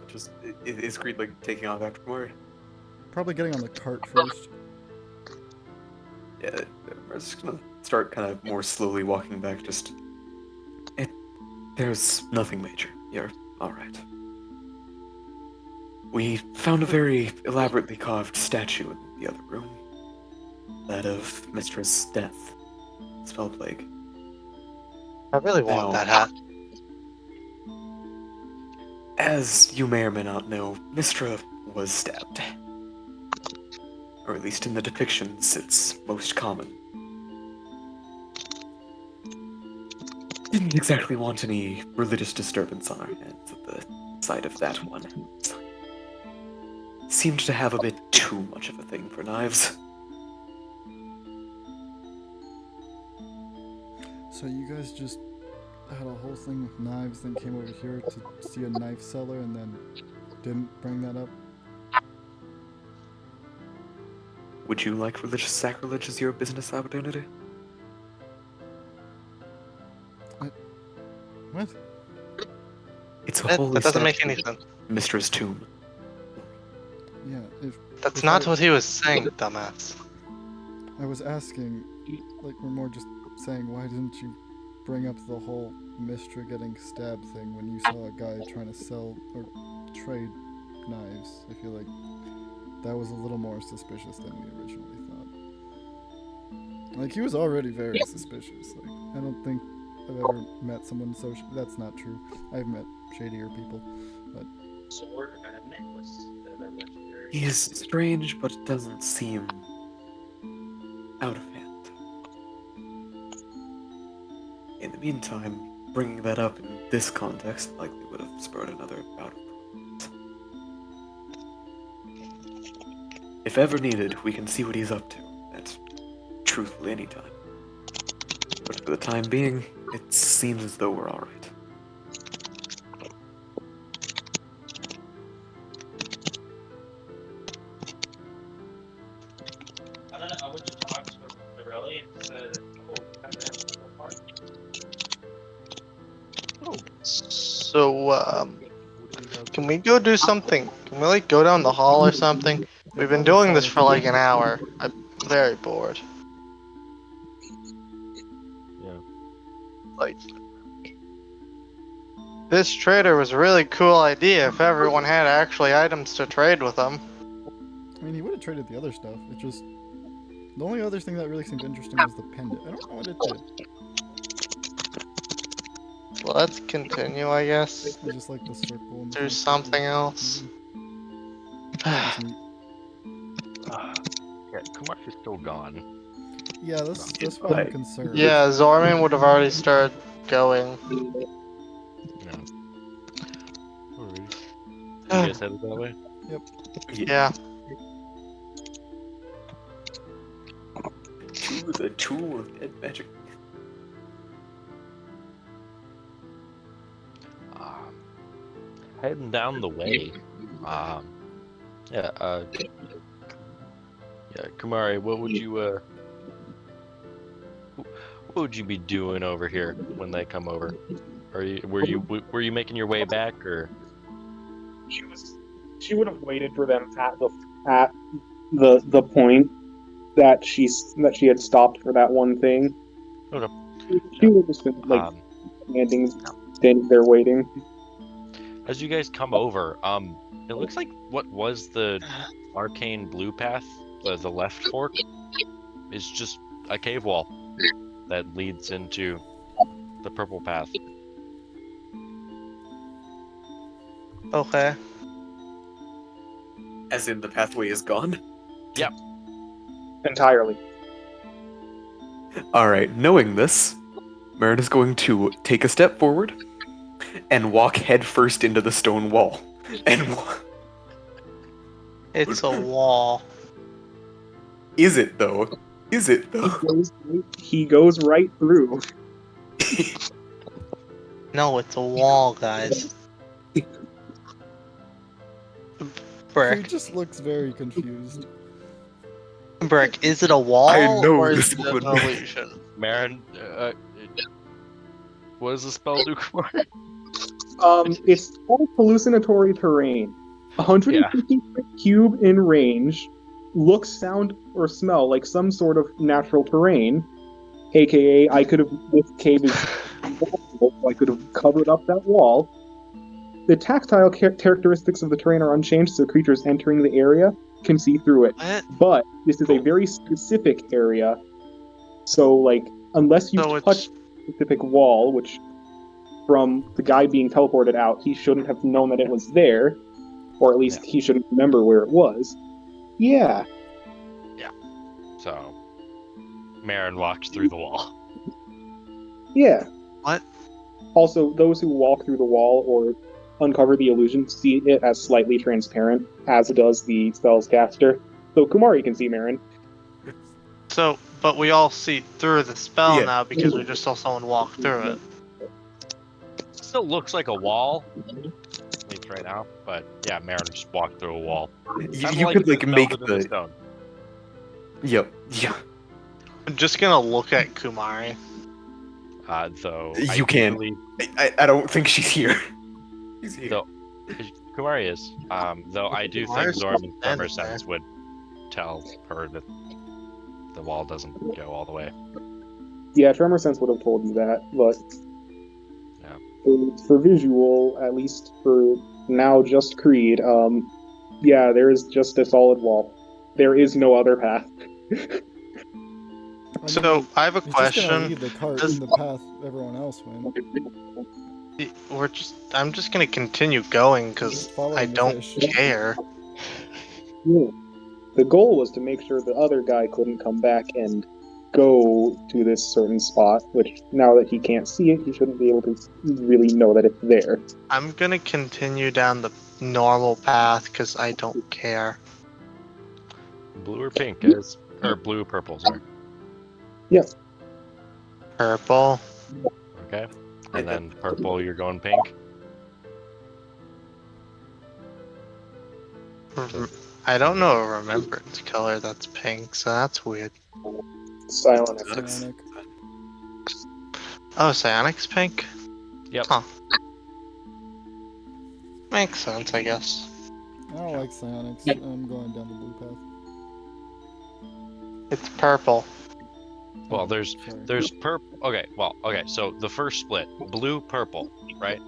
Just is Creed like taking off after Kumari? Probably getting on the cart first. Yeah, we're just gonna start kind of more slowly walking back. There's nothing major. You're all right. We found a very elaborately carved statue in the other room. That of Mistra's death. Spell plague. I really want Now, that hat. As you may or may not know, Mystra was stabbed. Or at least in the depictions, it's most common. Didn't exactly want any religious disturbance on our hands at the sight of that one. Seemed to have a bit too much of a thing for knives. So you guys just had a whole thing with knives, then came over here to see a knife seller, and then didn't bring that up? Would you like religious sacrilege as your business opportunity? What? It's a That holy doesn't make statue. any sense. Mistra's tomb. Yeah, That's if not I- what he was saying, dumbass. I was asking, like, we're more just saying, why didn't you bring up the whole Mystra getting stabbed thing when you saw a guy trying to sell or trade knives? I feel like that was a little more suspicious than we originally thought. Like, he was already very suspicious. Like, I don't think I've ever met someone so... That's not true. I've met shadier people, but... Sword and a necklace that are legendary. He's strange, but it doesn't seem out of hand. In the meantime, bringing that up in this context likely would have spurred another bout of... If ever needed, we can see what he's up to. That's truthfully any time. But for the time being, it seems as though we're alright. I don't know, I went to talk to the rally and said, So, can we go do something? Can we, like, go down the hall or something? We've been doing this for, like, an hour. I'm very bored. Yeah. Like, this trader was a really cool idea if everyone had actually items to trade with them. I mean, he would have traded the other stuff. It just... The only other thing that really seemed interesting was the pendant. I don't know what it did. Let's continue, I guess. It's just like the circle. And the Do something else. That was neat. Yeah, Kumari's still gone. Yeah, that's why I'm concerned. Yeah, Zorman would have already started going. No. Alright. You guys headed that way? Yeah. To the tool of dead magic. Heading down the way. Yeah, Kumari, what would you what would you be doing over here when they come over? Were you making your way back, or? She would have waited for them at the point that she had stopped for that one thing. Okay. She would have just been like standing there waiting. As you guys come over, it looks like what was the arcane blue path, the left fork, is just a cave wall that leads into the purple path. Okay. As in the pathway is gone? Yep. Entirely. Alright, knowing this, Maren is going to take a step forward and walk headfirst into the stone wall. And It's a wall. Is it though? Is it though? He goes right through. No, it's a wall, guys. He Brick. just looks very confused. Brick, is it a wall I know or this is it an would- illusion? Maren, what does the spell do, Kumari? It's called hallucinatory terrain. 150 cube in range, looks, sound, or smell like some sort of natural terrain. AKA, this cave is I could have covered up that wall. The tactile characteristics of the terrain are unchanged, so creatures entering the area can see through it. What? But this is a very specific area, so like unless you So touch a specific wall, which from the guy being teleported out, he shouldn't have known that it was there, or at least he shouldn't remember where it was. Yeah. So, Maren walks through the wall. Yeah. What? Also, those who walk through the wall or uncover the illusion see it as slightly transparent, as does the spell's caster. So Kumari can see Maren. So, but we all see through the spell Yeah. now because we just saw someone walk through it. Still looks like a wall, at least right now. But yeah, Maren just walked through a wall. You could like make Melted in the. stone. Yep. Yeah. I'm just gonna look at Kumari. Though You can. ideally- I don't think she's here. She's here. So, Kumari is. Though I do think Kumari's Zorman's standing tremor there. sense would tell her that the wall doesn't go all the way. Yeah, Tremor Sense would have told you that, but Yeah. for visual, at least for now, just Creed. Yeah, there is just a solid wall. There is no other path. So I have a He's just gonna question. lead the cart Does- in the path everyone else went. I'm just gonna continue going because Just following I the don't fish. care. Yeah. The goal was to make sure the other guy couldn't come back and go to this certain spot, which now that he can't see it, he shouldn't be able to really know that it's there. I'm gonna continue down the normal path because I don't care. Blue or pink, guys? Or blue or purple, sorry. Purple. Okay. And then purple, you're going pink. I don't know a remembrance color that's pink, so that's weird. Silent. Psionic. Oh, Psionic's pink? Yep. Huh. Makes sense, I guess. I don't like psionics. I'm going down the blue path. It's purple. Well, there's Sorry. purple. Okay, so the first split, blue, purple, right?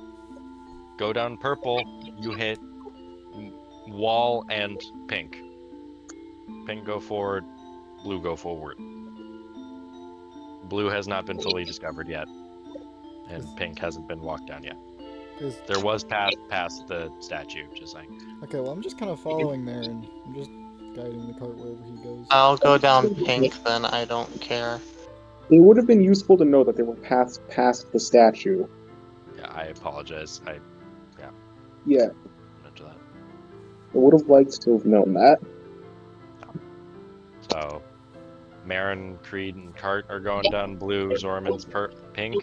Go down purple, you hit wall and pink. Pink go forward, blue go forward. Blue has not been fully discovered yet, and pink hasn't been walked down yet. There was path past the statue, just saying. Okay, well, I'm just kind of following Maren. I'm just guiding the cart wherever he goes. I'll go down pink then, I don't care. It would have been useful to know that there were paths past the statue. Yeah, I apologize. Yeah, Into that. I would have liked to have known that. So, Maren, Creed, and Cart are going down blue. Zorman's pink.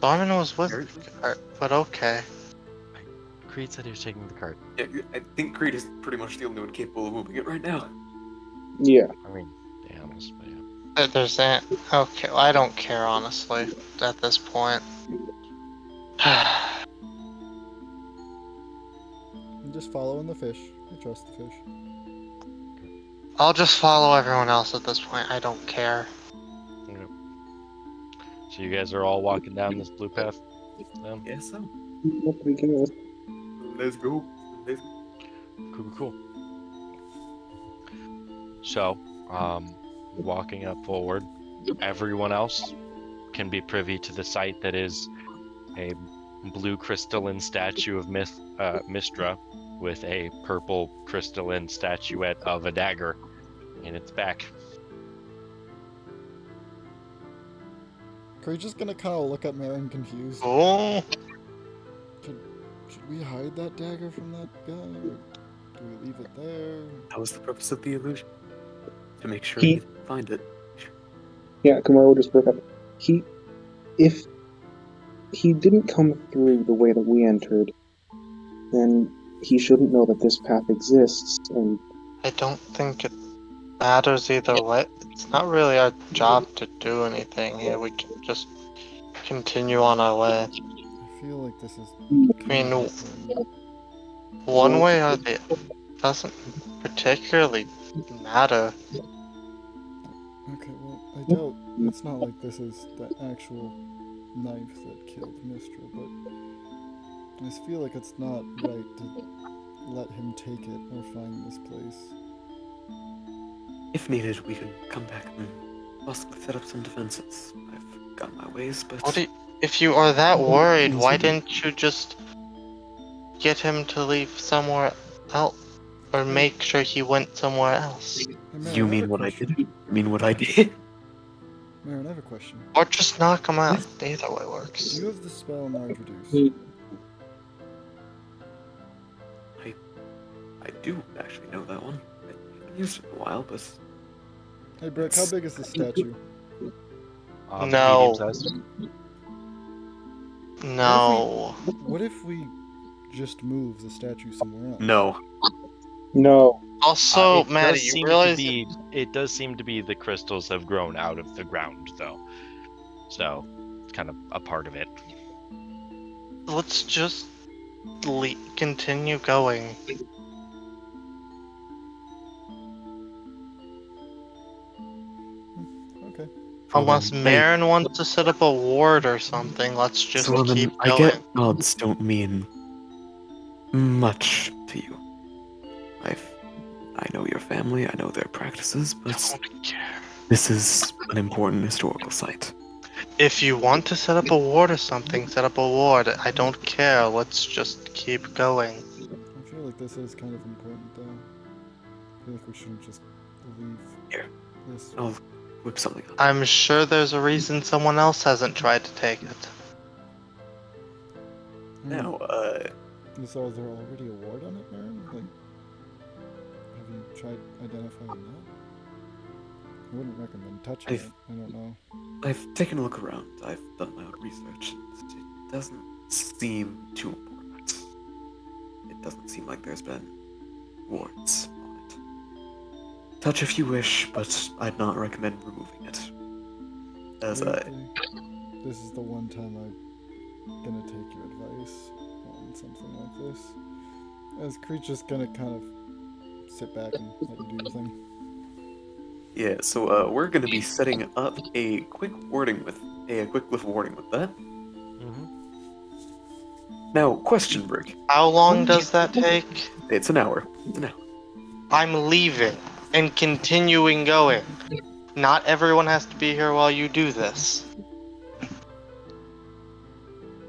Zorman was with Art, but okay. Creed said he was taking the cart. Yeah, I think Creed is pretty much the only one capable of moving it right now. Yeah. I mean, damn, but yeah. There's that. Okay, well, I don't care, honestly, at this point. I'm just following the fish. I trust the fish. I'll just follow everyone else at this point, I don't care. Yep. So you guys are all walking down this blue path? Then? Yes, so. Let's go. Cool. So, walking up forward, everyone else can be privy to the site that is a blue crystalline statue of Mystra with a purple crystalline statuette of a dagger in its back. Are you just gonna kind of look at Maren confused? Oh, Should we hide that dagger from that guy? Or do we leave it there? That was the purpose of the illusion. To make sure He- you find it. Yeah, Kumaro just broke up. If he didn't come through the way that we entered, then he shouldn't know that this path exists, and I don't think it matters either way. It's not really our job to do anything here. We can just continue on our way. I feel like this is. I mean, one way or the doesn't particularly matter. Okay, well, I doubt it's not like this is the actual knife that killed Mystra, but I just feel like it's not right to let him take it or find this place. If needed, we can come back and possibly set up some defenses. I've got my ways, but If you are that worried, why didn't you just get him to leave somewhere else? Or make sure he went somewhere else? Hey, Maren, you I have mean a what I question. did? You mean what I did? Maren, I have a question. Or just knock him out. Either way works. Do you have the spell Large Reduce? I do actually know that one. I haven't used it in a while, but Hey, Brick, how big is the statue? No. medium-sized. No. What if we just move the statue somewhere else? no. no. Also, It Maddie, does you seem realize to be, it does seem to be the crystals have grown out of the ground, though. So, it's kind of a part of it. let's just Continue going. Okay. Unless Zorman, Maren wants to set up a ward or something, let's just Zorman, keep I going. get gods don't mean much to you. I know your family, I know their practices, but Don't care. this is an important historical site. If you want to set up a ward or something, set up a ward. I don't care. Let's just keep going. I feel like this is kind of important, though. I feel like we shouldn't just leave Here. this. I'll whip something up. I'm sure there's a reason someone else hasn't tried to take it. Now, So is there already a ward on it, Maren? Like, have you tried identifying that? I wouldn't recommend touching it. I don't know. I've taken a look around. I've done my own research. It doesn't seem too important. It doesn't seem like there's been wards on it. Touch if you wish, but I'd not recommend removing it. As This is the one time I'm gonna take your advice on something like this. As Creed's just gonna kind of sit back and let you do your thing. Yeah, so we're gonna be setting up a quick warding with a quick glyph warding with that. Now, question, Brick. How long does that take? It's an hour. It's an hour. I'm leaving and continuing going. Not everyone has to be here while you do this.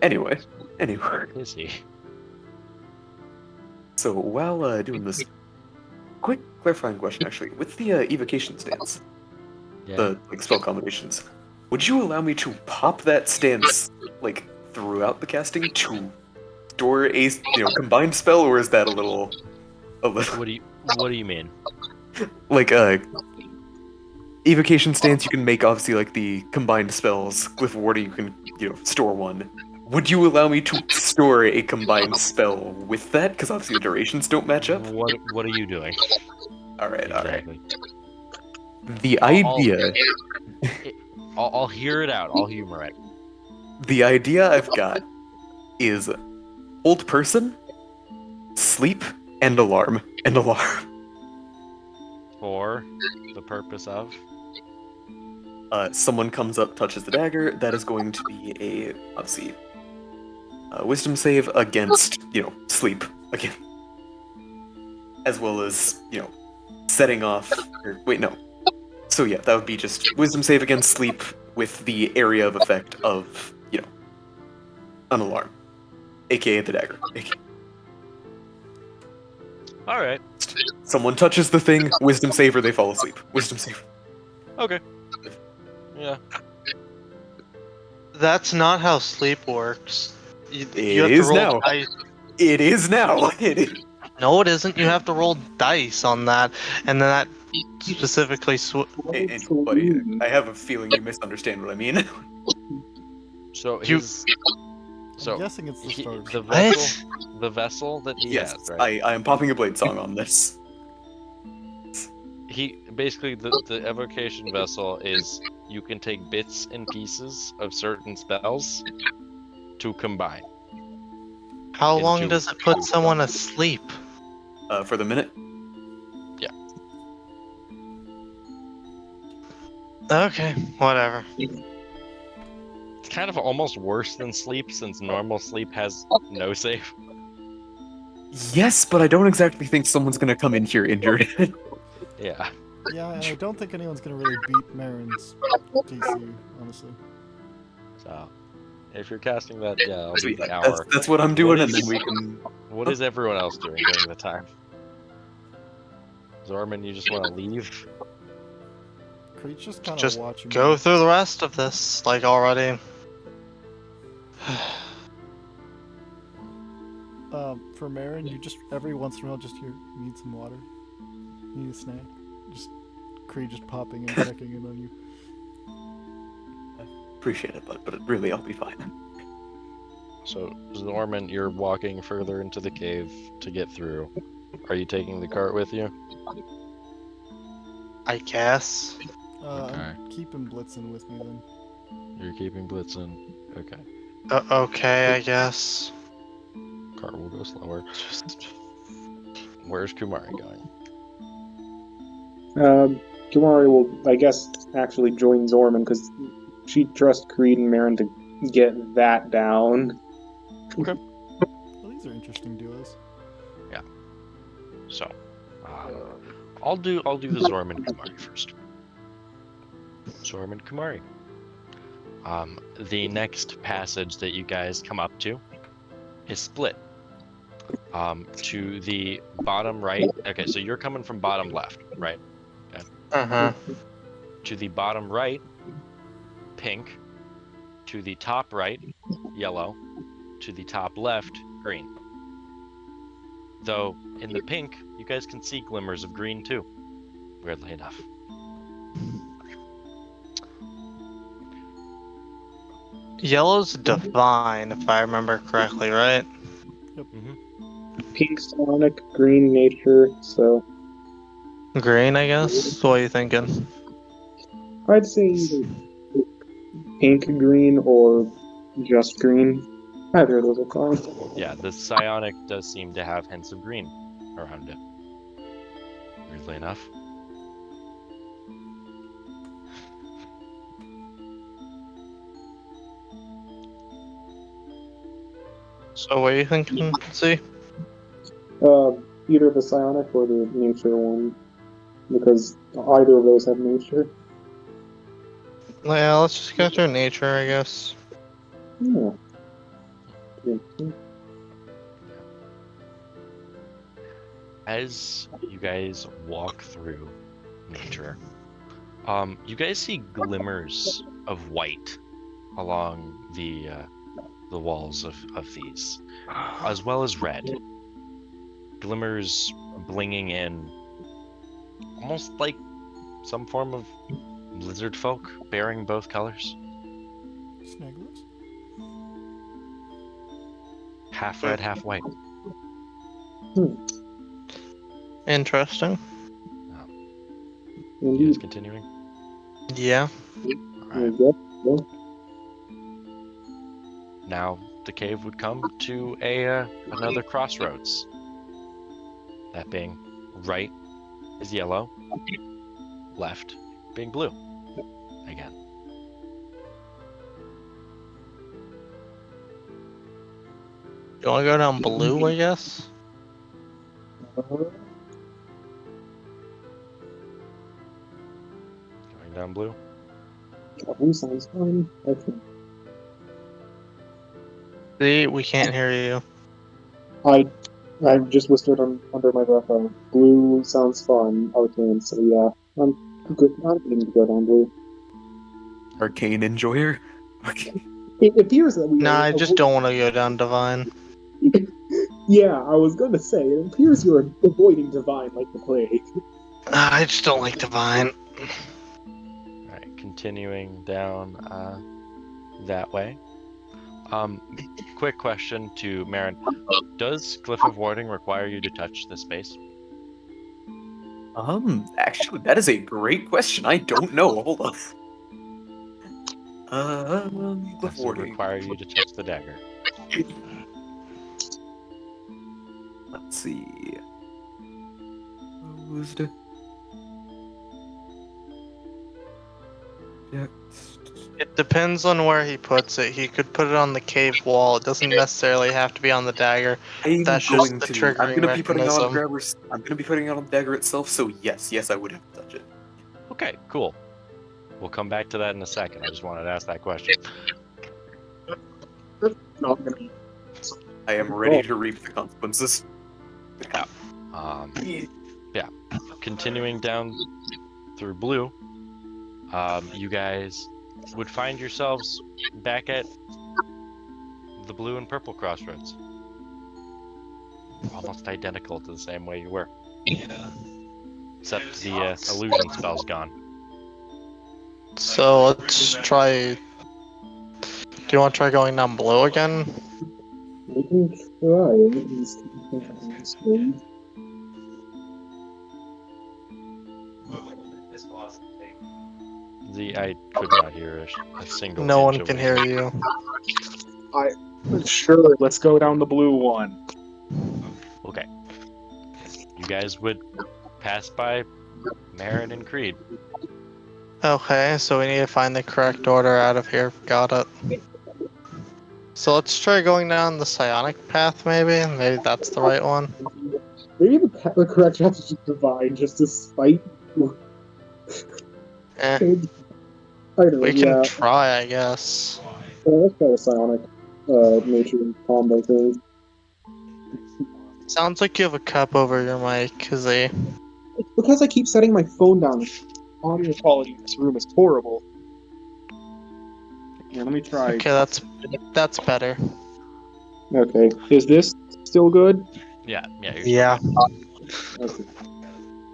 Anyway. Is he? So while doing this, quick clarifying question actually, with the evocation stance, Yeah. the spell combinations, would you allow me to pop that stance throughout the casting to store a combined spell, or is that a little? What do you mean? Evocation stance you can make obviously the combined spells. Glyph warder you can store one. Would you allow me to store a combined spell with that? Because obviously the durations don't match up. What are you doing? All right. Exactly. The idea. I'll hear it out. I'll humor it. The idea I've got is hold person, sleep, and alarm. For the purpose of? Someone comes up, touches the dagger. That is going to be obviously wisdom save against sleep again, as well as setting off. Wait, no. So yeah, that would be just wisdom save against sleep with the area of effect of an alarm, aka the dagger. All right. Someone touches the thing, wisdom save, or they fall asleep. Wisdom save. Okay. Yeah. That's not how sleep works. You have It to is roll now. dice. It is now. It is. No, it isn't. You have to roll dice on that, and then that specifically. Hey, buddy, I have a feeling you misunderstand what I mean. So You- I'm guessing it's the start. the vessel that he Yes, has, right? I am popping a blade song on this. He basically the evocation vessel is you can take bits and pieces of certain spells to combine. How long into does it put two someone spells. asleep? For the minute. Okay, whatever. It's kind of almost worse than sleep since normal sleep has no save. Yes, but I don't exactly think someone's gonna come in here injured. Yeah. Yeah, and I don't think anyone's gonna really beat Maren's DC, honestly. So if you're casting that, yeah, it'll So be yeah, an hour. that's what I'm doing, What and is- then we can. What is everyone else doing during the time? Zorman, you just want to leave? Creed's just kind of Just watching. go through the rest of this, already. For Maren, you just every once in a while just hear, you need some water, you need a snack. Just Creed just popping and checking in on you. Appreciate it, but really, I'll be fine. So, Zorman, you're walking further into the cave to get through. Are you taking the cart with you? I guess. I'm keeping Blitzen with me then. You're keeping Blitzen. Okay. Okay, I guess. Car will go slower. Where's Kumari going? Kumari will, I guess, actually join Zorman because she trusts Creed and Maren to get that down. Okay. Well, these are interesting duos. So, I'll do the Zorman and Kumari first. Zorman and Kumari. The next passage that you guys come up to is split. To the bottom right. Okay, so you're coming from bottom left, right? Okay. Uh-huh. To the bottom right, pink. To the top right, yellow. To the top left, green. Though in the pink, you guys can see glimmers of green too. Weirdly enough. Yellow's divine, if I remember correctly, right? Pink Sonic, green nature, so Green, I guess. What are you thinking? I'd say either pink green or just green. Either of those are fine. Yeah, the psionic does seem to have hints of green around it. Weirdly enough. So what are you thinking? See? Either the psionic or the nature one, because either of those have nature. Yeah, let's just go through nature, I guess. Yeah. As you guys walk through nature, you guys see glimmers of white along the walls of these, as well as red. Glimmers blinging in, almost like some form of lizard folk bearing both colors. Snagglers? Half red, half white. Interesting. You guys continuing? Yeah. Alright. Now the cave would come to another crossroads. That being right is yellow, left being blue. Again. You wanna go down blue, I guess? Going down blue. Blue sounds fun. Okay. See, we can't hear you. I just whispered under my breath. Blue sounds fun. Arcane. So yeah, I'm good. I'm going to go down blue. Arcane enjoyer. Okay. It appears that we. Nah, I just don't want to go down divine. Yeah, I was going to say it appears you're avoiding divine like the plague. I just don't like divine. Alright, continuing down that way. Quick question to Maren. Does Glyph of Warding require you to touch the space? Actually, that is a great question. I don't know. Hold on. Glyph Does it Warding. require you to touch the dagger? Let's see. Closed. It depends on where he puts it. He could put it on the cave wall. It doesn't necessarily have to be on the dagger. That's just the triggering I'm gonna be putting it on mechanism. grabbers. I'm gonna be putting it on the dagger itself. So yes, I would have to touch it. Okay, cool. We'll come back to that in a second. I just wanted to ask that question. No, I'm gonna. I am ready to reap the consequences. Yeah. Continuing down through blue, you guys would find yourselves back at the blue and purple crossroads. Almost identical to the same way you were. Yeah. Except the illusion spell's gone. So let's try. Do you want to try going down blue again? We can try it. I could not hear a single. No one inch of can what hear you you. Sure, let's go down the blue one. guys would pass by Maren and Creed. Okay, so we need to find the correct order out of here. Got it. So let's try going down the psionic path, maybe? Maybe that's the right one. Maybe the correct path is just divine, just to spite. Eh, I don't know, we can yeah. try, I guess. Well, let's try a psionic nature combo thing. Sounds like you have a cup over your mic, Kazee. It's because I keep setting my phone down. Audio quality in this room is horrible. Here, let me try. Okay, that's better. Okay, is this still good? Yeah, you're Yeah. Okay.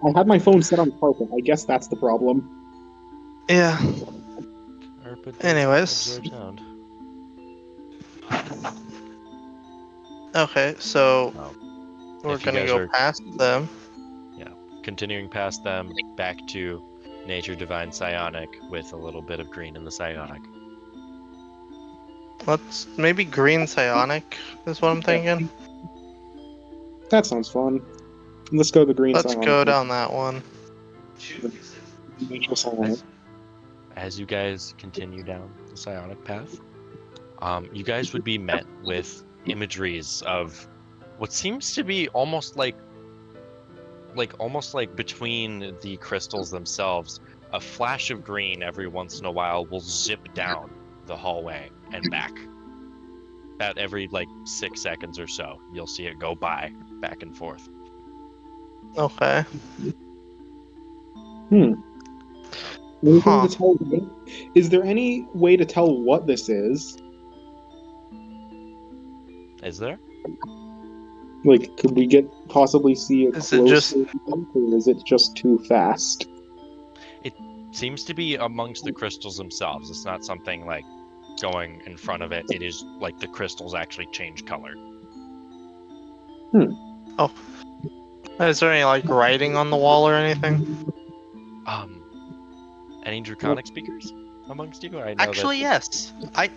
I had my phone set on carpet. I guess that's the problem. Yeah. Carpet Anyways. absorb sound. Okay, so we're If you gonna guys go are- past them. Continuing past them, back to Nature Divine Psionic with a little bit of green in the Psionic. Let's maybe green psionic is what I'm thinking. That sounds fun. Let's go to the green Let's psionic. go down that one. Neutral psionic. As you guys continue down the Psionic path, you guys would be met with imageries of what seems to be almost like between the crystals themselves, a flash of green every once in a while will zip down the hallway and back. About every 6 seconds or so, you'll see it go by, back and forth. Okay. Anything Huh. to tell? Is there any way to tell what this is? Is there? Could we possibly see it Is it just- closer, or is it just too fast? Seems to be amongst the crystals themselves. It's not something going in front of it. It is the crystals actually change color. Is there any writing on the wall or anything? Any draconic speakers amongst you? I know Actually, yes. I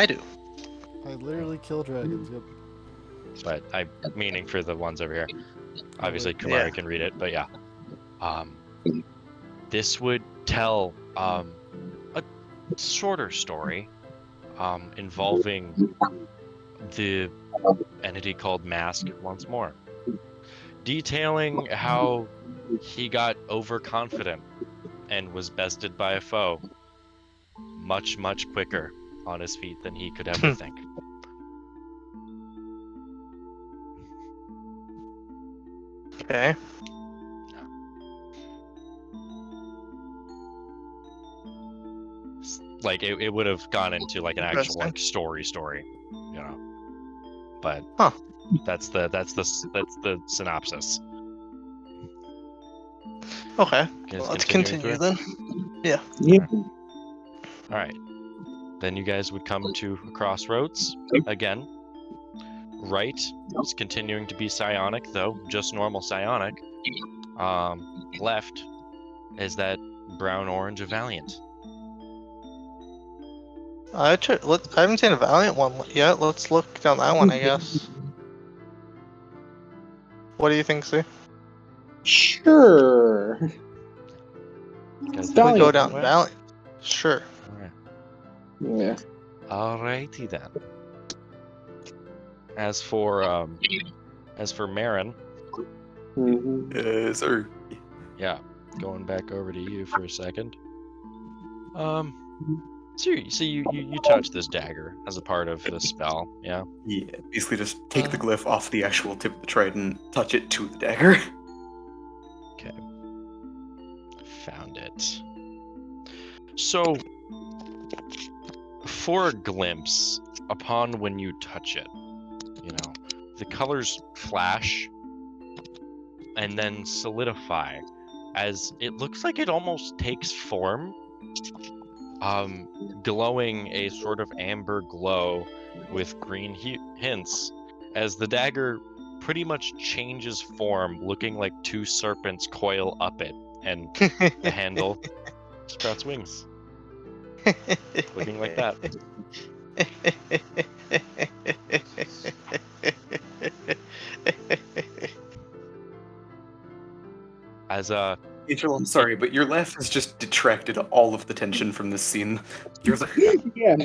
do. I literally kill dragons. Yep. But I'm meaning for the ones over here. Obviously, Kumari can read it, but yeah. This would tell a shorter story involving the entity called Mask once more, detailing how he got overconfident and was bested by a foe much quicker on his feet than he could ever think. Okay. It would have gone into an actual Interesting. story, you know. But Huh. that's the synopsis. Okay. Guys Well, let's continuing continue through? then. Yeah. Yeah. All right. Then you guys would come to a crossroads again. Right is continuing to be psionic, though, just normal psionic. Left is that brown-orange of Valiant. I haven't seen a Valiant one yet. Let's look down that one, I guess. What do you think, Sue? Sure. Guys, We go Valiant. down way? Valiant. Sure. All right. Yeah. Alrighty then. As for Maren, Mm-hmm. Sir. yeah, going back over to you for a second. So you touch this dagger as a part of the spell, yeah? Yeah, basically just take the glyph off the actual tip of the trident, touch it to the dagger. Okay. Found it. So, for a glimpse, upon when you touch it, the colors flash and then solidify as it looks like it almost takes form, glowing a sort of amber glow with green hints as the dagger pretty much changes form, looking like two serpents coil up it, and the handle sprouts wings. Looking like that. As Angel, I'm sorry, but your laugh has just detracted all of the tension from this scene. You're like, Yeah.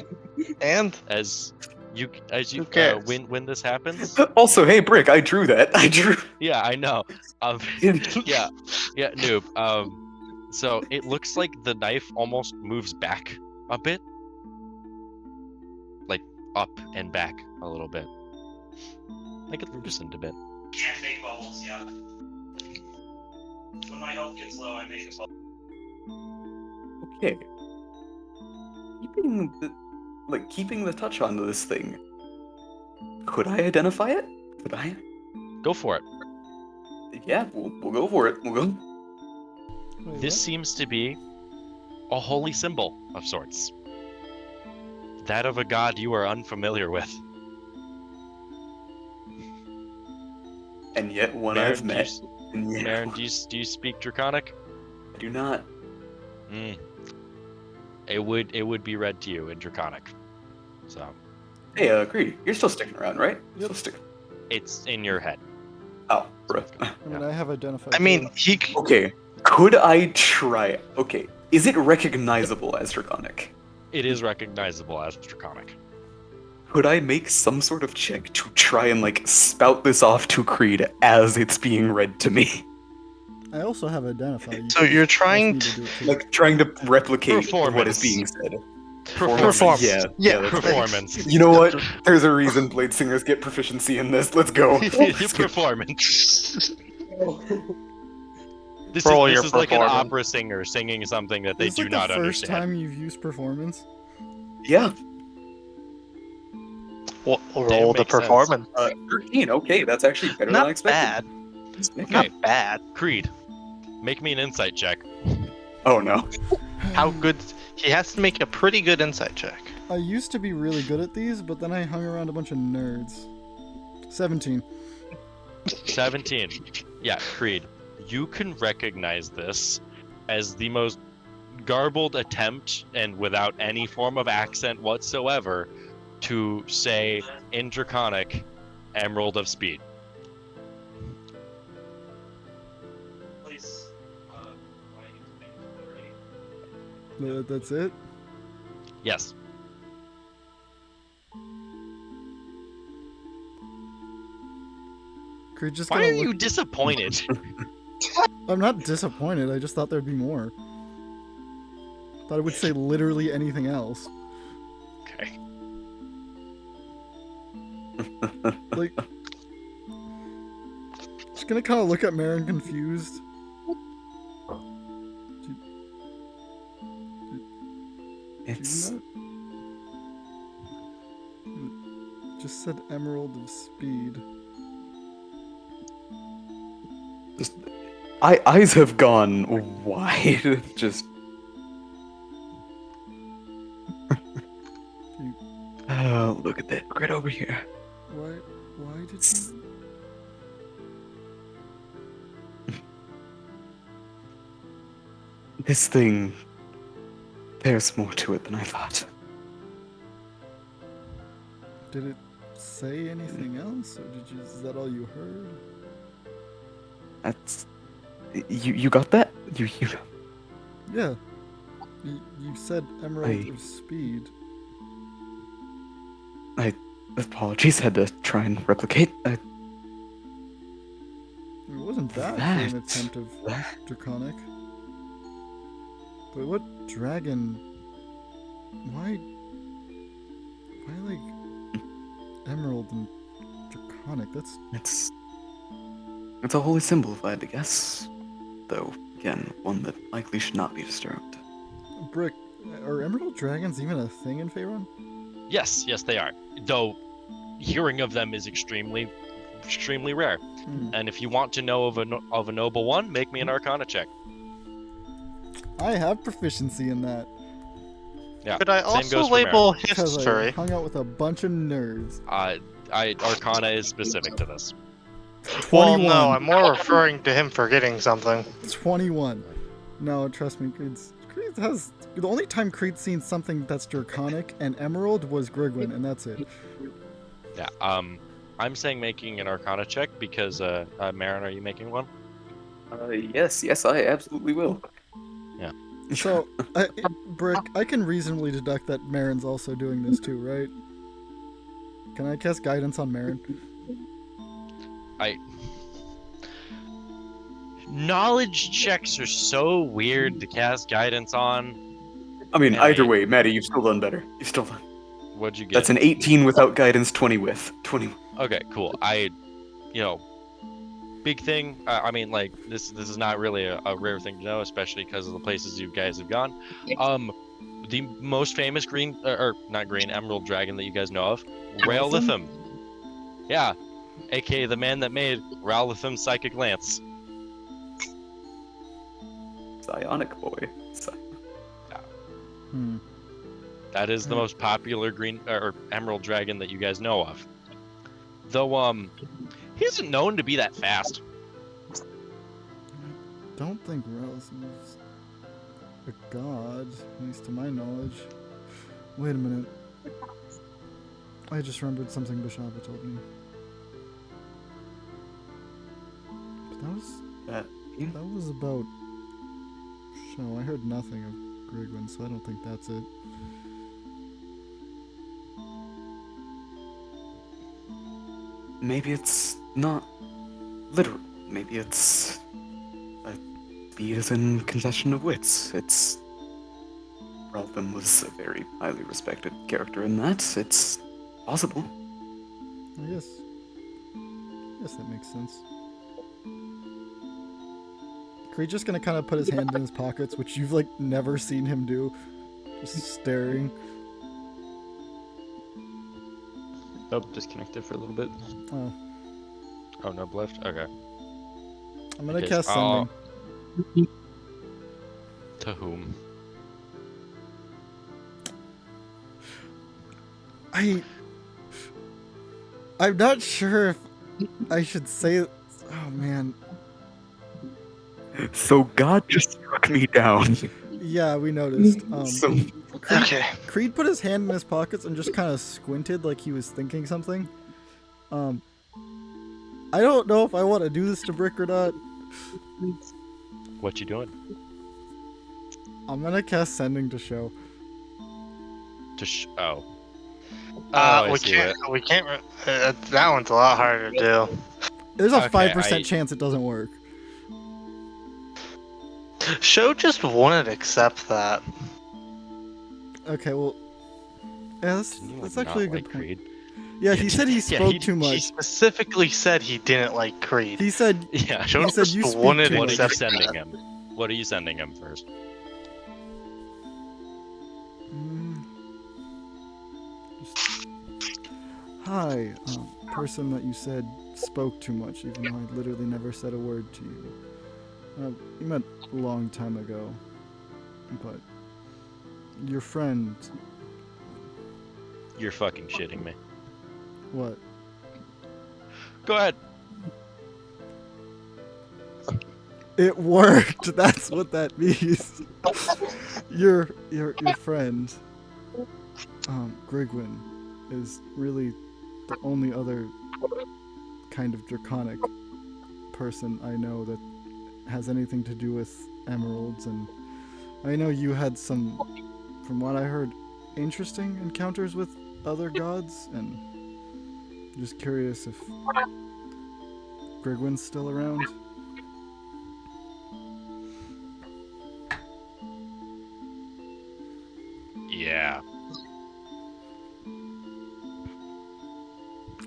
And as you Who cares? when this happens, also, hey, Brick, I drew that. I drew. yeah, I know. Yeah, noob. So it looks like the knife almost moves back a bit, like up and back a little bit, like it's loosened a bit. Can't make bubbles, yeah. When my health gets low, I make a bubble. Okay. Keeping the touch onto this thing. Could I identify it? Could I? Go for it. Yeah, we'll go for it. We'll go. Wait, This what? seems to be a holy symbol of sorts. That of a god you are unfamiliar with. And yet one Maren, I've do met. you, And yet Maren, do you speak Draconic? I do not. Mm. It would be read to you in Draconic. So Hey, Creed, you're still sticking around, right? Yep. Still sticking. it's in your head. Oh, bro. I mean, I have identified. I mean, too. Okay. Could I try? Okay. Is it recognizable as Draconic? It is recognizable as Draconic. Could I make some sort of check to try and spout this off to Creed as it's being read to me? I also have identified. So you're trying to do it too. Like trying to replicate what Performance. is being said. Performance. Yeah. Yeah. that's- Performance. You know what? There's a reason Blade Singers get proficiency in this. Let's go. Performance. This Roll is your like an performance. opera singer singing something that they Is this do like not the first understand. time you've used performance? Yeah. We'll roll Damn, the makes sense. performance. 13. Okay, that's actually better than I Not expected. bad. Okay. Not bad. Creed, make me an insight check. Oh no. How good? He has to make a pretty good insight check. I used to be really good at these, but then I hung around a bunch of nerds. 17. 17. Yeah, Creed, you can recognize this as the most garbled attempt and without any form of accent whatsoever to say in Draconic, Emerald of Speed. Please, why you make That's it? Yes. Creed just Why gonna are you look- disappointed? I'm not disappointed, I just thought there'd be more. Thought it would say literally anything else. Okay. Like, just gonna kind of look at Maren confused. Do It's you not- Just said Emerald of Speed. just eyes have gone wide. Just oh, look at that. Right over here. Why did you... This thing, there's more to it than I thought. Did it say anything else, or did you... Is that all you heard? That's you got that? You Yeah. You said Emerald of Speed. apologies, had to try and replicate. It wasn't bad for an That- attempt of Draconic. But what dragon... Why like Emerald and Draconic? That's... It's a holy symbol if I had to guess. Though, again, one that likely should not be disturbed. Brick, are Emerald Dragons even a thing in Faerun? Yes, they are. Though hearing of them is extremely rare. Hmm. And if you want to know of a noble one, make me an Arcana check. I have proficiency in that. Yeah. Could I same also goes for label Because I history? hung out with a bunch of nerds. Arcana is specific to this. 21. Well, no, I'm more referring to him forgetting something. 21. No, trust me, Creed has... The only time Creed's seen something that's Draconic and Emerald was Grigwen, and that's it. Yeah. I'm saying making an Arcana check because Maren, are you making one? Yes, I absolutely will. So, Brick, I can reasonably deduct that Maren's also doing this too, right? Can I cast guidance on Maren? Knowledge checks are so weird to cast guidance on. I mean, And either way, Maddie, you've still done better. You've still done. What'd you get? That's an 18 without guidance, 20 with. 20. Okay, cool. Big thing. I mean, like this is not really a rare thing to know, especially because of the places you guys have gone. The most famous green or not green emerald dragon that you guys know of, Raelithim. Yeah, aka the man that made Raelithim's psychic lance. Psionic boy. That is the most popular green or emerald dragon that you guys know of. Though he isn't known to be that fast. I don't think Raelithim's a god, at least to my knowledge. Wait a minute. I just remembered something Beshaba told me. But that was about show. I heard nothing of Grigwen, so I don't think that's it. Maybe it's not literal. Maybe it's speed as in concession of wits. It's Ralpham was a very highly respected character in that. It's possible. I guess that makes sense. Creed just gonna kind of put his hand in his pockets, which you've like never seen him do, just staring. Oh, disconnected for a little bit. Oh, no left. Okay. I'm gonna Okay, cast sending. To whom? I'm not sure if I should say. Oh man. So God just struck me down. Yeah, we noticed. Okay. Creed put his hand in his pockets and just kind of squinted like he was thinking something. I don't know if I want to do this to Brick or not. What you doing? I'm gonna cast sending to show. Oh. I we see can't. We can't. That one's a lot harder to do. There's a Okay, 5% chance it doesn't work. Show just wouldn't accept that. Okay, well, yeah, Didn't you, that's like, actually a not good like point. Creed? Yeah, he said he spoke he, too He much. specifically said he didn't like Creed. He said, Yeah. Show he said just you speak wouldn't too What are much. you accept sending that. him? What are you sending him first? Hi, person that you said spoke too much, even though I literally never said a word to you. You met a long time ago, but your friend. You're fucking shitting me. What? Go ahead. It worked. That's what that means. Your friend, Grigwen, is really the only other kind of draconic person I know that has anything to do with emeralds, and I know you had some, from what I heard, interesting encounters with other gods, and I'm just curious if Grigwen's still around. Yeah.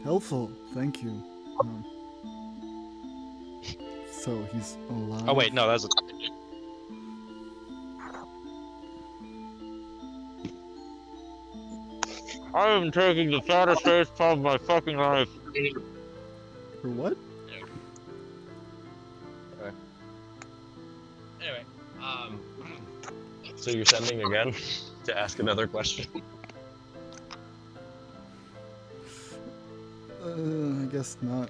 Helpful, thank you. So he's alive. Oh wait, no, that's a... I am taking the saddest face palm of my fucking life. For what? Anyway, so you're sending again to ask another question? I guess not.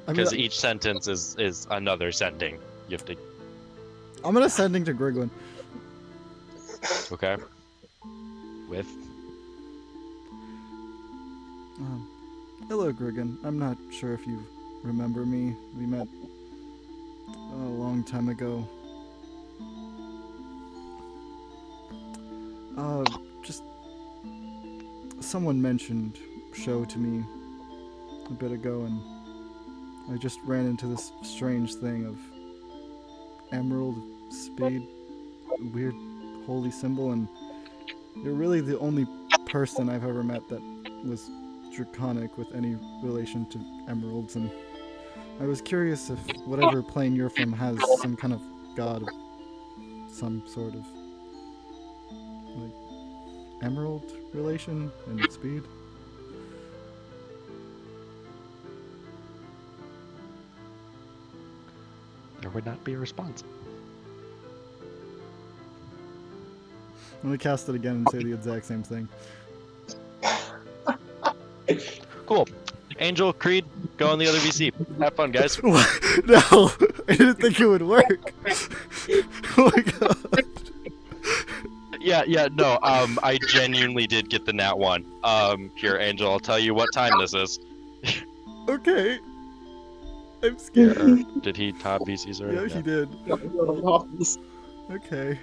Because each sentence is another sending. You have to. I'm gonna sending to Grigwen. Okay. With. Hello, Grigwen. I'm not sure if you remember me. We met a long time ago. Just someone mentioned show to me a bit ago, and I just ran into this strange thing of emerald, spade, weird holy symbol, and you're really the only person I've ever met that was draconic with any relation to emeralds, and I was curious if whatever plane you're from has some kind of god of some sort of like emerald relation and speed. There would not be a response. Let me cast it again and say the exact same thing. Cool. Angel, Creed, go on the other VC. Have fun, guys. What? No, I didn't think it would work. Oh my god. Yeah, no, I genuinely did get the nat 1. Here, Angel, I'll tell you what time this is. Okay. I'm scared. Or did he top VCs already? Yeah, he did. Okay.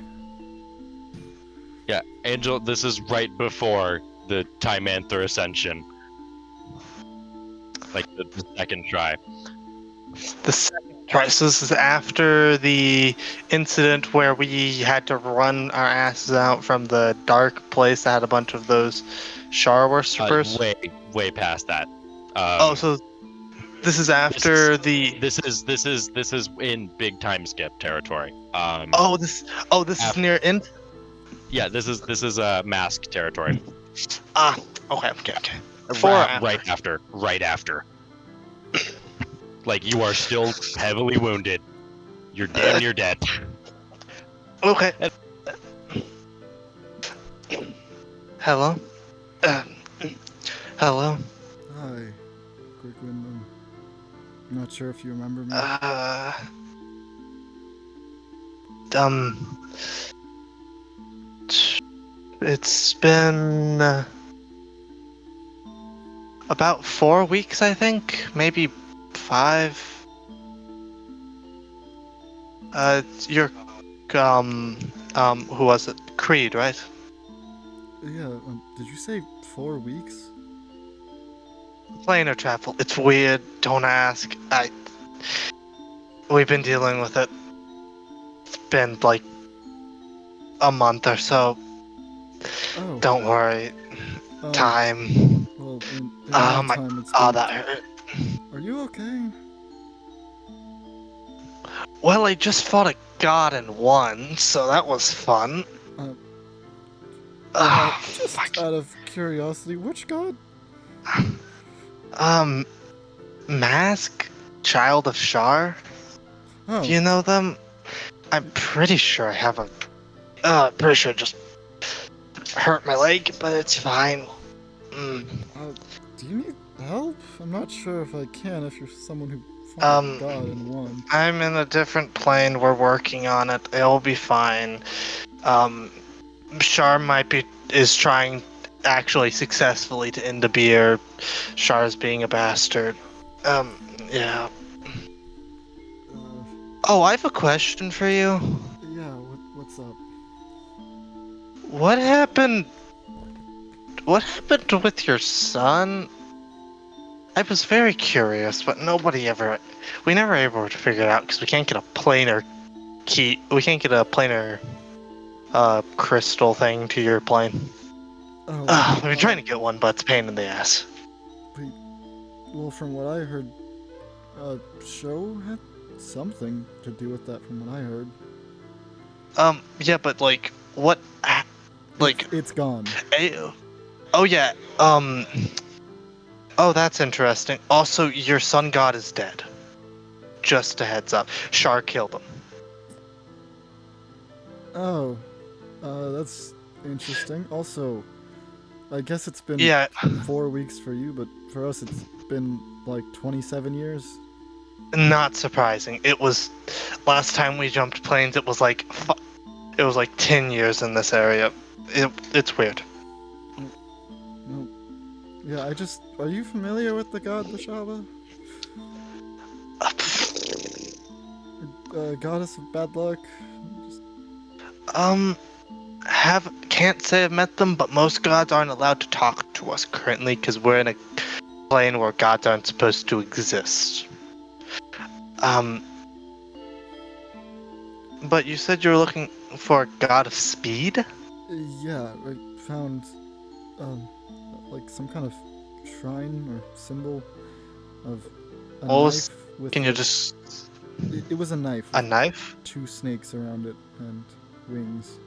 Yeah, Angel, this is right before the Timanther Ascension. Like the second try. The second try. So this is after the incident where we had to run our asses out from the dark place that had a bunch of those Shar worshippers. Way past that. So this is after This is in big time skip territory. This is near Int. Yeah, this is mask territory. Okay. Right after. Like, you are still heavily wounded. You're damn near dead. Okay. Hello? Hello? Hi, Grigwen. I'm not sure if you remember me. It's been about 4 weeks, I think, maybe 5. You're who was it? Creed, right? Yeah. Did you say 4 weeks? Planar travel. It's weird. Don't ask. We've been dealing with it. It's been like a month or so. Oh. Don't worry. Time. Well, in that time, it's been... that hurt. Are you okay? Well, I just fought a god and won, so that was fun. Just out of curiosity, which god? Mask? Child of Shar? Oh. Do you know them? I'm pretty sure I have a... pretty sure I just hurt my leg, but it's fine. Do you need help? I'm not sure if I can if you're someone who fought a god and won. I'm in a different plane. We're working on it. It'll be fine. Shar is trying actually successfully to end the beer. Shar's being a bastard. Yeah. I have a question for you. Yeah, what's up? What happened with your son? I was very curious, but we never were able to figure it out because we can't get a planar key. We can't get a planar crystal thing to your plane. We've been trying to get one, but it's a pain in the ass. Well, from what I heard, show had something to do with that from what I heard. Yeah, but like, what? Like, it's gone. Yeah. That's interesting. Also, your sun god is dead. Just a heads up. Shar killed him. Oh, that's interesting. Also, I guess it's been 4 weeks for you, but for us it's been like 27 years. Not surprising. It was last time we jumped planes. It was like 10 years in this area. It's weird. No. Yeah, are you familiar with the god Beshaba? goddess of bad luck? Can't say I've met them, but most gods aren't allowed to talk to us currently because we're in a plane where gods aren't supposed to exist. But you said you were looking for a god of speed? Yeah, I found, like some kind of shrine or symbol of a What was- knife with. Can you just... It was a knife. A with knife? 2 snakes around it and wings.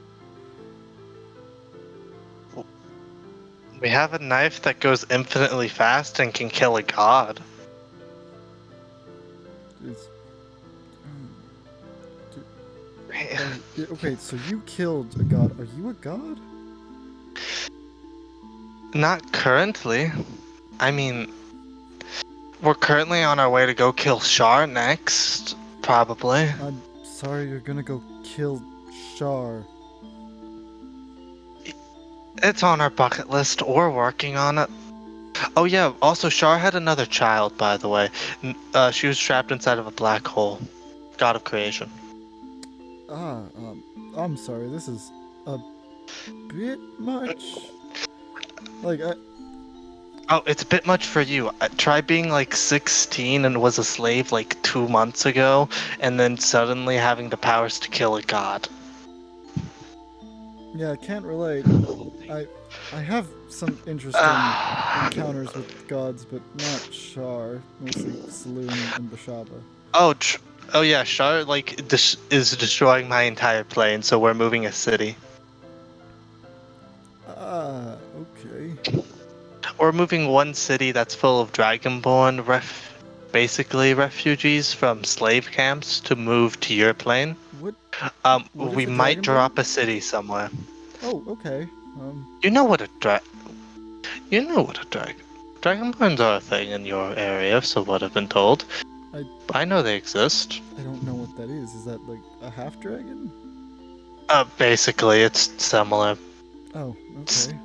We have a knife that goes infinitely fast and can kill a god. It's. Okay, so you killed a god. Are you a god? Not currently. I mean, we're currently on our way to go kill Shar next, probably. I'm sorry, you're gonna go kill Shar. It's on our bucket list. We're working on it. Oh yeah, also Shar had another child, by the way. She was trapped inside of a black hole. God of creation. I'm sorry, this is a bit much. Like, Oh, it's a bit much for you. Try being like 16 and was a slave like 2 months ago, and then suddenly having the powers to kill a god. yeah, I can't relate. I have some interesting encounters with gods, but not Shar. Mostly Saloon and Beshaba. Oh yeah, Shar is destroying my entire plane, so we're moving a city. Okay. We're moving one city that's full of Dragonborn, basically refugees from slave camps, to move to your plane. What? What is We a might Dragonborn? drop a city somewhere. Oh, okay. You know what a Dragonborns are a thing in your area, so what I've been told. I know they exist. I don't know what that is. Is that like a half dragon? Basically, it's similar. Oh, okay.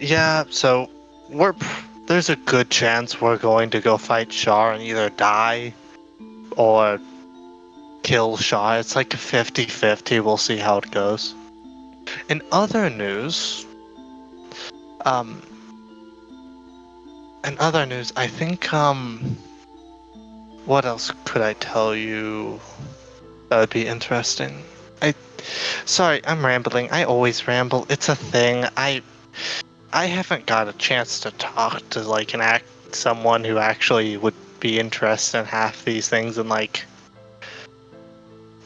Yeah, so there's a good chance we're going to go fight Shar and either die or kill Shar. It's like a 50-50. We'll see how it goes. In other news, I think, what else could I tell you that would be interesting? Sorry, I'm rambling. I always ramble. It's a thing. I haven't got a chance to talk to like someone who actually would be interested in half these things in like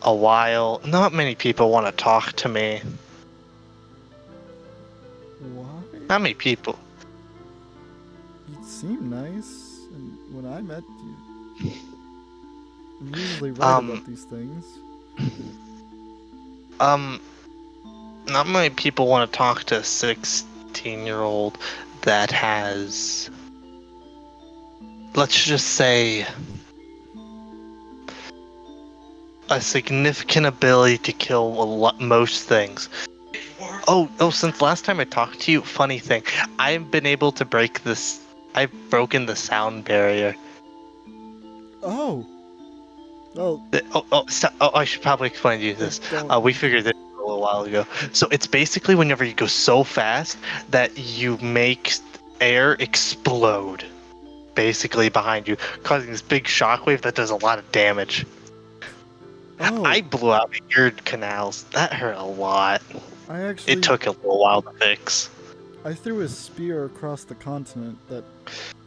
a while. Not many people want to talk to me. Why? How many people? You seem nice, and when I met you, I'm usually right about these things. Not many people want to talk to a 16-year-old that has, let's just say, a significant ability to kill most things. Oh, since last time I talked to you, funny thing, I've been able to I've broken the sound barrier. Oh. Well. I should probably explain to you this. We figured this a little while ago. So it's basically whenever you go so fast that you make air explode, basically behind you, causing this big shockwave that does a lot of damage. Oh. I blew out my ear canals. That hurt a lot. It took a little while to fix. I threw a spear across the continent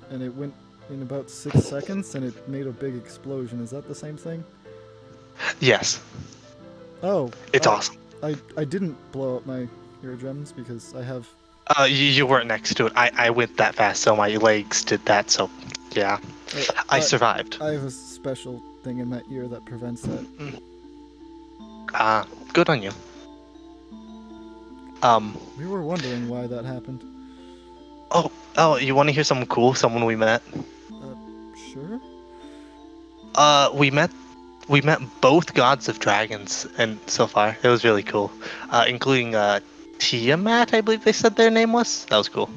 and it went in about 6 seconds, and it made a big explosion. Is that the same thing? Yes. Oh. It's awesome. I didn't blow up my eardrums because I have... You weren't next to it. I went that fast, so my legs did that, so yeah. I survived. I have a special thing in my ear that prevents that. Good on you. We were wondering why that happened. Oh, you want to hear something cool? Someone we met? Sure. We met both gods of dragons, and so far it was really cool, including Tiamat, I believe they said their name was. That was cool.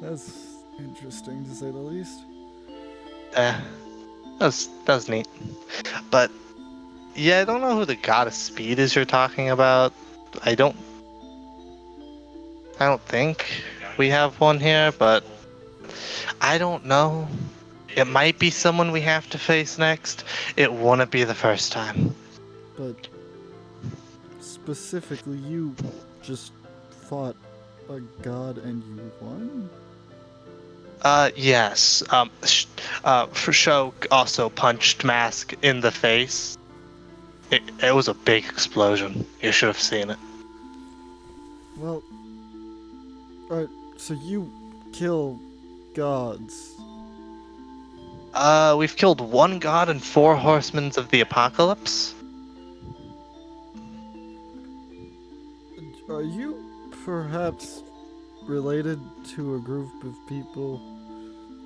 That's interesting to say the least. That's neat. But yeah, I don't know who the goddess speed is you're talking about. I don't think we have one here, but I don't know. It might be someone we have to face next. It wouldn't be the first time. But specifically, you just fought a god and you won? Yes. For show also punched Mask in the face. It was a big explosion. You should have seen it. Well, alright, so you kill gods. We've killed one god and 4 horsemen of the apocalypse. Are you perhaps related to a group of people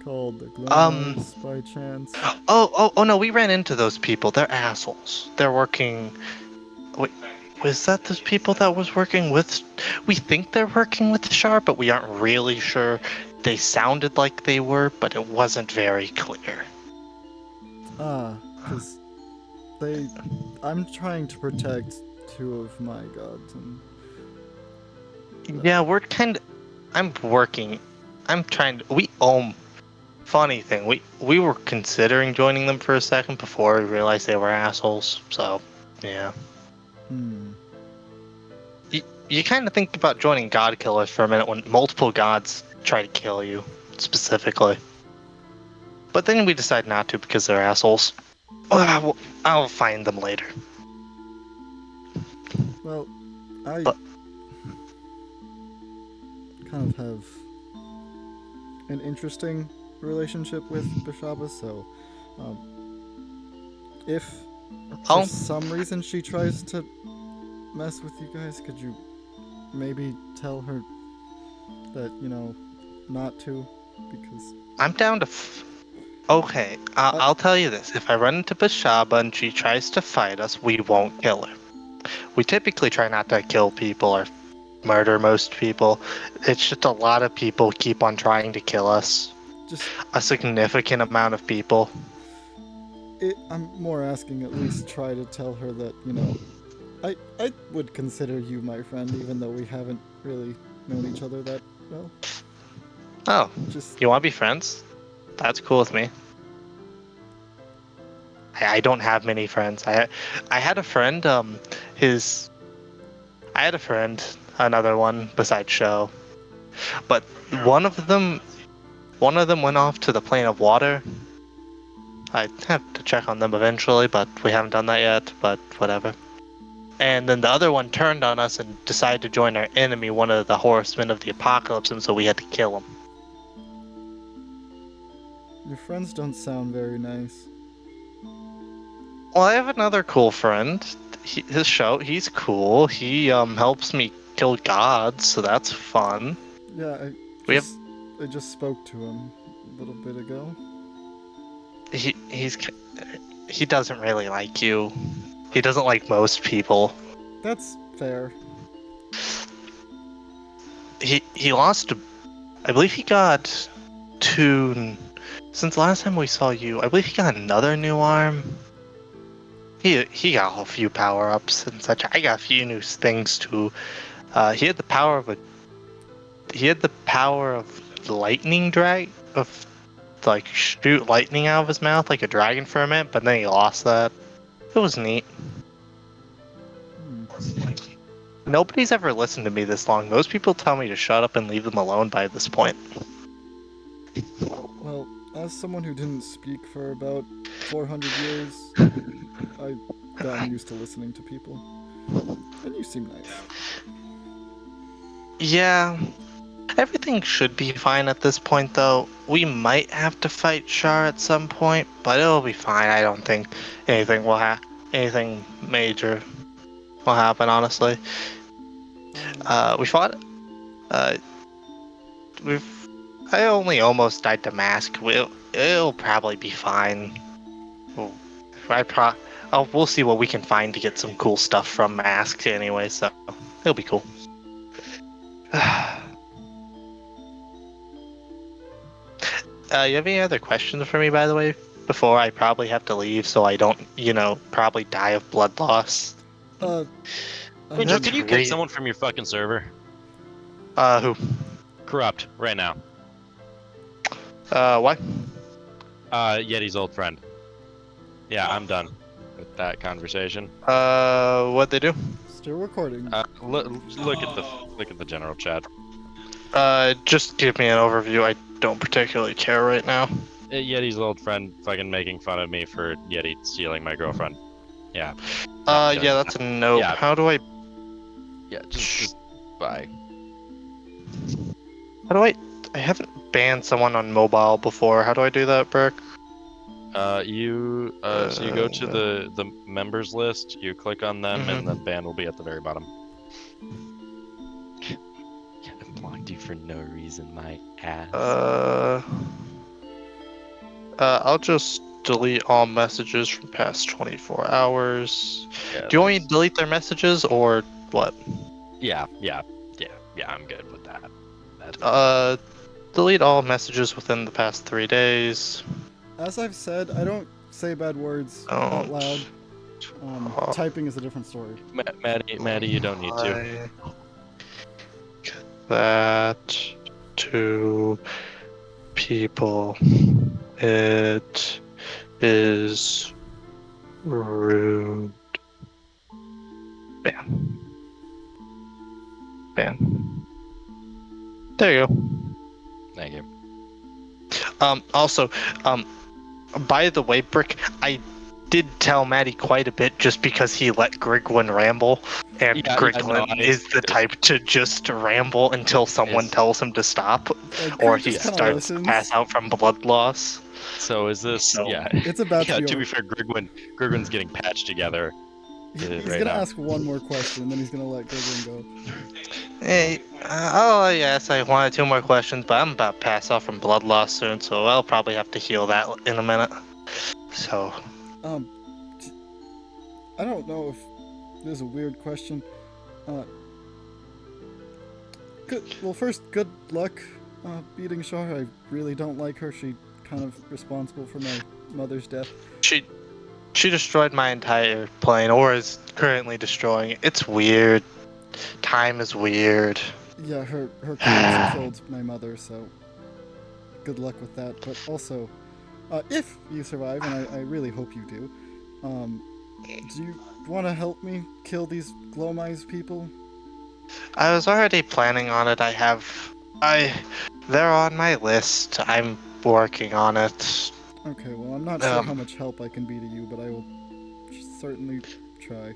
called the Glyphs by chance? Oh no, we ran into those people. They're assholes. They're working. Wait, was that those people that was working with? We think they're working with Sharp, but we aren't really sure. They sounded like they were, but it wasn't very clear. Because I'm trying to protect 2 of my gods, and Yeah, I'm working. I'm trying to. Funny thing, we were considering joining them for a second before we realized they were assholes. So, yeah. You kind of think about joining God Killers for a minute when multiple gods try to kill you, specifically. But then we decide not to because they're assholes. I'll find them later. well, I But- kind of have an interesting relationship with Beshaba, so if for some reason she tries to mess with you guys, could you maybe tell her that, not to? Because I'm down to. Okay, I'll tell you this. If I run into Beshaba and she tries to fight us, we won't kill her. We typically try not to kill people or murder most people. It's just a lot of people keep on trying to kill us. just A significant amount of people. I'm more asking, at least try to tell her that, I would consider you my friend, even though we haven't really known each other that well. Oh, Just you want to be friends? That's cool with me. I don't have many friends. I had a friend. I had a friend, another one besides Show, but one of them went off to the plane of water. I have to check on them eventually, but we haven't done that yet. But whatever. And then the other one turned on us and decided to join our enemy, one of the horsemen of the apocalypse, and so we had to kill him. your friends don't sound very nice. Well, I have another cool friend. He's cool. He helps me kill gods, so that's fun. Yeah, I just spoke to him a little bit ago. He doesn't really like you. He doesn't like most people. That's fair. He lost. I believe he got 2. Since last time we saw you, I believe he got another new arm. He got a few power-ups and such. I got a few new things too. He had the power of lightning of like shoot lightning out of his mouth like a dragon for a minute, but then he lost that. It was neat. Nobody's ever listened to me this long. Most people tell me to shut up and leave them alone by this point. Well, as someone who didn't speak for about 400 years, I've gotten used to listening to people. And you seem nice. Yeah. Everything should be fine at this point, though. We might have to fight Char at some point, but it'll be fine. I don't think anything major will happen, honestly. We fought. I only almost died to Mask. It'll probably be fine. We'll see what we can find to get some cool stuff from Mask anyway, so it'll be cool. you have any other questions for me, by the way, before I probably have to leave, so I don't, probably die of blood loss? Angel, That's can you kick great. someone from your fucking server? Who? Corrupt, right now. What? Yeti's old friend. Yeah, I'm done with that conversation. What'd they do? Still recording. Look at the general chat. Just give me an overview. I don't particularly care right now. Yeti's old friend fucking making fun of me for Yeti stealing my girlfriend. Yeah. Yeah, that's a no. Yeah. How do I? Yeah, just bye. How do I? I haven't banned someone on mobile before. How do I do that, Burke? So you go to the members list, you click on them, and the ban will be at the very bottom. I blocked you for no reason, my ass. I'll just delete all messages from past 24 hours. Yeah, Do you want me to delete their messages or what? Yeah, I'm good with that. Delete all messages within the past 3 days. As I've said, I don't say bad words out loud. Typing is a different story. Maddie, you don't need to. That to people. It is rude. Ban. There you go. Thank you. Also, by the way, Brick, I did tell Maddie quite a bit just because he let Grigwen ramble, and Grigwen is the type to just ramble until someone tells him to stop, or he starts to pass out from blood loss. So is this? Yeah. It's about to be To over. be fair, Grigwen's getting patched together. He's right gonna now. ask one more question, and then he's gonna let Grigwen go. Hey, yes, I wanted 2 more questions, but I'm about to pass off from blood loss soon, so I'll probably have to heal that in a minute. So, I don't know if this is a weird question. First, good luck beating Shar. I really don't like her. She kind of responsible for my mother's death. She destroyed my entire plane, or is currently destroying it. It's weird. Time is weird. Yeah, her corpse killed my mother, so good luck with that. But also, if you survive, and I really hope you do, do you want to help me kill these Glowmise people? I was already planning on it. They're on my list. I'm working on it. Okay, well, I'm not sure how much help I can be to you, but I will certainly try.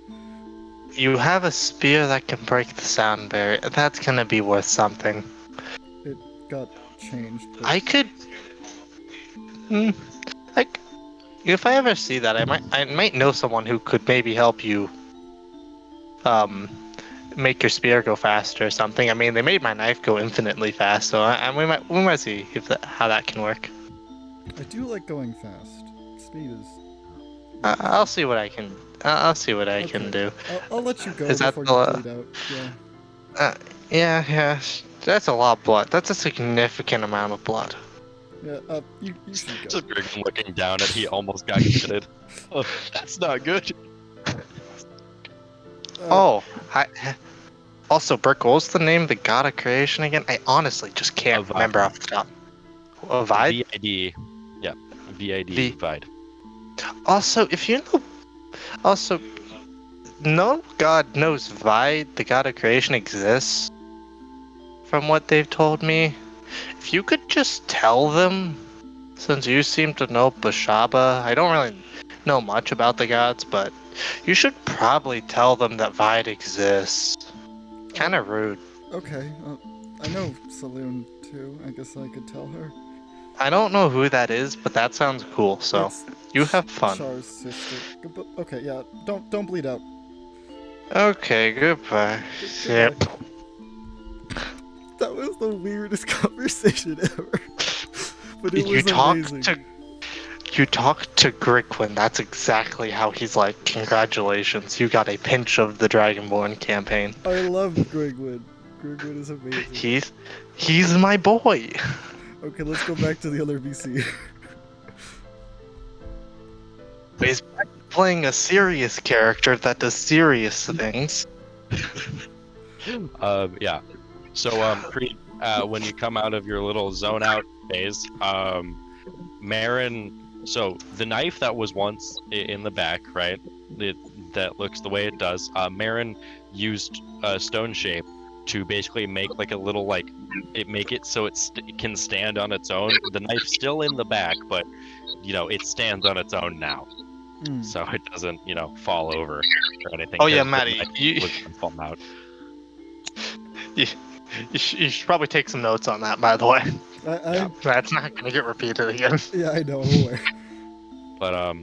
You have a spear that can break the sound barrier. That's gonna be worth something. It got changed. But... I could... if I ever see that, I might know someone who could maybe help you make your spear go faster or something. I mean, they made my knife go infinitely fast, so we might see how that can work. I do like going fast. Speed is... I'll see what I can. I'll see what I can do. I'll let you go Is that before you bleed out. Yeah. Yeah. That's a lot of blood. That's a significant amount of blood. Yeah. You should go. Just Grigwen looking down at he almost got committed. Oh, that's not good. Also, Burke, what was the name of the god of creation again? I honestly just can't remember off the top. Vide? VID. Yeah. VID. Vide. Also, no god knows Vide, the god of creation, exists. From what they've told me. If you could just tell them, since you seem to know Beshaba, I don't really know much about the gods, but you should probably tell them that Vide exists. Kinda rude. Okay. I know Saloon too. I guess I could tell her. I don't know who that is, but that sounds cool, so you have fun. Char's sister. Okay, yeah. Don't bleed out. Okay, goodbye. Yep. That was the weirdest conversation ever. But it was amazing. You talk to Grigwen, that's exactly how he's like, congratulations, you got a pinch of the Dragonborn campaign. I love Grigwen. Grigwen is amazing. He's my boy. Okay, let's go back to the other VC. He's playing a serious character that does serious things. Yeah. So, Creed, when you come out of your little zone out phase, Maren. So the knife that was once in the back, right? That looks the way it does. Maren used stone shape to basically make like a little make it so it can stand on its own. The knife's still in the back, but it stands on its own now, so it doesn't fall over or anything. Oh yeah, Maddie, you fall out. You should probably take some notes on that, by the way. That's not gonna get repeated again. Yeah, I know. I'm aware. But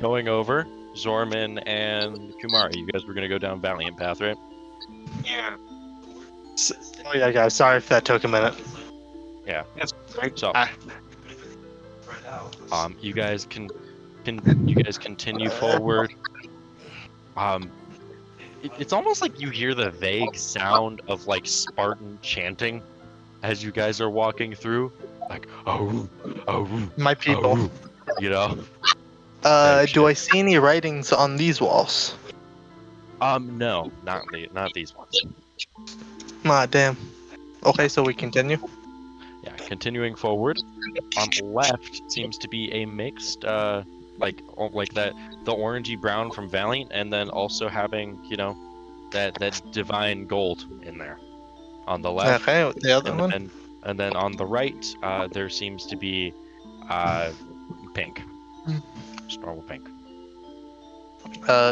going over, Zorman and Kumari, you guys were gonna go down Valiant Path, right? Yeah. Oh yeah, guys. Sorry if that took a minute. Yeah. So, you guys continue forward. It's almost like you hear the vague sound of like Spartan chanting as you guys are walking through, like oh, my people. Do I see any writings on these walls? No, not these ones. Ah, damn. Okay, so we continue. Yeah, continuing forward. Left seems to be a mixed, like that the orangey brown from Valiant, and then also having that divine gold in there on the left. Okay, the other one. And then on the right, there seems to be pink, just normal pink.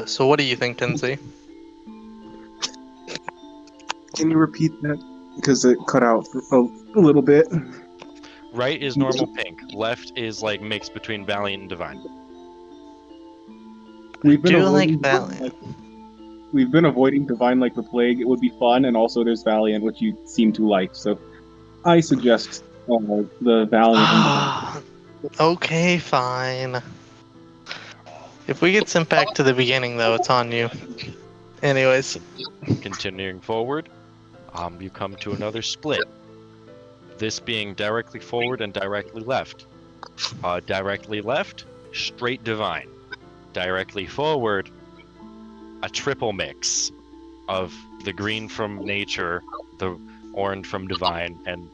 So what do you think, Tensei? Can you repeat that? Because it cut out for a little bit. Right is normal pink. Left is like mixed between Valiant and Divine. We've been avoiding Valiant. We've been avoiding Divine like the plague. It would be fun, and also there's Valiant, which you seem to like. So, I suggest the Valiant. Okay, fine. If we get sent back to the beginning, though, it's on you. Anyways, continuing forward, you come to another split. This being directly forward and directly left. Directly left, straight Divine. Directly forward, a triple mix of the green from nature, the orange from Divine, and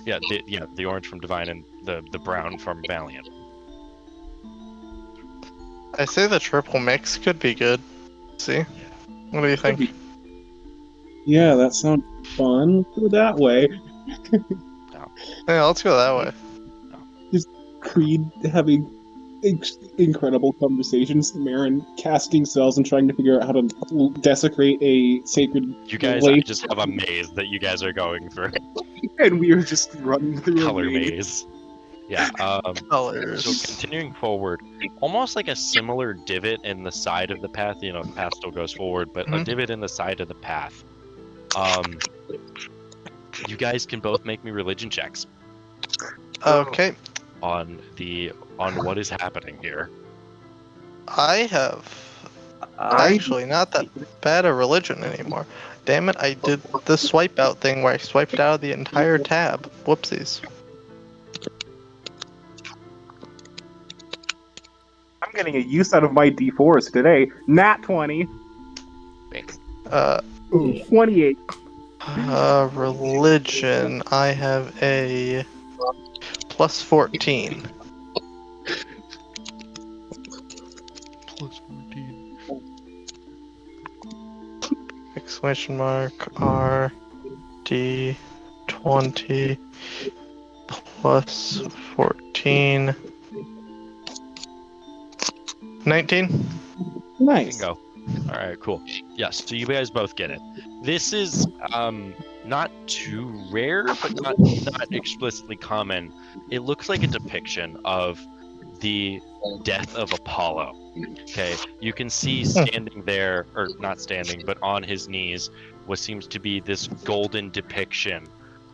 the orange from Divine and the brown from Valiant. I say the triple mix could be good. See, what do you think? Yeah, that sounds fun. Go that way. Yeah, let's go that way. Just Creed having incredible conversations, Maren casting spells and trying to figure out how to desecrate a sacred. You guys, I just have a maze that you guys are going through. And we are just running through color maze. Yeah. Colors. So continuing forward, almost like a similar divot in the side of the path. The path still goes forward, but a divot in the side of the path. You guys can both make me religion checks. Okay. On what is happening here. I have actually not that bad a religion anymore. Damn it, I did the swipe out thing where I swiped out the entire tab. Whoopsies. I'm getting a use out of my D4s today. Nat 20. 28. Religion. I have a plus 14. Plus 14. Exclamation mark R D 20 plus 14. 19. Nice. Bingo. All right, cool. Yes, so you guys both get it. This is not too rare, but not explicitly common. It looks like a depiction of the death of Apollo. Okay, you can see standing there, or not standing, but on his knees, what seems to be this golden depiction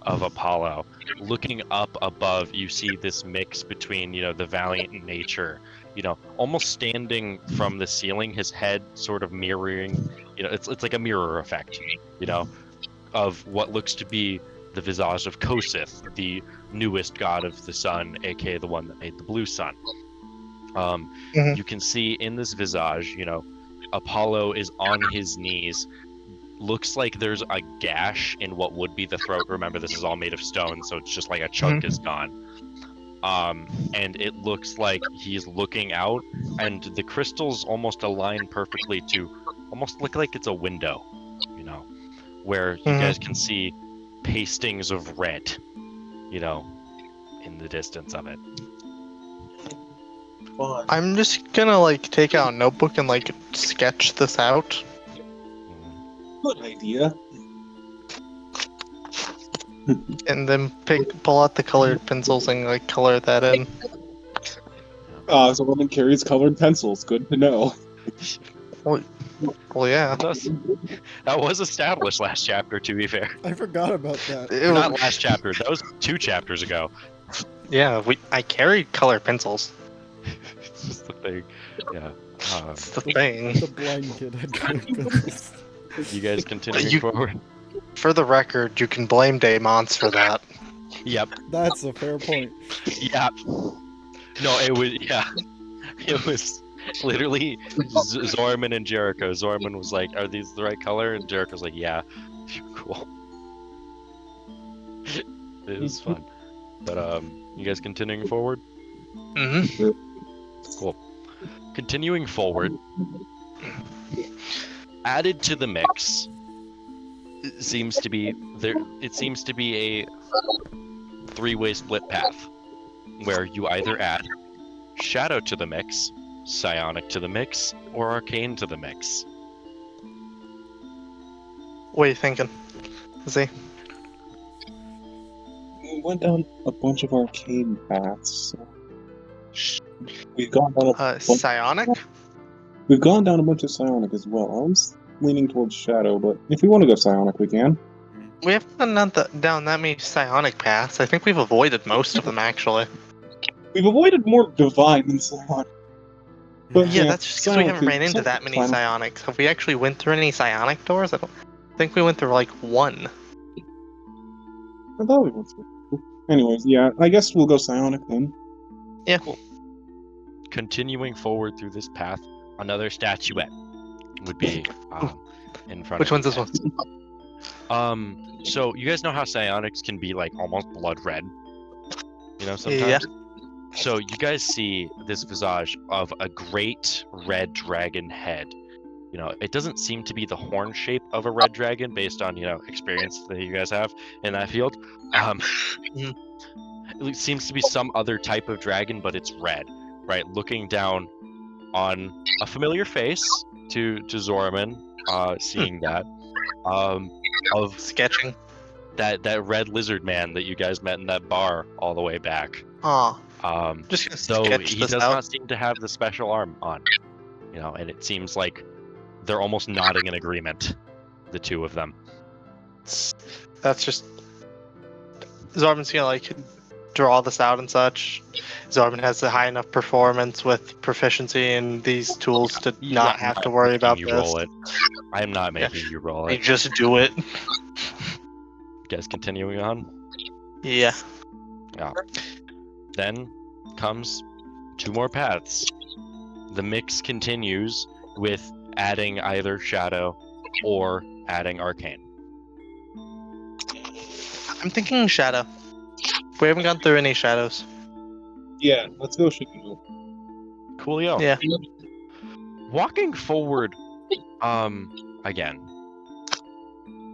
of Apollo. Looking up above, you see this mix between, the valiant and nature. Almost standing from the ceiling, his head sort of mirroring, it's like a mirror effect, of what looks to be the visage of Kosith, the newest god of the sun, aka the one that made the blue sun. You can see in this visage, Apollo is on his knees. Looks like there's a gash in what would be the throat. Remember, this is all made of stone, so it's just like a chunk is gone. And it looks like he's looking out, and the crystals almost align perfectly to almost look like it's a window, where you guys can see pastings of red, in the distance of it. I'm just gonna take out a notebook and sketch this out. Good idea. And then pull out the colored pencils and color that in. Someone carries colored pencils. Good to know. Well, yeah. That was established last chapter, to be fair. I forgot about that. Not last chapter. That was 2 chapters ago. Yeah, I carried colored pencils. It's just the thing. Yeah. It's the thing. The blind kid had colored pencils. You guys continuing forward? For the record, you can blame Daemons for that. Yep. That's a fair point. Yeah. No, it was, yeah. It was literally Zorman and Jericho. Zorman was like, are these the right color? And Jericho's like, yeah. Cool. It was fun. But, you guys continuing forward? Mm-hmm. Cool. Continuing forward, added to the mix seems to be there. It seems to be a 3-way split path where you either add shadow to the mix, psionic to the mix, or arcane to the mix. What are you thinking? See? We went down a bunch of arcane paths. We've gone down psionic? We've gone down a bunch of psionic as well. I was leaning towards shadow, but if we want to go psionic, we can. We haven't gone down that many psionic paths. I think we've avoided most of them, actually. We've avoided more divine than psionic. But yeah, that's just because we haven't ran into that many psionics. Have we actually went through any psionic doors? I don't think we went through one. I thought we went through. Anyways, yeah, I guess we'll go psionic then. Yeah. Cool. Continuing forward through this path, another statuette would be in front. Which of one's this one? So you guys know how psionics can be almost blood red, sometimes. Yeah. So you guys see this visage of a great red dragon head. It doesn't seem to be the horn shape of a red dragon based on experience that you guys have in that field. It seems to be some other type of dragon, but it's red, right? Looking down on a familiar face to Zorman, seeing that of sketching that red lizard man that you guys met in that bar all the way back. Just gonna so sketch he this does out. not seem to have the special arm on, and it seems like they're almost nodding in agreement, the two of them. That's just Zorman's gonna draw this out and such. Zorman has a high enough performance with proficiency in these tools to not have to worry about you this. Roll it. I am not making you roll You it. just do it. You guys continuing on? Yeah. Yeah. Then comes 2 more paths. The mix continues with adding either shadow or adding arcane. I'm thinking shadow. We haven't gone through any shadows. Yeah, let's go shadow. Coolio. Yeah. Walking forward, again.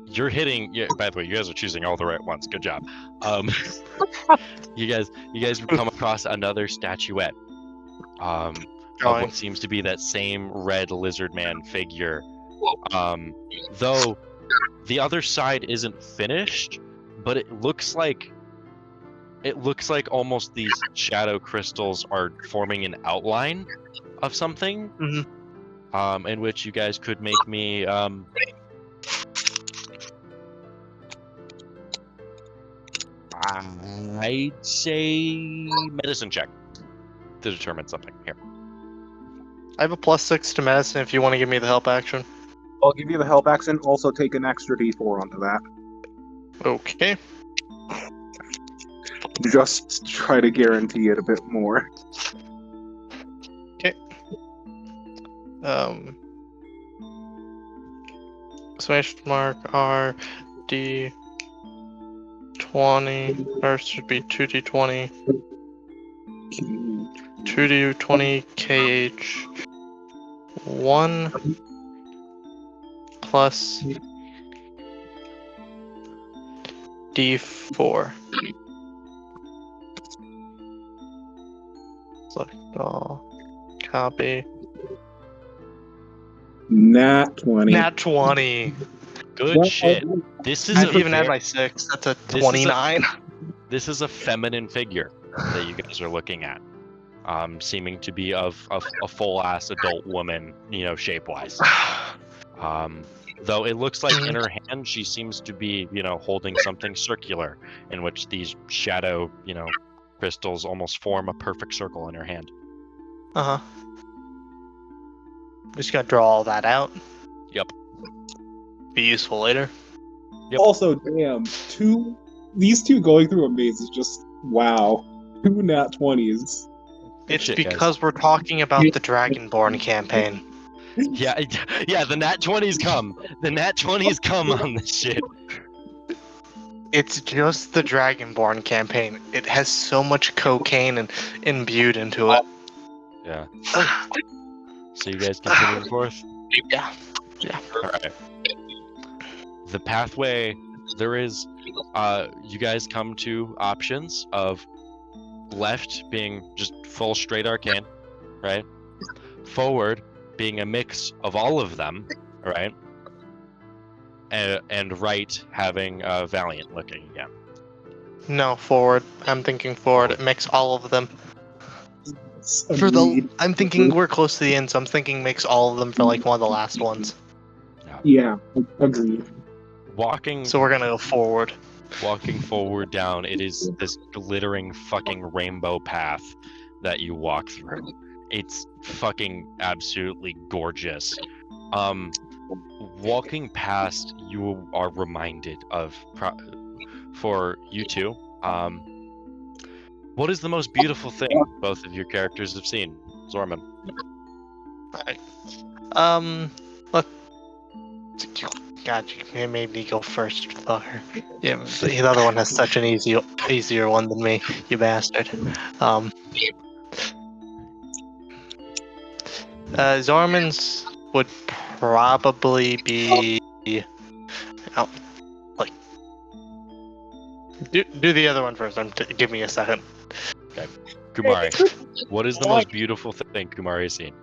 You're hitting. Yeah. By the way, you guys are choosing all the right ones. Good job. You guys would come across another statuette. Of what seems to be that same red lizard man figure. Though the other side isn't finished, but it looks like almost these shadow crystals are forming an outline of something. Mm-hmm. In which you guys could make me I'd say medicine check to determine something here. I have a +6 to medicine if you want to give me the help action. I'll give you the help action. Also take an extra d4 onto that. Okay. just to try to guarantee it a bit more. Smash mark R D 20, or it should be 2d20. 2d20 KH 1 plus D4. Select all. Copy. Nat 20. Nat 20. Good shit. This is I've a even had ver- my 6. That's a This is a- 29. This is a feminine figure that you guys are looking at, seeming to be of a full-ass adult woman, shape-wise. Though it looks like in her hand she seems to be, holding something circular, in which these shadow, crystals almost form a perfect circle in her hand. Uh-huh. Just gotta draw all that out. Yep. Be useful later. Yep. Also, damn, these two going through a maze is just wow. 2 nat 20s. It's shit, guys. because we're talking about the Dragonborn campaign. Yeah, the Nat 20s come. The Nat 20s come on this shit. It's just the Dragonborn campaign. It has so much cocaine imbued into it. Yeah. So you guys continuing forth? Yeah. Alright. The pathway, there is, you guys come to options of left being just full straight arcane, right? Forward being a mix of all of them, right? And right having Valiant looking again. No, forward. I'm thinking forward. It makes all of them. I'm thinking we're close to the end, so I'm thinking makes all of them for like one of the last ones. Yeah, agreed. So we're gonna go forward. Walking forward down, it is this glittering fucking rainbow path that you walk through. It's fucking absolutely gorgeous. Walking past, you are reminded of, for you two, what is the most beautiful thing both of your characters have seen? Zorman. God, you made me go first, fucker. Yeah, the other one has such an easier one than me, you bastard. Zorman's would probably be... Do the other one first. Give me a second. Okay. Kumari, what is the most beautiful thing Kumari has seen?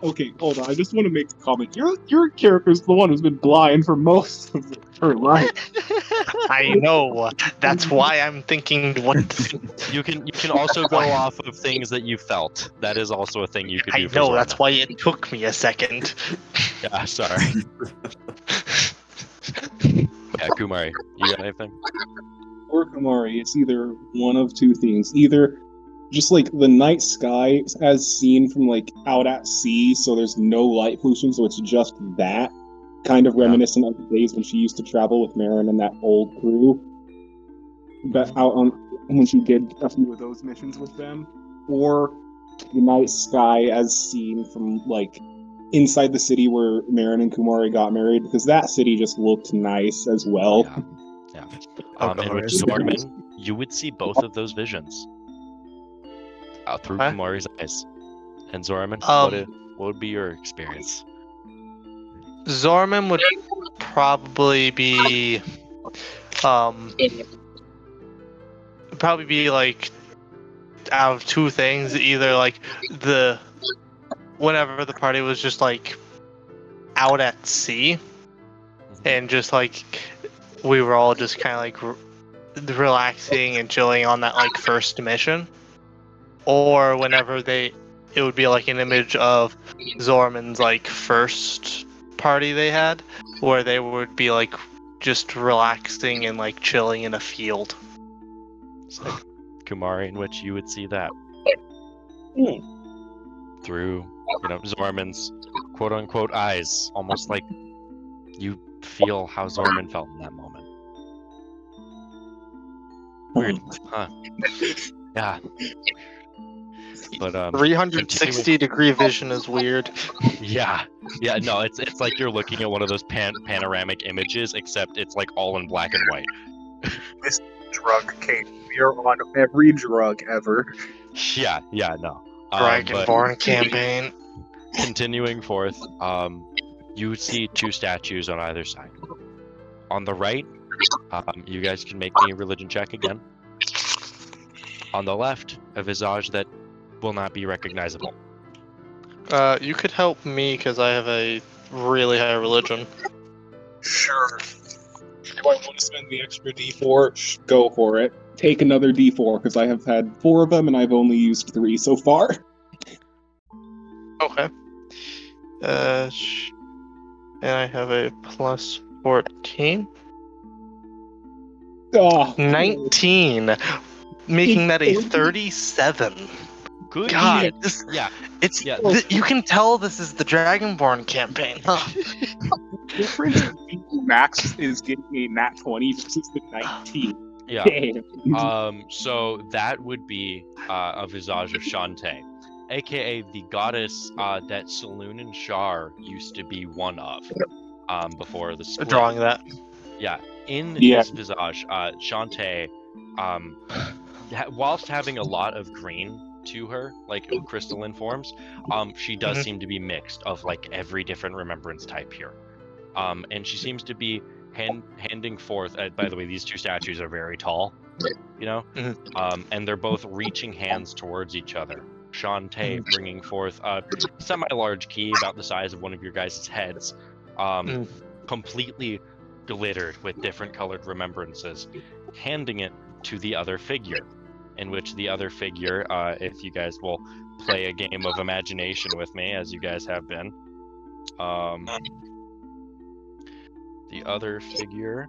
Okay, hold on. I just want to make a comment. Your character's the one who's been blind for most of her life. I know. That's why I'm thinking what. You can also go off of things that you felt. That is also a thing you could do. I know. That's why it took me a second. Yeah, sorry. Yeah, Kumari, you got anything? Or Kumari, it's either one of two things. Either just like the night sky as seen from like out at sea, so there's no light pollution, so it's just that. Kind of reminiscent of the days when she used to travel with Maren and that old crew. But out on when she did a few of those missions with them. Or the night sky as seen from like inside the city where Maren and Kumari got married, because that city just looked nice as well. Yeah. In which Zorman, you would see both of those visions through Kumari's eyes. And Zorman, what would be your experience? Zorman would probably be like out of two things, either like whenever the party was just like out at sea and just like we were all just kind of like relaxing and chilling on that like first mission, or whenever it would be like an image of Zorman's like first party they had, where they would be like just relaxing and like chilling in a field. So, Kumari, in which you would see that through, Zorman's quote-unquote eyes, almost like you feel how Zorman felt in that moment. Weird, huh? Yeah. But 360-degree vision is weird. yeah, no, it's like you're looking at one of those panoramic images, except it's like all in black and white. This drug case. We are on every drug ever. Yeah, no. But Dragonborn campaign. continuing forth, you see two statues on either side. On the right, you guys can make me a religion check again. On the left, a visage that will not be recognizable. You could help me because I have a really high religion. Sure. Do I want to spend the extra D4? Go for it. Take another D4 because I have had 4 of them and I've only used 3 so far. Okay. And I have a plus 14. Oh, 19. Making that a 37. Good God, shit. this, Yeah. it's Yeah. you can tell this is the Dragonborn campaign, huh? difference Max is getting a nat 20 versus the 19. Yeah. Damn. So that would be a visage of Shantae, aka the goddess that Saloon and Shar used to be one of, before the split. Drawing that. Yeah. In Yeah. this visage, Shantae, whilst having a lot of green to her, like crystalline forms, she does seem to be mixed of like every different remembrance type here. And she seems to be handing forth. By the way, these two statues are very tall, you know, and they're both reaching hands towards each other. Shantae bringing forth a semi-large key about the size of one of your guys' heads, completely glittered with different colored remembrances, handing it to the other figure, in which the other figure, if you guys will play a game of imagination with me, as you guys have been, the other figure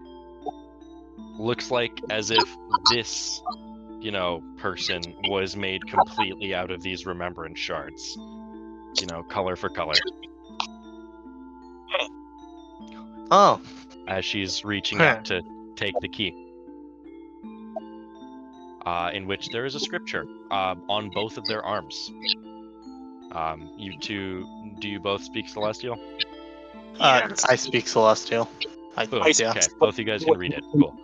looks like as if this, you know, person was made completely out of these remembrance shards, you know, color for color. Oh. As she's reaching out to take the key. In which there is a scripture on both of their arms. You two, do you both speak Celestial? I speak Celestial. Okay, both of you guys can read it. Cool.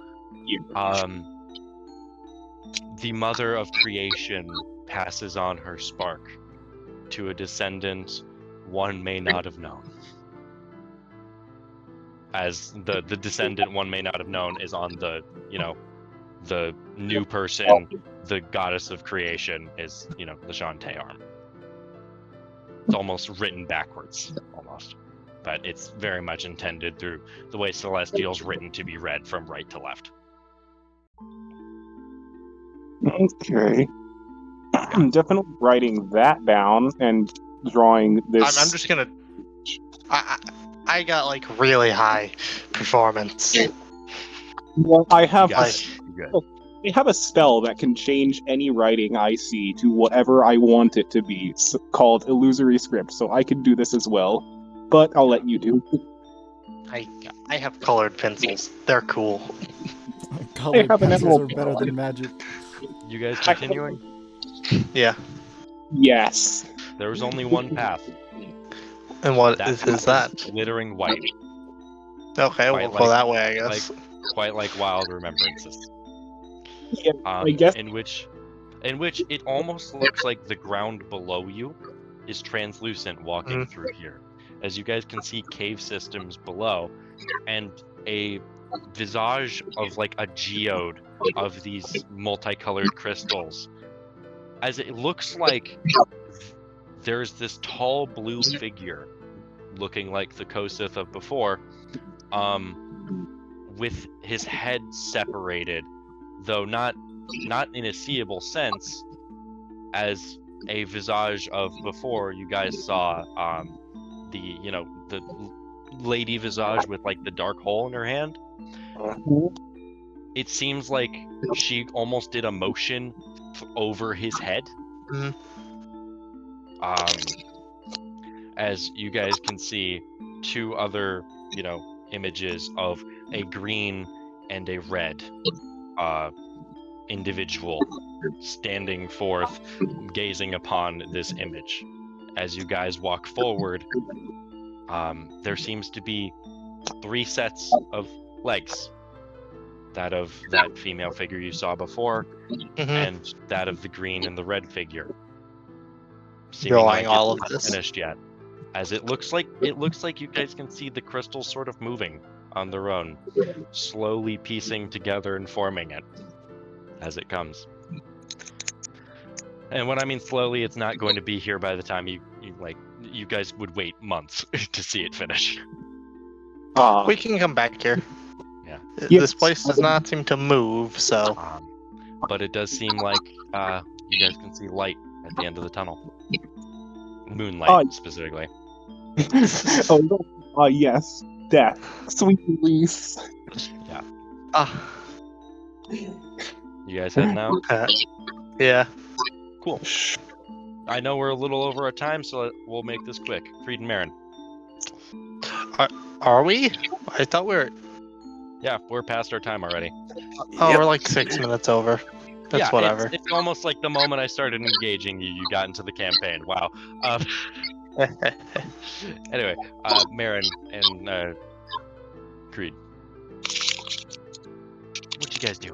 The mother of creation passes on her spark to a descendant one may not have known. As the descendant one may not have known is on the, you know, the new person, the goddess of creation is, you know, the Shantae arm. It's almost written backwards, almost. But it's very much intended through the way Celestial's written to be read from right to left. Okay. I'm definitely writing that down and drawing this. I'm just gonna. I got like really high performance. Well, I have Good. I have a spell that can change any writing I see to whatever I want it to be, called Illusory Script, so I could do this as well. But I'll let you do. I have colored pencils. They're cool. Colored have an pencils are emerald. better than magic. You guys continuing? Yeah. Yes. There was only one path. And what That is path was that? glittering white. Okay, we'll go that way, I guess. Quite like wild remembrances. Yeah, I guess. In which it almost looks like the ground below you is translucent walking through here. As you guys can see cave systems below, and a visage of like a geode of these multicolored crystals. As it looks like there's this tall blue figure looking like the Kosith of before, with his head separated, though not in a seeable sense, as a visage of before you guys saw the lady visage with like the dark hole in her hand. It seems like she almost did a motion over his head. As you guys can see, two other, you know, images of a green and a red individual standing forth, gazing upon this image. As you guys walk forward, there seems to be 3 sets of legs. That of that female figure you saw before, and that of the green and the red figure. Seeming Drawing like all it's of not this. finished yet. As it looks like you guys can see the crystals sort of moving on their own, slowly piecing together and forming it as it comes. And when I mean slowly, it's not going to be here by the time you guys would wait months to see it finish. We can come back here. Yeah. This place does not seem to move, so. But it does seem like you guys can see light at the end of the tunnel. Moonlight, specifically. Yes. Death. Sweet release. Yeah. You guys heading out? Yeah. Cool. I know we're a little over our time, so we'll make this quick. Creed and Maren. Are we? I thought we were. Yeah, we're past our time already. Oh, we're like 6 minutes over. That's whatever. It's almost like the moment I started engaging you, you got into the campaign. Wow. Anyway, Maren and Creed. What you guys do?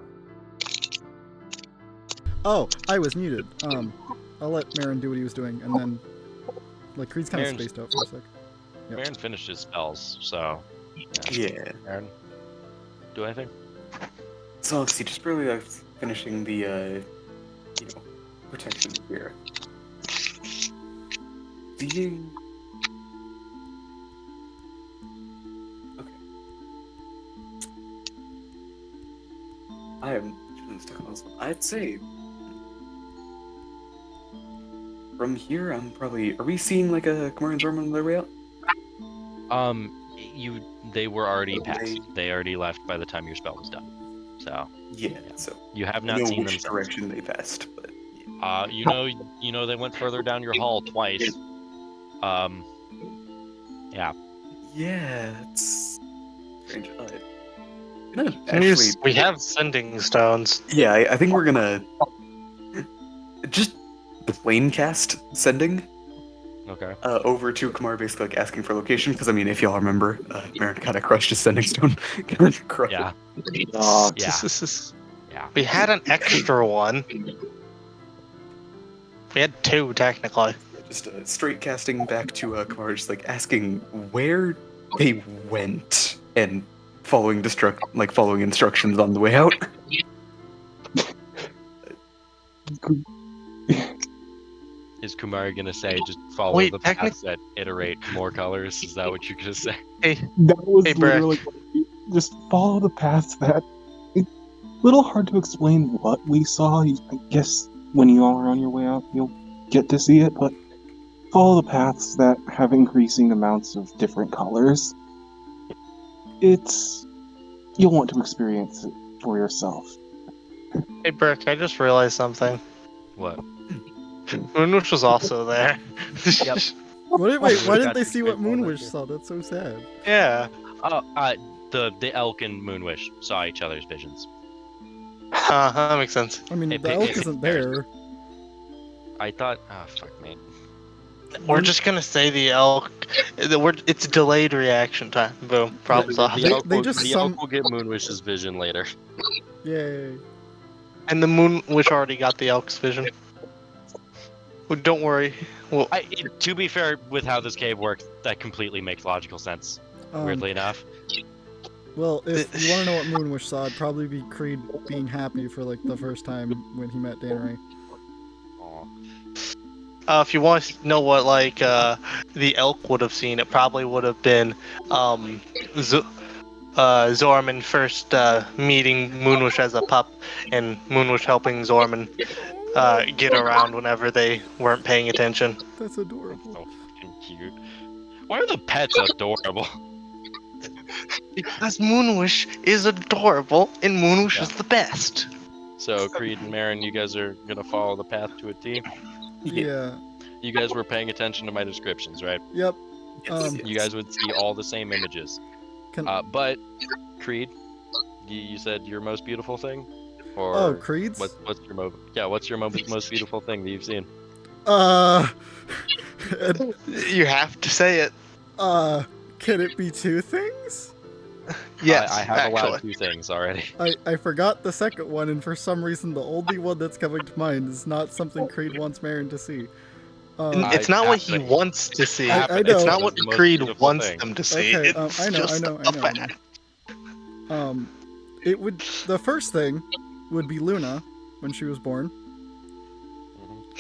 Oh, I was muted. I'll let Maren do what he was doing, and then, like, Creed's kind of Maren's- spaced out for a sec. Yep. Maren finished his spells, so. Yeah. Maren, do anything? So let's see, just barely like finishing the protection here. Seeing. Okay. I am stuck on this one. I'd say from here, I'm probably. Are we seeing like a Kumari and Zorman on their way out? They were already passed. They already left by the time your spell was done. So. Yeah. So You have not know seen which them. direction they passed, but. You know they went further down your hall twice. Yeah. Yeah, it's strange. We have sending stones. Yeah, I think we're gonna just plain cast sending Okay. over to Kumar, basically like asking for location. Because I mean, if y'all remember, Maren kind of crushed his sending stone. Yeah. Yeah. Yeah. We had an extra one. We had 2 technically. Just straight casting back to Kumar, just like asking where they went and following instructions on the way out. Is Kumari gonna say just follow Wait, the paths that iterate more colors? Is that what you're gonna say? That was Hey, Brick. literally just follow the paths that. It's a little hard to explain what we saw. I guess when you all are on your way out, you'll get to see it, but follow the paths that have increasing amounts of different colors. You'll want to experience it for yourself. Hey, Brick, I just realized something. What? Moonwish was also there. Yep. Wait, why didn't Got they to see what explain all that Moonwish here. saw? That's so sad. Yeah. The elk and Moonwish saw each other's visions. That makes sense. I mean, Hey, the hey, elk hey, isn't hey, there. I thought, fuck, mate. We're just gonna say the elk. It's delayed reaction time. Boom. Problem solved. The elk they will, just the elk will get Moonwish's vision later. Yay. And the Moonwish already got the elk's vision. Well, don't worry. Well, To be fair, with how this cave works, that completely makes logical sense. Weirdly enough. Well, if you want to know what Moonwish saw, it'd probably be Creed being happy for like the first time when he met Dannery. if you want to know what like the elk would have seen, it probably would have been Zorman first meeting Moonwish as a pup, and Moonwish helping Zorman get around whenever they weren't paying attention. That's adorable. So fucking cute. Why are the pets adorable? Because Moonwish is adorable, and Moonwish is the best. So Creed and Maren, you guys are gonna follow the path to a T. Yeah. You guys were paying attention to my descriptions, right? Yep. You guys would see all the same images. Can- But Creed, you said your most beautiful thing. Or Oh, Creed's? what's your what's your most beautiful thing that you've seen? You have to say it. Can it be two things? Yes, I have actually. allowed 2 things already. I forgot the second one, and for some reason the only one that's coming to mind is not something Creed wants Maren to see. It's not what he wants to see. I It's know. not what It's the most Creed beautiful wants thing. them to see. Okay, It's I know, just I know. a fact. It would, the first thing would be Luna when she was born,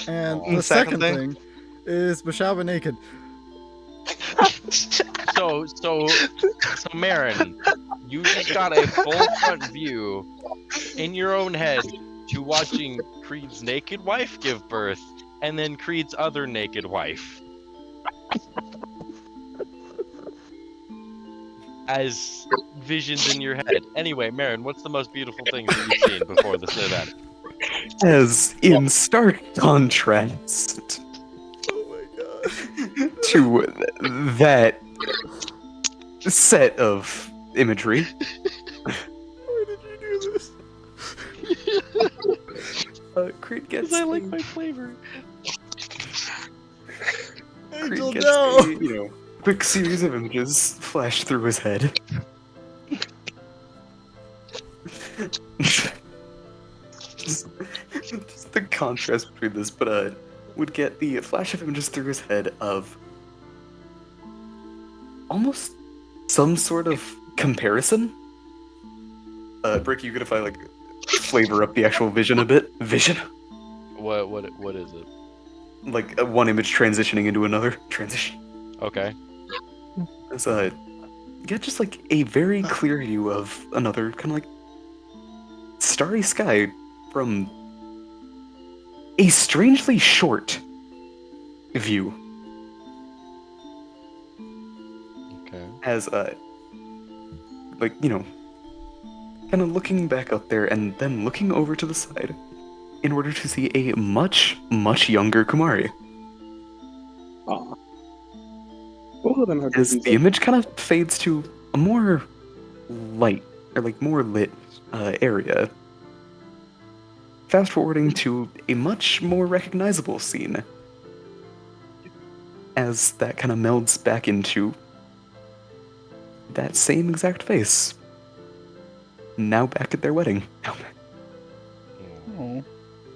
and Aw. the Second second thing? thing is Beshaba naked. So Maren, you just got a full front view in your own head to watching Creed's naked wife give birth, and then Creed's other naked wife. As visions in your head. Anyway, Maren, what's the most beautiful thing that you've seen before this event? As in stark contrast Oh my god. to that set of imagery, Why did you do this? Creed gets I like my flavor. Angel, Creed gets no! a, quick series of images flash through his head. just the contrast between this, but would get the flash of images through his head of almost some sort of comparison. Brick, you could if I flavor up the actual vision a bit. Vision. What is it? Like one image transitioning into another transition. Okay. As get just a very clear view of another kind of starry sky from a strangely short view. Okay. As kind of looking back up there and then looking over to the side in order to see a much, much younger Kumari. Aw. Both of them have As different the image kind of fades to a more light, or more lit area. Fast forwarding to a much more recognizable scene. As that kind of melds back into that same exact face. Now back at their wedding. Oh.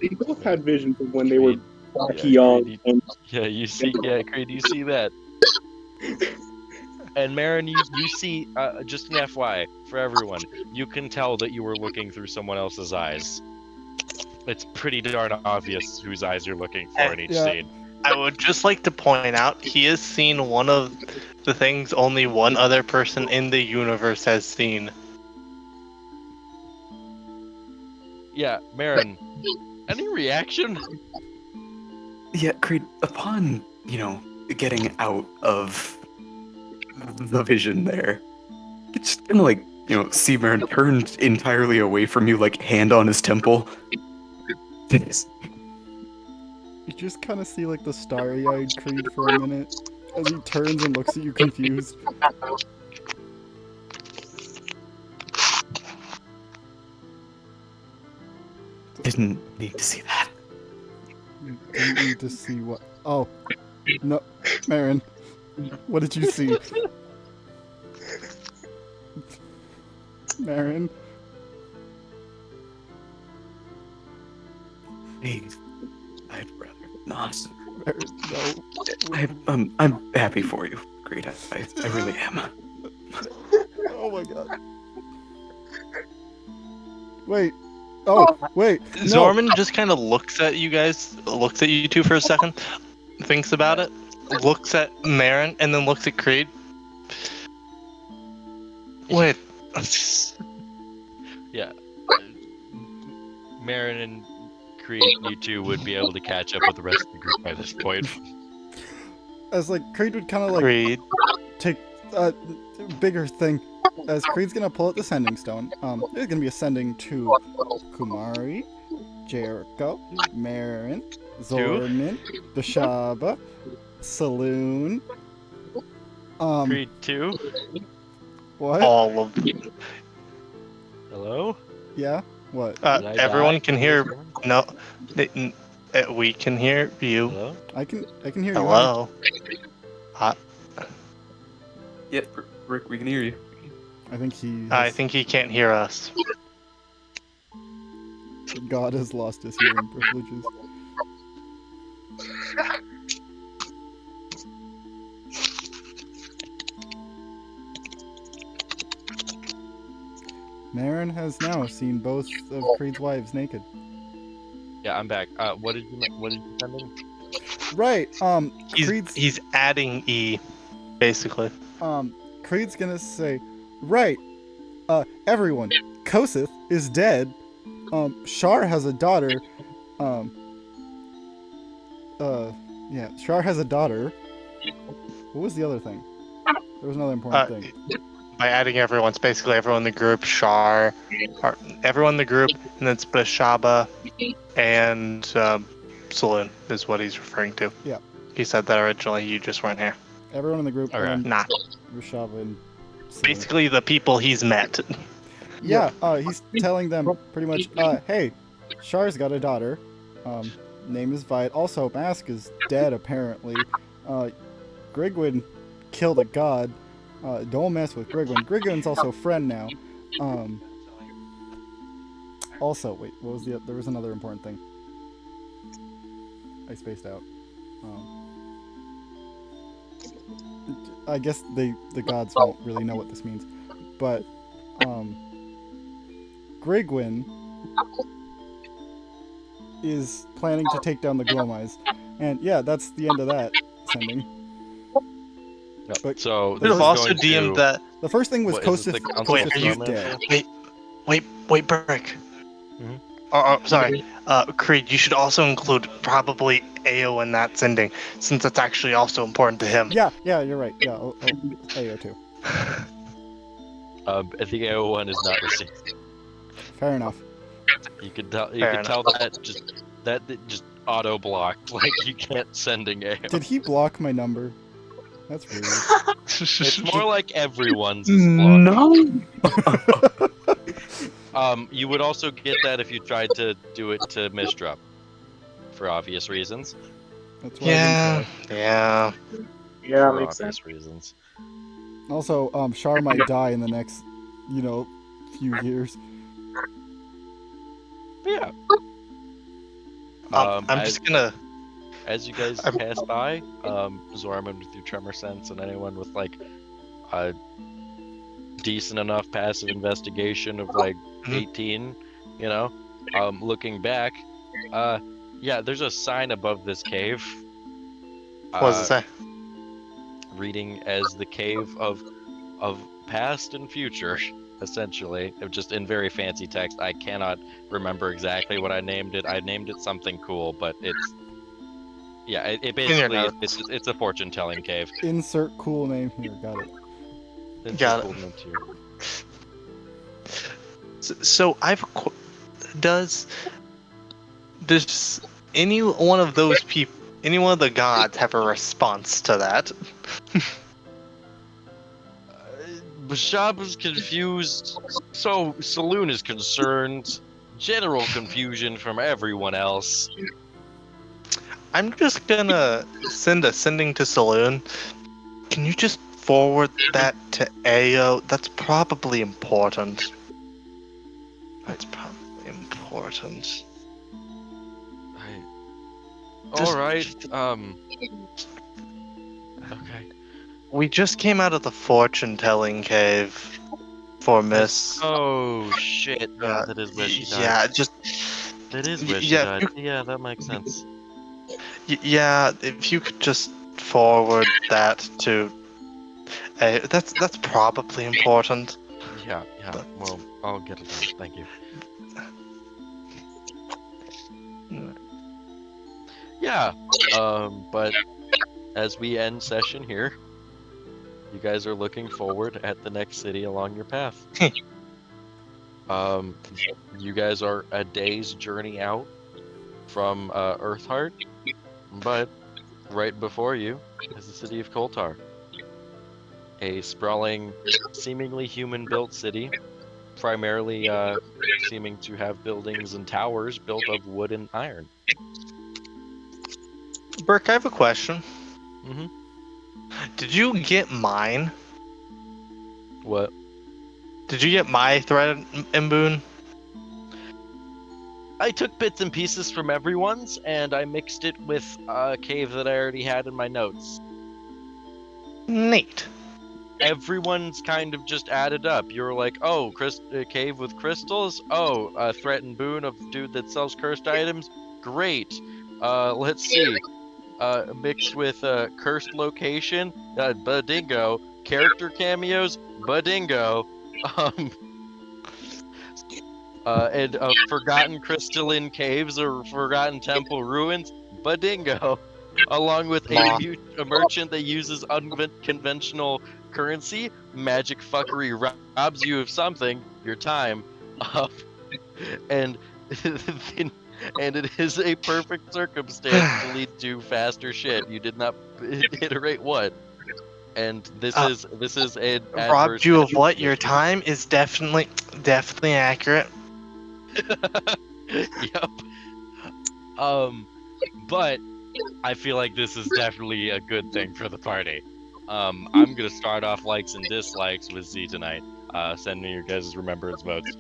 They both had visions of when they were back Yeah, young. Creed, And Creed, you see that. And Maren, you see, just an FYI for everyone, you can tell that you were looking through someone else's eyes. It's pretty darn obvious whose eyes you're looking for in each Yeah. scene. I would just like to point out he has seen one of the things only one other person in the universe has seen. Yeah, Maren, any reaction? Yeah, Creed, upon, getting out of the vision there, you just kind of see Maren turned entirely away from you, hand on his temple. You just kind of see the starry-eyed Creed for a minute as he turns and looks at you confused. Didn't need to see that. You didn't need to see what. Oh, no, Maren, what did you see? Maren, I'd rather not. Maren, no. I'm happy for you, Creed. I really am. Oh my god. Wait. Oh, wait. No. Zorman just kind of looks at you guys, looks at you two for a second, thinks about it, looks at Maren, and then looks at Creed. Wait. Yeah. Maren and Creed, you two would be able to catch up with the rest of the group by this point. As Creed would kind of Creed. take a bigger thing. As Creed's gonna pull out the sending stone, it's gonna be a sending to Kumari, Jericho, Maren, Zorman, Beshaba, Saloon. Creed 2? What? All of you. Hello? Yeah. What? Did I Everyone die? can hear. No, we can hear you. Hello? I can hear you. Hello. Yeah, Rick, we can hear you. I think he. I think he can't hear us. God has lost his hearing privileges. Maren has now seen both of Creed's wives naked. Yeah, I'm back. What did you send in? Right. He's he's adding E, basically. Creed's gonna say, right. Everyone, Koseth is dead. Shar has a daughter. Yeah, Shar has a daughter. What was the other thing? There was another important thing. By adding everyone, it's basically everyone in the group, Shar, or everyone in the group, and it's Beshaba and Saloon is what he's referring to. Yeah. He said that originally, you just weren't here. Everyone in the group, Okay. and Nah. Beshaba and Saloon. Basically the people he's met. Yeah, he's telling them pretty much, hey, Shar's got a daughter. Name is Vite. Also, Mask is dead, apparently. Grigwen killed a god. Don't mess with Grigwen. Grigwen's also a friend now. Also, wait, what was there was another important thing. I spaced out. I guess the gods won't really know what this means. But, Grigwen is planning to take down the Glomais. And yeah, that's the end of that sending. Yep. But So We've this is also going DM'd to... that. the first thing was What, is this the Koseth council Wait, Koseth are you- is dead. Wait, Brick. Sorry. Creed, you should also include probably AO in that sending, since it's actually also important to him. Yeah, you're right. Yeah, AO too. I think AO1 is not received. Fair enough. You could tell. You Fair could tell that just auto blocked. Like you can't sending AO. Did he block my number? That's weird. It's more like everyone's is blocked. No. You would also get that if you tried to do it to Mystra, for obvious reasons. That's why I didn't try. Yeah. Yeah, For makes obvious sense. reasons. Also, Shar might die in the next, few years. But yeah. I'm just gonna. As you guys pass by, Zorman with your tremor sense and anyone with like a decent enough passive investigation of like 18, looking back, yeah, there's a sign above this cave. What does it say? Reading as the cave of past and future, essentially, just in very fancy text. I cannot remember exactly what I named it. I named it something cool, but it's it basically it's a fortune telling cave. Insert cool name here. Got it. Got it. Cool name too. So does any one of those people, any one of the gods, have a response to that? Beshaba's confused, so Saloon is concerned. General confusion from everyone else. I'm just gonna send a sending to Saloon. Can you just forward that to AO? That's probably important. That's probably important. All right. Okay. We just came out of the fortune-telling cave for Miss. Oh shit! Yeah, that is where she died. Yeah, That is where she died. Yeah, that makes sense. Yeah, if you could just forward that to. That's probably important. Yeah. Well, I'll get it done. Thank you. Yeah. But as we end session here, you guys are looking forward at the next city along your path. You guys are a day's journey out from Earthheart, but right before you is the city of Koltar. A sprawling, seemingly human-built city primarily seeming to have buildings and towers built of wood and iron. Burke, I have a question. Mm-hmm. Did you get mine? What? Did you get my thread and boon? I took bits and pieces from everyone's, and I mixed it with a cave that I already had in my notes. Neat. Everyone's kind of just added up. You were like, oh, cave with crystals? Oh, a threat and boon of dude that sells cursed items? Great. Let's see. Mixed with cursed location? Badingo. Character cameos? Badingo. And forgotten crystalline caves or forgotten temple ruins? Badingo. Along with a merchant that uses unconventional currency, magic fuckery robs you of something, your time, and and it is a perfect circumstance to lead to faster shit. You did not iterate what, and this is an robbed you of what? situation. Your time is definitely accurate. Yep. But I feel like this is definitely a good thing for the party. I'm gonna start off likes and dislikes with Z tonight. Send me your guys' remembrance votes.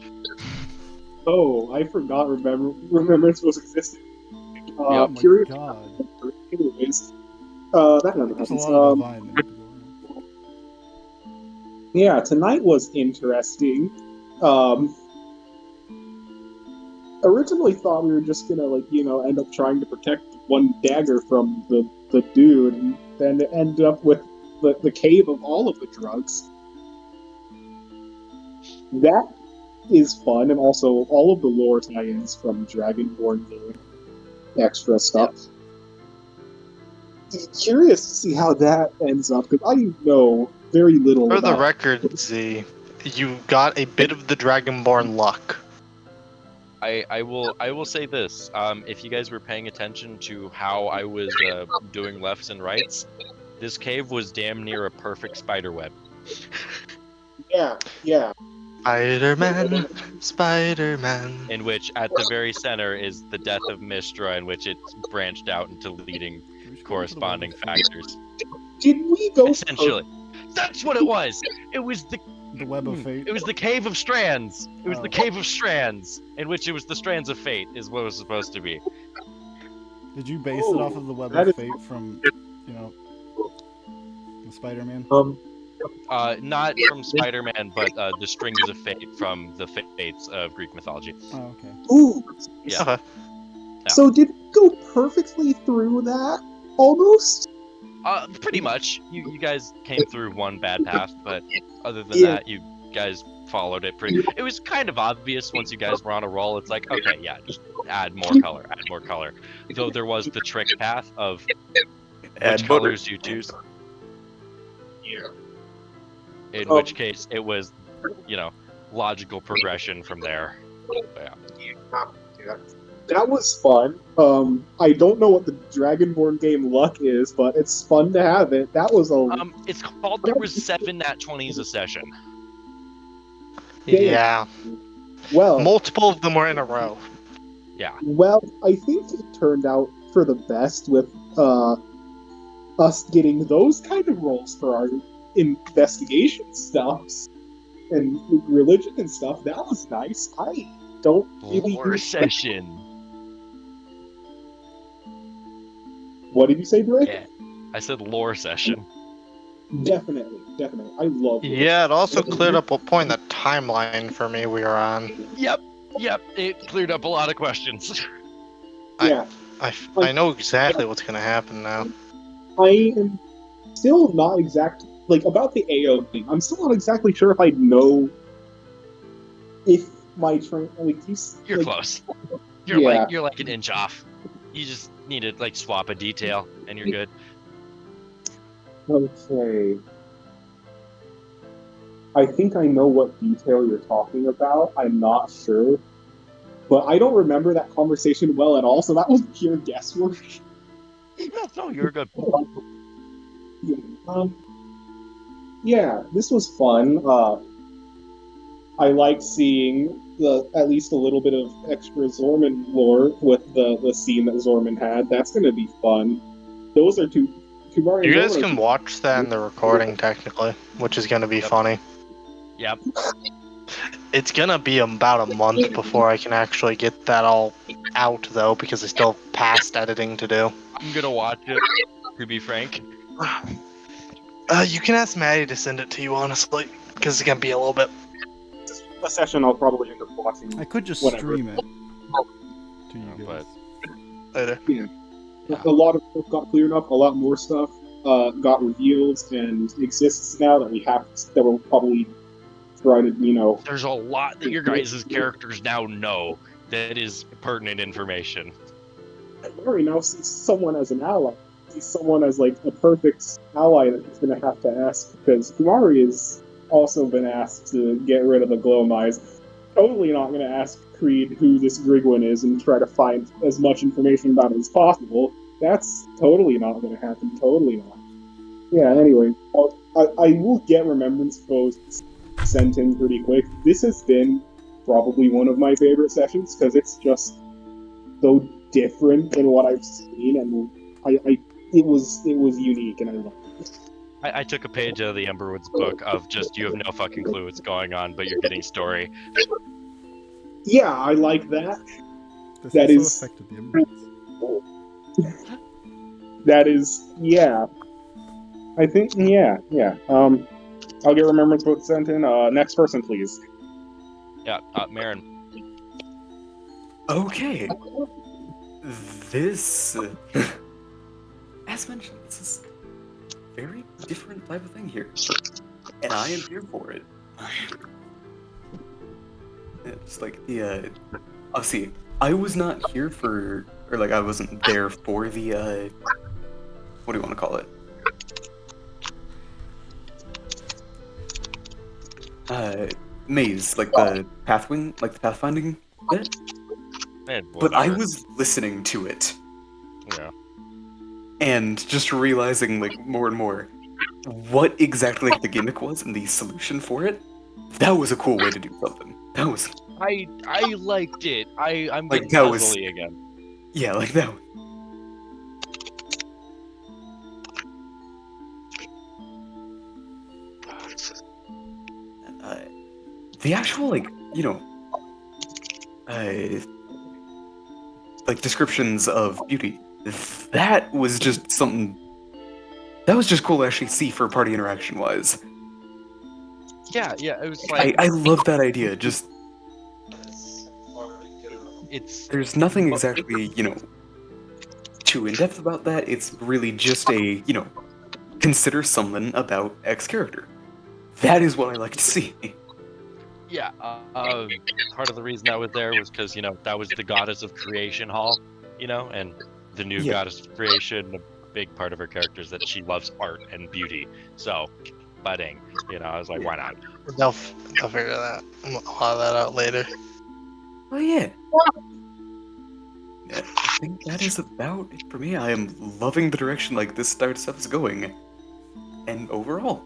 Oh, I forgot remembrance was existing. Oh my Curious. god. Anyways, that never There's a happens. lot of divine that need to go on. Yeah, tonight was interesting. Originally thought we were just gonna end up trying to protect one dagger from the dude, and then it ended up with the cave of all of the drugs. That is fun, and also all of the lore tie-ins from Dragonborn game, extra stuff. Curious to see how that ends up, because I know very little For the about record, Z, you got a bit of the Dragonborn luck. I will say this. If you guys were paying attention to how I was doing lefts and rights, this cave was damn near a perfect spider web. Yeah. Spider-Man. In which, at the very center, is the death of Mystra, in which it's branched out into leading corresponding factors. Did we go Essentially, that's what it was. It was The web of fate. It was the Cave of Strands. It was the Cave of Strands, in which it was the Strands of Fate, is what it was supposed to be. Did you base it off of the web of fate from, the Spider-Man? Not from Spider-Man, but the Strings of Fate from the Fates of Greek mythology. Oh, okay. Ooh. Yeah. So did we go perfectly through that? Almost? Pretty much. You guys came through one bad path, but other than that, you guys followed it pretty. It was kind of obvious once you guys were on a roll. It's like, okay, yeah, just add more color. Though there was the trick path of which colors you choose. In which case, it was, logical progression from there. But, yeah. That was fun. I don't know what the Dragonborn game luck is, but it's fun to have it. That was a... It's called, there was 7 nat 20s a session. Yeah. Well... Multiple of them were in a row. Yeah. Well, I think it turned out for the best with us getting those kind of roles for our investigation stuffs and religion and stuff. That was nice. I don't really... Lore session. What did you say, Drake? Yeah. I said lore session. Definitely. I love it. Yeah, it also cleared up what point in the timeline for me we were on. Yep. It cleared up a lot of questions. Yeah. I know exactly what's gonna happen now. I am still not about the AO thing. I'm still not exactly sure if I know if my train You're close. You're like an inch off. You just need to swap a detail and you're good. Okay. I think I know what detail you're talking about. I'm not sure. But I don't remember that conversation well at all, so that was pure guesswork. No, you're good. Yeah, this was fun. I like seeing at least a little bit of extra Zorman lore with the scene that Zorman had. That's gonna be fun. Those are Kumari You and guys Zorman can watch that in the recording technically, which is gonna be funny. Yep. It's gonna be about a month before I can actually get that all out though, because I still have past editing to do. I'm gonna watch it, to be frank. You can ask Maddie to send it to you, honestly, because it's gonna be a little bit. a session I'll probably end up watching. I could just whenever. stream it to you guys. Later. A lot of stuff got cleared up. A lot more stuff got revealed and exists now that we'll probably try to, There's a lot that your guys' characters now know that is pertinent information. Mary now sees someone as an ally. Sees someone as like a perfect ally that he's going to have to ask, because Kumari has also been asked to get rid of the glow eyes. Totally not going to ask Creed who this Grigwen is and try to find as much information about it as possible. That's totally not going to happen. Totally not. Yeah, anyway, I will get Remembrance posts sent in pretty quick. This has been probably one of my favorite sessions because it's just so different than what I've seen, and it was unique, and I loved it. I took a page out of the Emberwood's book of just you have no fucking clue what's going on, but you're getting story. Yeah, I like that. This That also is- affected the emeralds. That is, yeah. I think, yeah. I'll get Remembrance vote sent in. Next person, please. Yeah, Maren. Okay. This, as mentioned, this is a very different type of thing here, and I am here for it. It's like the, I'll see. I was not here for, or like I wasn't there for the, what do you want to call it? Maze, like the pathfinding bit. But I was listening to it. Yeah. And just realizing, like, more and more, what exactly like, the gimmick was and the solution for it. That was a cool way to do something. That was, I liked it. I'm Like, getting that was- puzzly again. yeah, like that. The actual, like, like descriptions of beauty. That was just something. That was just cool to actually see for party interaction wise. Yeah, it was like I love that idea. Just it's there's nothing exactly, too in depth about that. It's really just a, consider something about X character. That is what I like to see. yeah. Part of the reason I was there was because that was the goddess of creation hall, and the new Yeah. goddess of creation. A big part of her character is that she loves art and beauty. So, budding. I was like, why not? They'll figure that a lot of that out later. Oh yeah. Yeah, I think that is about it for me. I am loving the direction like this stuff is going. And overall,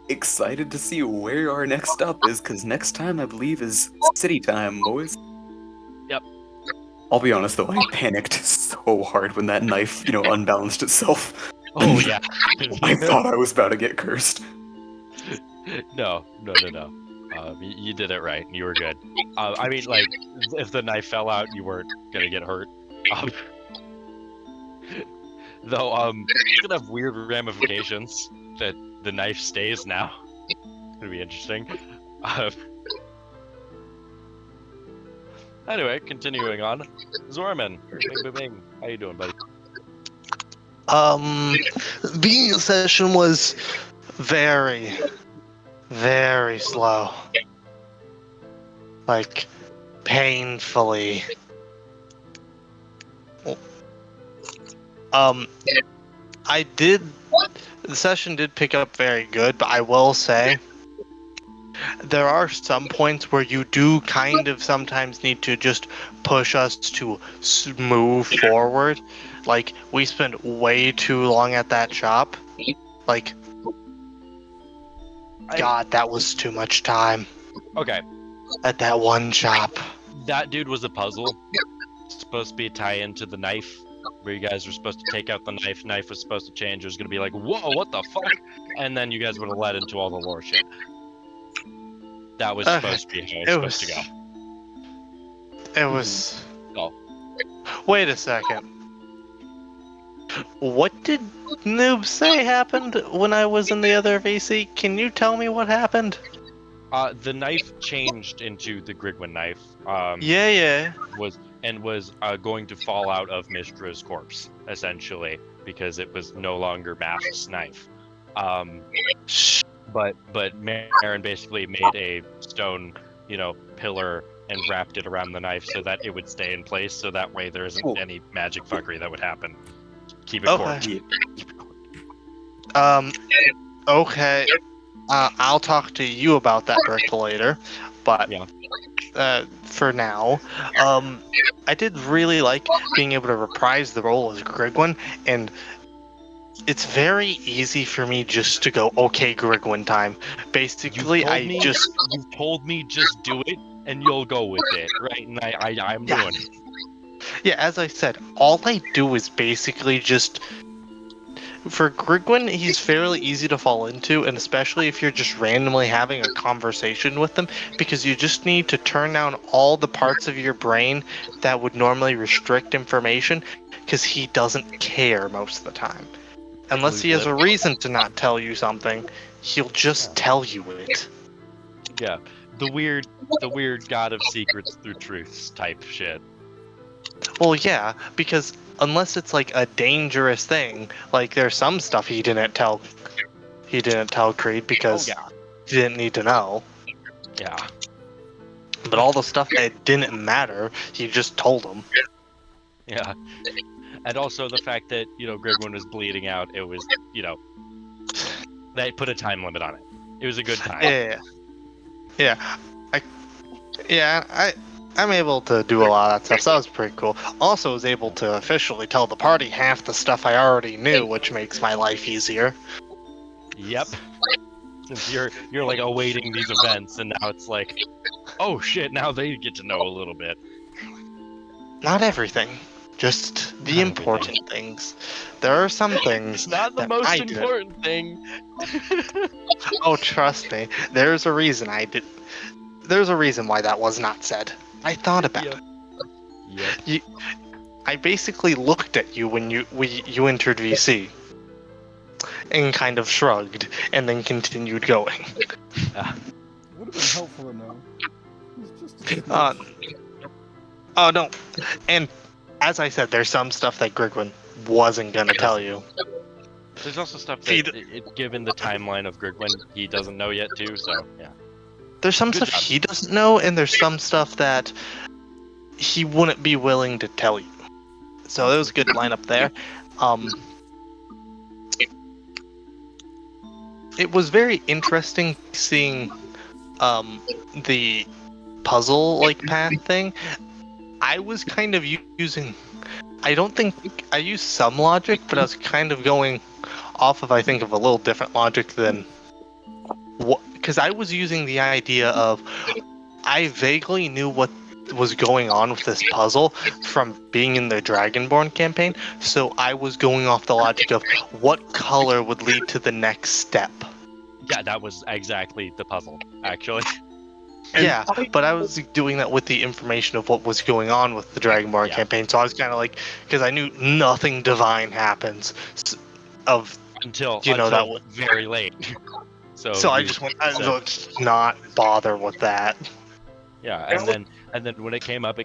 excited to see where our next stop is, because next time I believe is city time, boys. Yep. I'll be honest though, I panicked so hard when that knife, unbalanced itself. Oh yeah. I thought I was about to get cursed. No. You did it right. You were good. I mean, like, if the knife fell out, you weren't gonna get hurt. Though, it's gonna have weird ramifications that the knife stays now. It's gonna be interesting. Anyway, continuing on. Zorman. Bing, bing. How you doing, buddy? Being session was very, very slow. Like, painfully. The session did pick up very good, but I will say, there are some points where you do kind of sometimes need to just push us to move forward. Like, we spent way too long at that shop. Like, God, that was too much time. Okay, at that one shop. that dude was a puzzle. It's supposed to be a tie-in to the knife, where you guys were supposed to take out the knife. Knife was supposed to change. It was gonna be like, whoa, what the fuck? And then you guys would have led into all the lore shit. That was Okay, supposed to be how it it's supposed to go. It was. Oh. Wait a second. What did Noob say happened when I was in the other VC? Can you tell me what happened? The knife changed into the Grigwen knife. Yeah. Was going to fall out of Mystra's corpse, essentially, because it was no longer Mask's knife. But Maren basically made a stone, pillar and wrapped it around the knife so that it would stay in place, so that way there isn't any magic fuckery that would happen. Keep it Okay. corked. Okay. I'll talk to you about that brick later, but Yeah. for now, I did really like being able to reprise the role as Grigwen, and it's very easy for me just to go, okay, Grigwen time. Basically, You've told me just do it, and you'll go with it, right? And I'm doing it. Yeah, as I said, all I do is basically just... For Grigwen, he's fairly easy to fall into, and especially if you're just randomly having a conversation with them, because you just need to turn down all the parts of your brain that would normally restrict information, because he doesn't care most of the time. Unless he has a reason to not tell you something, he'll just tell you it. Yeah, the weird god of secrets through truths type shit. Well, yeah, because unless it's like a dangerous thing, like there's some stuff he didn't tell Creed because he didn't need to know. Yeah. But all the stuff that didn't matter, he just told him. Yeah. And also the fact that, Grigwen was bleeding out, it was, they put a time limit on it. It was a good time. I'm able to do a lot of that stuff, so that was pretty cool. Also was able to officially tell the party half the stuff I already knew, which makes my life easier. Yep. Since you're like awaiting these events, and now it's like, oh shit, now they get to know a little bit. Not everything. Just the important things. There are some things. Not the most important thing. Oh, trust me. There's a reason There's a reason why that was not said. I thought about it. Yep. I basically looked at you when you entered VC, and kind of shrugged, and then continued going. Would have been helpful to know. It's just Oh no, and as I said, there's some stuff that Grigwen wasn't gonna tell you. There's also stuff that, given the timeline of Grigwen, he doesn't know yet too. So yeah. There's some stuff he doesn't know, and there's some stuff that he wouldn't be willing to tell you. So there was a good lineup there. It was very interesting seeing the puzzle path thing. I was kind of using... I don't think... I used some logic, but I was kind of going off of, I think, of a little different logic than... Because I was using the idea of... I vaguely knew what was going on with this puzzle from being in the Dragonborn campaign, so I was going off the logic of what color would lead to the next step. Yeah, that was exactly the puzzle, actually. Yeah, but I was doing that with the information of what was going on with the Dragonborn campaign, so I was kind of like, because I knew nothing divine happens until that was very late. So I just went, let's not bother with that. Yeah, and then when it came up,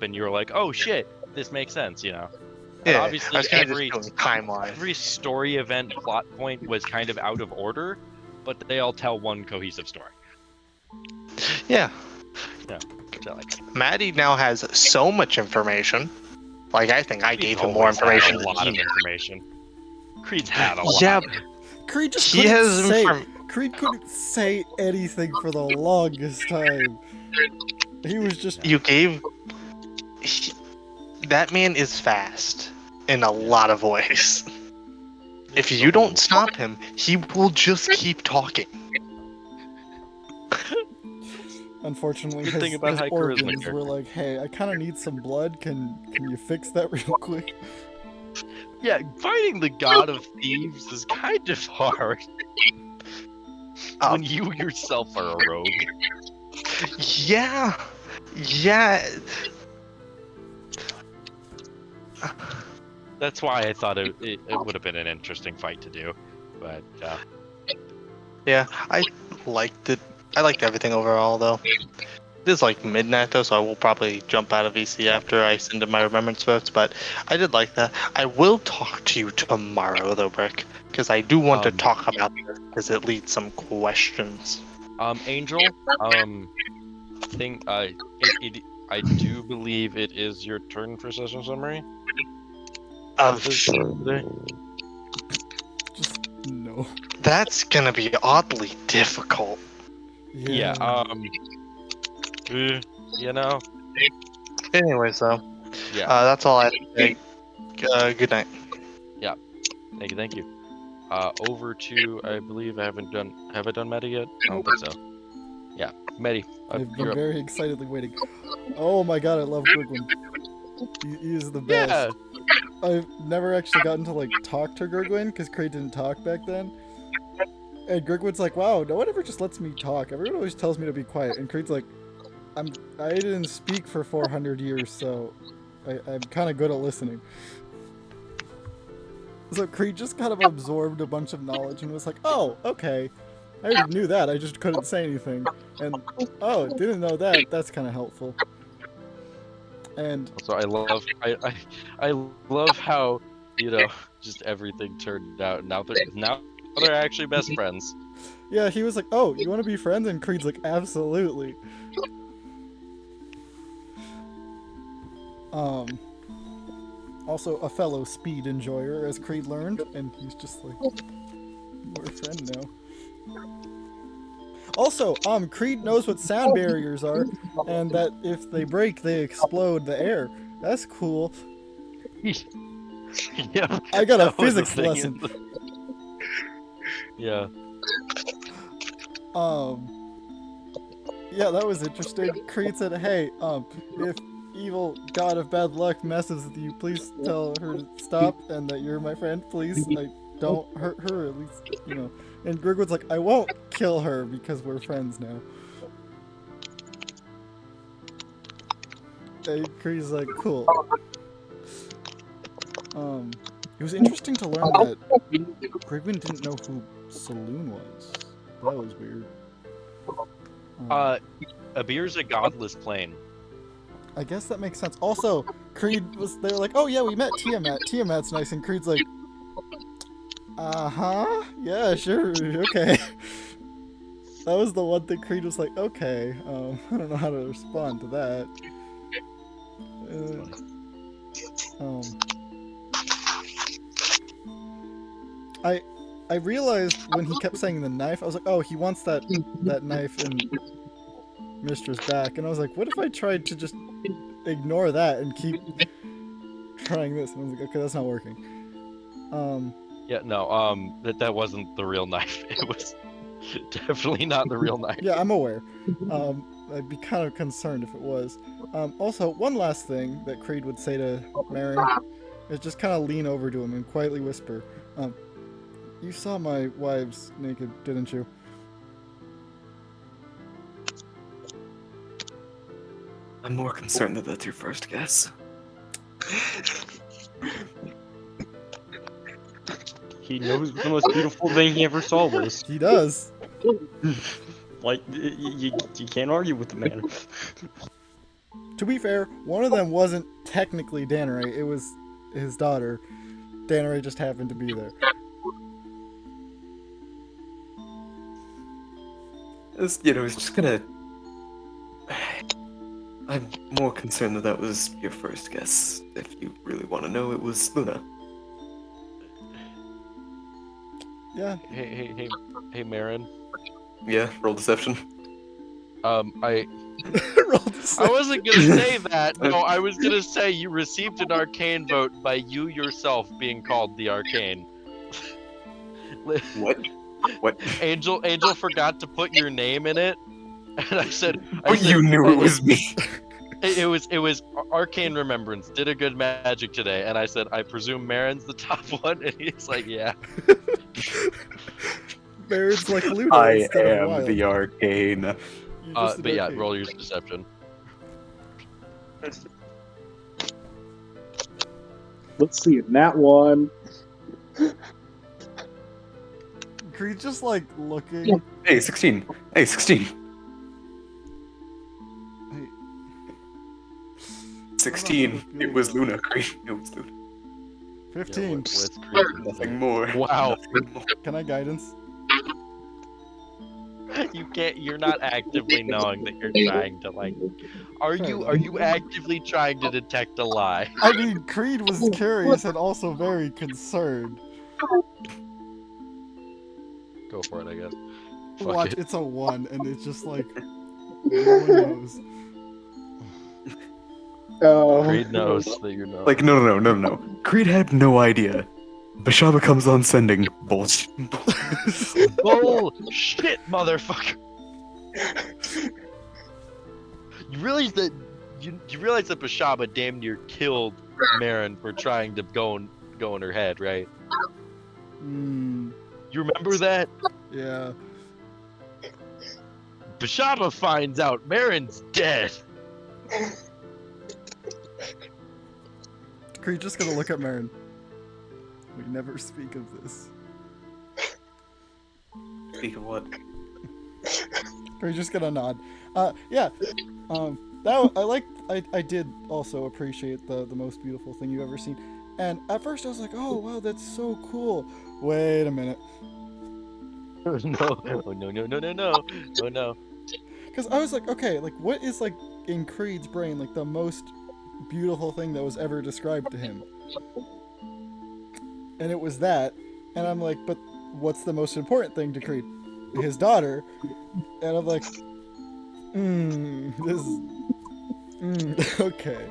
and you were like, oh shit, this makes sense, And Yeah, obviously I was kind of just doing timeline. every story event plot point was kind of out of order, but they all tell one cohesive story. Yeah. Yeah. So, like, Maddie now has so much information. I think I gave him more information a than lot of he. information. Creed's had a lot. Yeah, Creed just he couldn't has say... inform- Creed couldn't say anything for the longest time. He was just... You gave... That man is fast in a lot of ways. If you don't stop him, he will just keep talking. Unfortunately, Good his, thing about his high charisma organs were character. like, "Hey, I kind of need some blood. Can you fix that real quick?" Yeah, fighting the god of thieves is kind of hard. When you yourself are a rogue. Yeah. That's why I thought it would have been an interesting fight to do. But, Yeah, I liked it. I liked everything overall, though. It is like midnight, though, so I will probably jump out of VC after I send in my remembrance votes, but I did like that. I will talk to you tomorrow, though, Brick, because I do want to talk about this, because it leads some questions. Angel, I do believe it is your turn for session summary. Today. Just no. That's gonna be oddly difficult. Yeah, you know. Anyways, though, Yeah. that's all I have to say. Good night. Thank you. Over to, I believe have I done Medi yet? I don't think so. Yeah, Medi. I've been very excitedly waiting. Oh my god, I love Grigwen. He is the best. Yeah. I've never actually gotten to like talk to Grigwen because Creed didn't talk back then. And Grigwen's like, "Wow, no one ever just lets me talk. Everyone always tells me to be quiet." And Creed's like, I didn't speak for 400 years, so I'm kind of good at listening." So Creed just kind of absorbed a bunch of knowledge and was like, "Oh, okay. I already knew that. I just couldn't say anything." And oh, didn't know that. That's kind of helpful. And So I love how, you know, just everything turned out. Now they're actually best friends. yeah, he was like, "Oh, you want to be friends?" And Creed's like, "Absolutely." Also a fellow speed enjoyer, as Creed learned, and he's just like, we're a friend now. Also, Creed knows what sound barriers are, and that if they break, they explode the air. That's cool. Yeah. I got a that was the physics thing. lesson. Yeah. Yeah, that was interesting. Creed said, "Hey, if evil god of bad luck messes with you, please tell her to stop and that you're my friend, please. Like, don't hurt her, at least, you know." And Grigwen's like, "I won't kill her because we're friends now." And Creed's like, "Cool." It was interesting to learn that Grigwen didn't know who Saloon was. That was weird. Abir's a godless plane. I guess that makes sense. Also, they were like, "Oh yeah, we met Tiamat. Tiamat's nice," and Creed's like, "Uh-huh, yeah, sure, okay." That was the one thing Creed was like, "Okay, I don't know how to respond to that." I realized when he kept saying the knife, I was like, "Oh, he wants that knife in Mystra's back," and I was like, "What if I tried to just ignore that and keep trying this?" And I was like, "Okay, that's not working." Yeah, no, that wasn't the real knife. It was definitely not the real knife. Yeah, I'm aware. I'd be kind of concerned if it was. Also, one last thing that Creed would say to Maren is just kind of lean over to him and quietly whisper, "You saw my wives naked, didn't you?" I'm more concerned that that's your first guess. He knows what the most beautiful thing he ever saw was. He does. Like, you can't argue with the man. To be fair, one of them wasn't technically Danneray, it was his daughter. Danneray just happened to be there. It's just gonna... I'm more concerned that was your first guess. If you really want to know, it was Luna. Yeah. Hey, Maren. Yeah, roll deception. I Roll deception. I wasn't gonna say that. No, I was gonna say you received an arcane vote by you yourself being called the arcane. What? Angel forgot to put your name in it, And I said, But you knew it was me. It was Arcane Remembrance. Did a good magic today, and I said, I presume Maren's the top one, and he's like, yeah. Maren's like Luna I instead of am Wild. the arcane. You're just an But yeah, arcane. roll your deception. Let's see, that one. Creed's just like looking. Hey, 16. Hey, 16. Hey. 16. It was Luna, Creed. It was Luna. 15. What's Creed? Nothing more. Wow. Nothing more. Can I guidance? You can't. You're not actively knowing that you're trying to like. Are you actively trying to detect a lie? I mean, Creed was curious and also very concerned. Go for it, I guess. Fuck Watch, it. it's a 1, and it's just like no one knows. Creed knows that you're not. Like, no. Creed had no idea. Beshaba comes on sending bullshit. Bullshit, motherfucker! You realize that you realize that Beshaba damn near killed Maren for trying to go in her head, right? Hmm. You remember that? Yeah. Beshaba finds out Maren's dead. Creed just gonna look at Maren. We never speak of this. Speak of what? Creed's just gonna nod. Yeah. I did also appreciate the most beautiful thing you've ever seen. And at first I was like, oh wow, that's so cool. Wait a minute. No. Oh no. Because I was like, okay, like what is like in Creed's brain like the most beautiful thing that was ever described to him? And it was that. And I'm like, but what's the most important thing to Creed? His daughter. And I'm like, okay.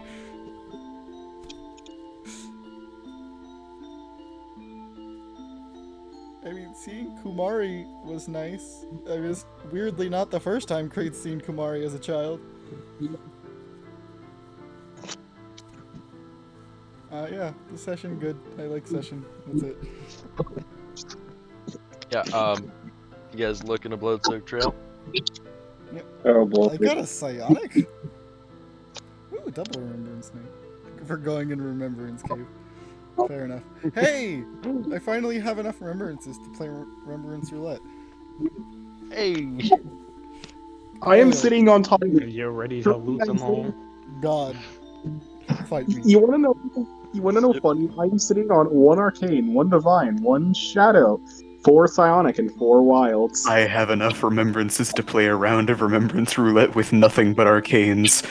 I mean, seeing Kumari was nice. I mean, it's weirdly not the first time Creed's seen Kumari as a child. Yeah, the session good. I like session. That's it. Yeah. You guys looking to Blood-Soaked Trail? Oh boy. I got a psionic? Ooh, double remembrance night. For going in Remembrance Cave. Fair enough. Hey! I finally have enough remembrances to play Remembrance Roulette. Hey. I am sitting on top of Are you ready to loot them all? God. Fight me. You wanna know funny? I'm sitting on 1 arcane, 1 divine, 1 shadow, 4 psionic, and 4 wilds. I have enough remembrances to play a round of remembrance roulette with nothing but arcanes.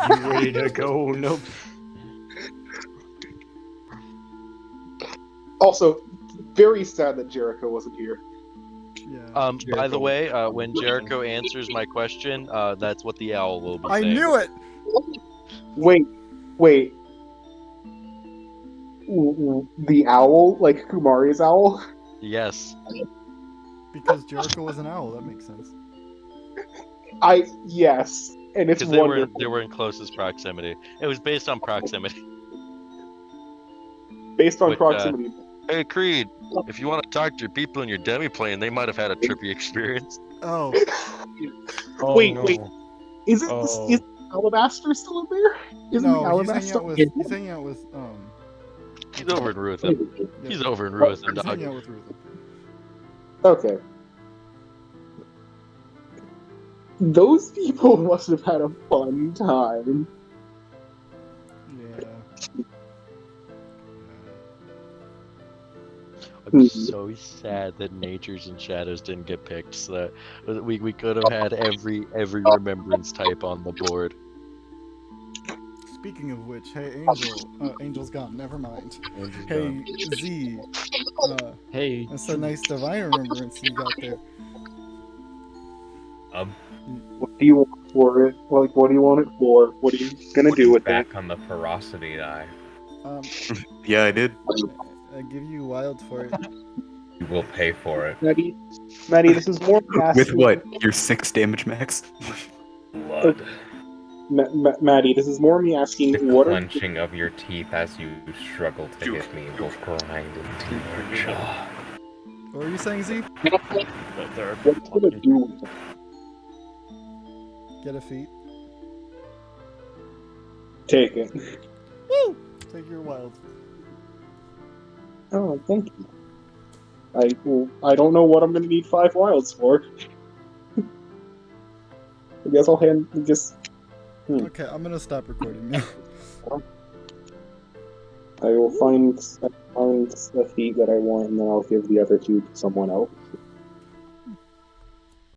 You ready to go? Nope. Also, very sad that Jericho wasn't here. Yeah. By the way, when Jericho answers my question, that's what the owl will be I saying. knew it! Wait. The owl? Like Kumari's owl? Yes. Because Jericho was an owl, that makes sense. Yes. And it's Because wonderful. they were in closest proximity. It was based on proximity. Based on Which, proximity. Hey Creed, if you want to talk to your people in your demi-plane, they might have had a trippy experience. Oh. Oh, Wait. no. Is Oh. Alabaster still in there? Isn't the No, he's Alabaster he's hanging out with He's over in Ruthven. yeah, He's over in Ruthven, he's dog. hanging out with Ruth. Okay. Those people must have had a fun time. Yeah. I'm so sad that Natures and Shadows didn't get picked, so that we could have had every remembrance type on the board. Speaking of which, hey Angel, Angel's gone. Never mind. Hey Z, Hey. that's a nice divine remembrance you got there. What do you want for it? Like, what do you want it for? What are you gonna do with that? Back on the ferocity die. Um, Yeah, I did. I give you wild for it. You will pay for it. Maddie, this is more me asking. With what? Your 6 damage max? Blood. Maddie, this is more me asking. The What are clenching of your teeth as you struggle to hit me will grind into your jaw. What were you saying, Z? There are what's gonna do with it? Get a feat. Take it. Woo! Take your wild. Oh, thank you. I don't know what I'm gonna need 5 wilds for. I guess I'll just. Okay, I'm gonna stop recording now. I will find a feat that I want, and then I'll give the other 2 to someone else.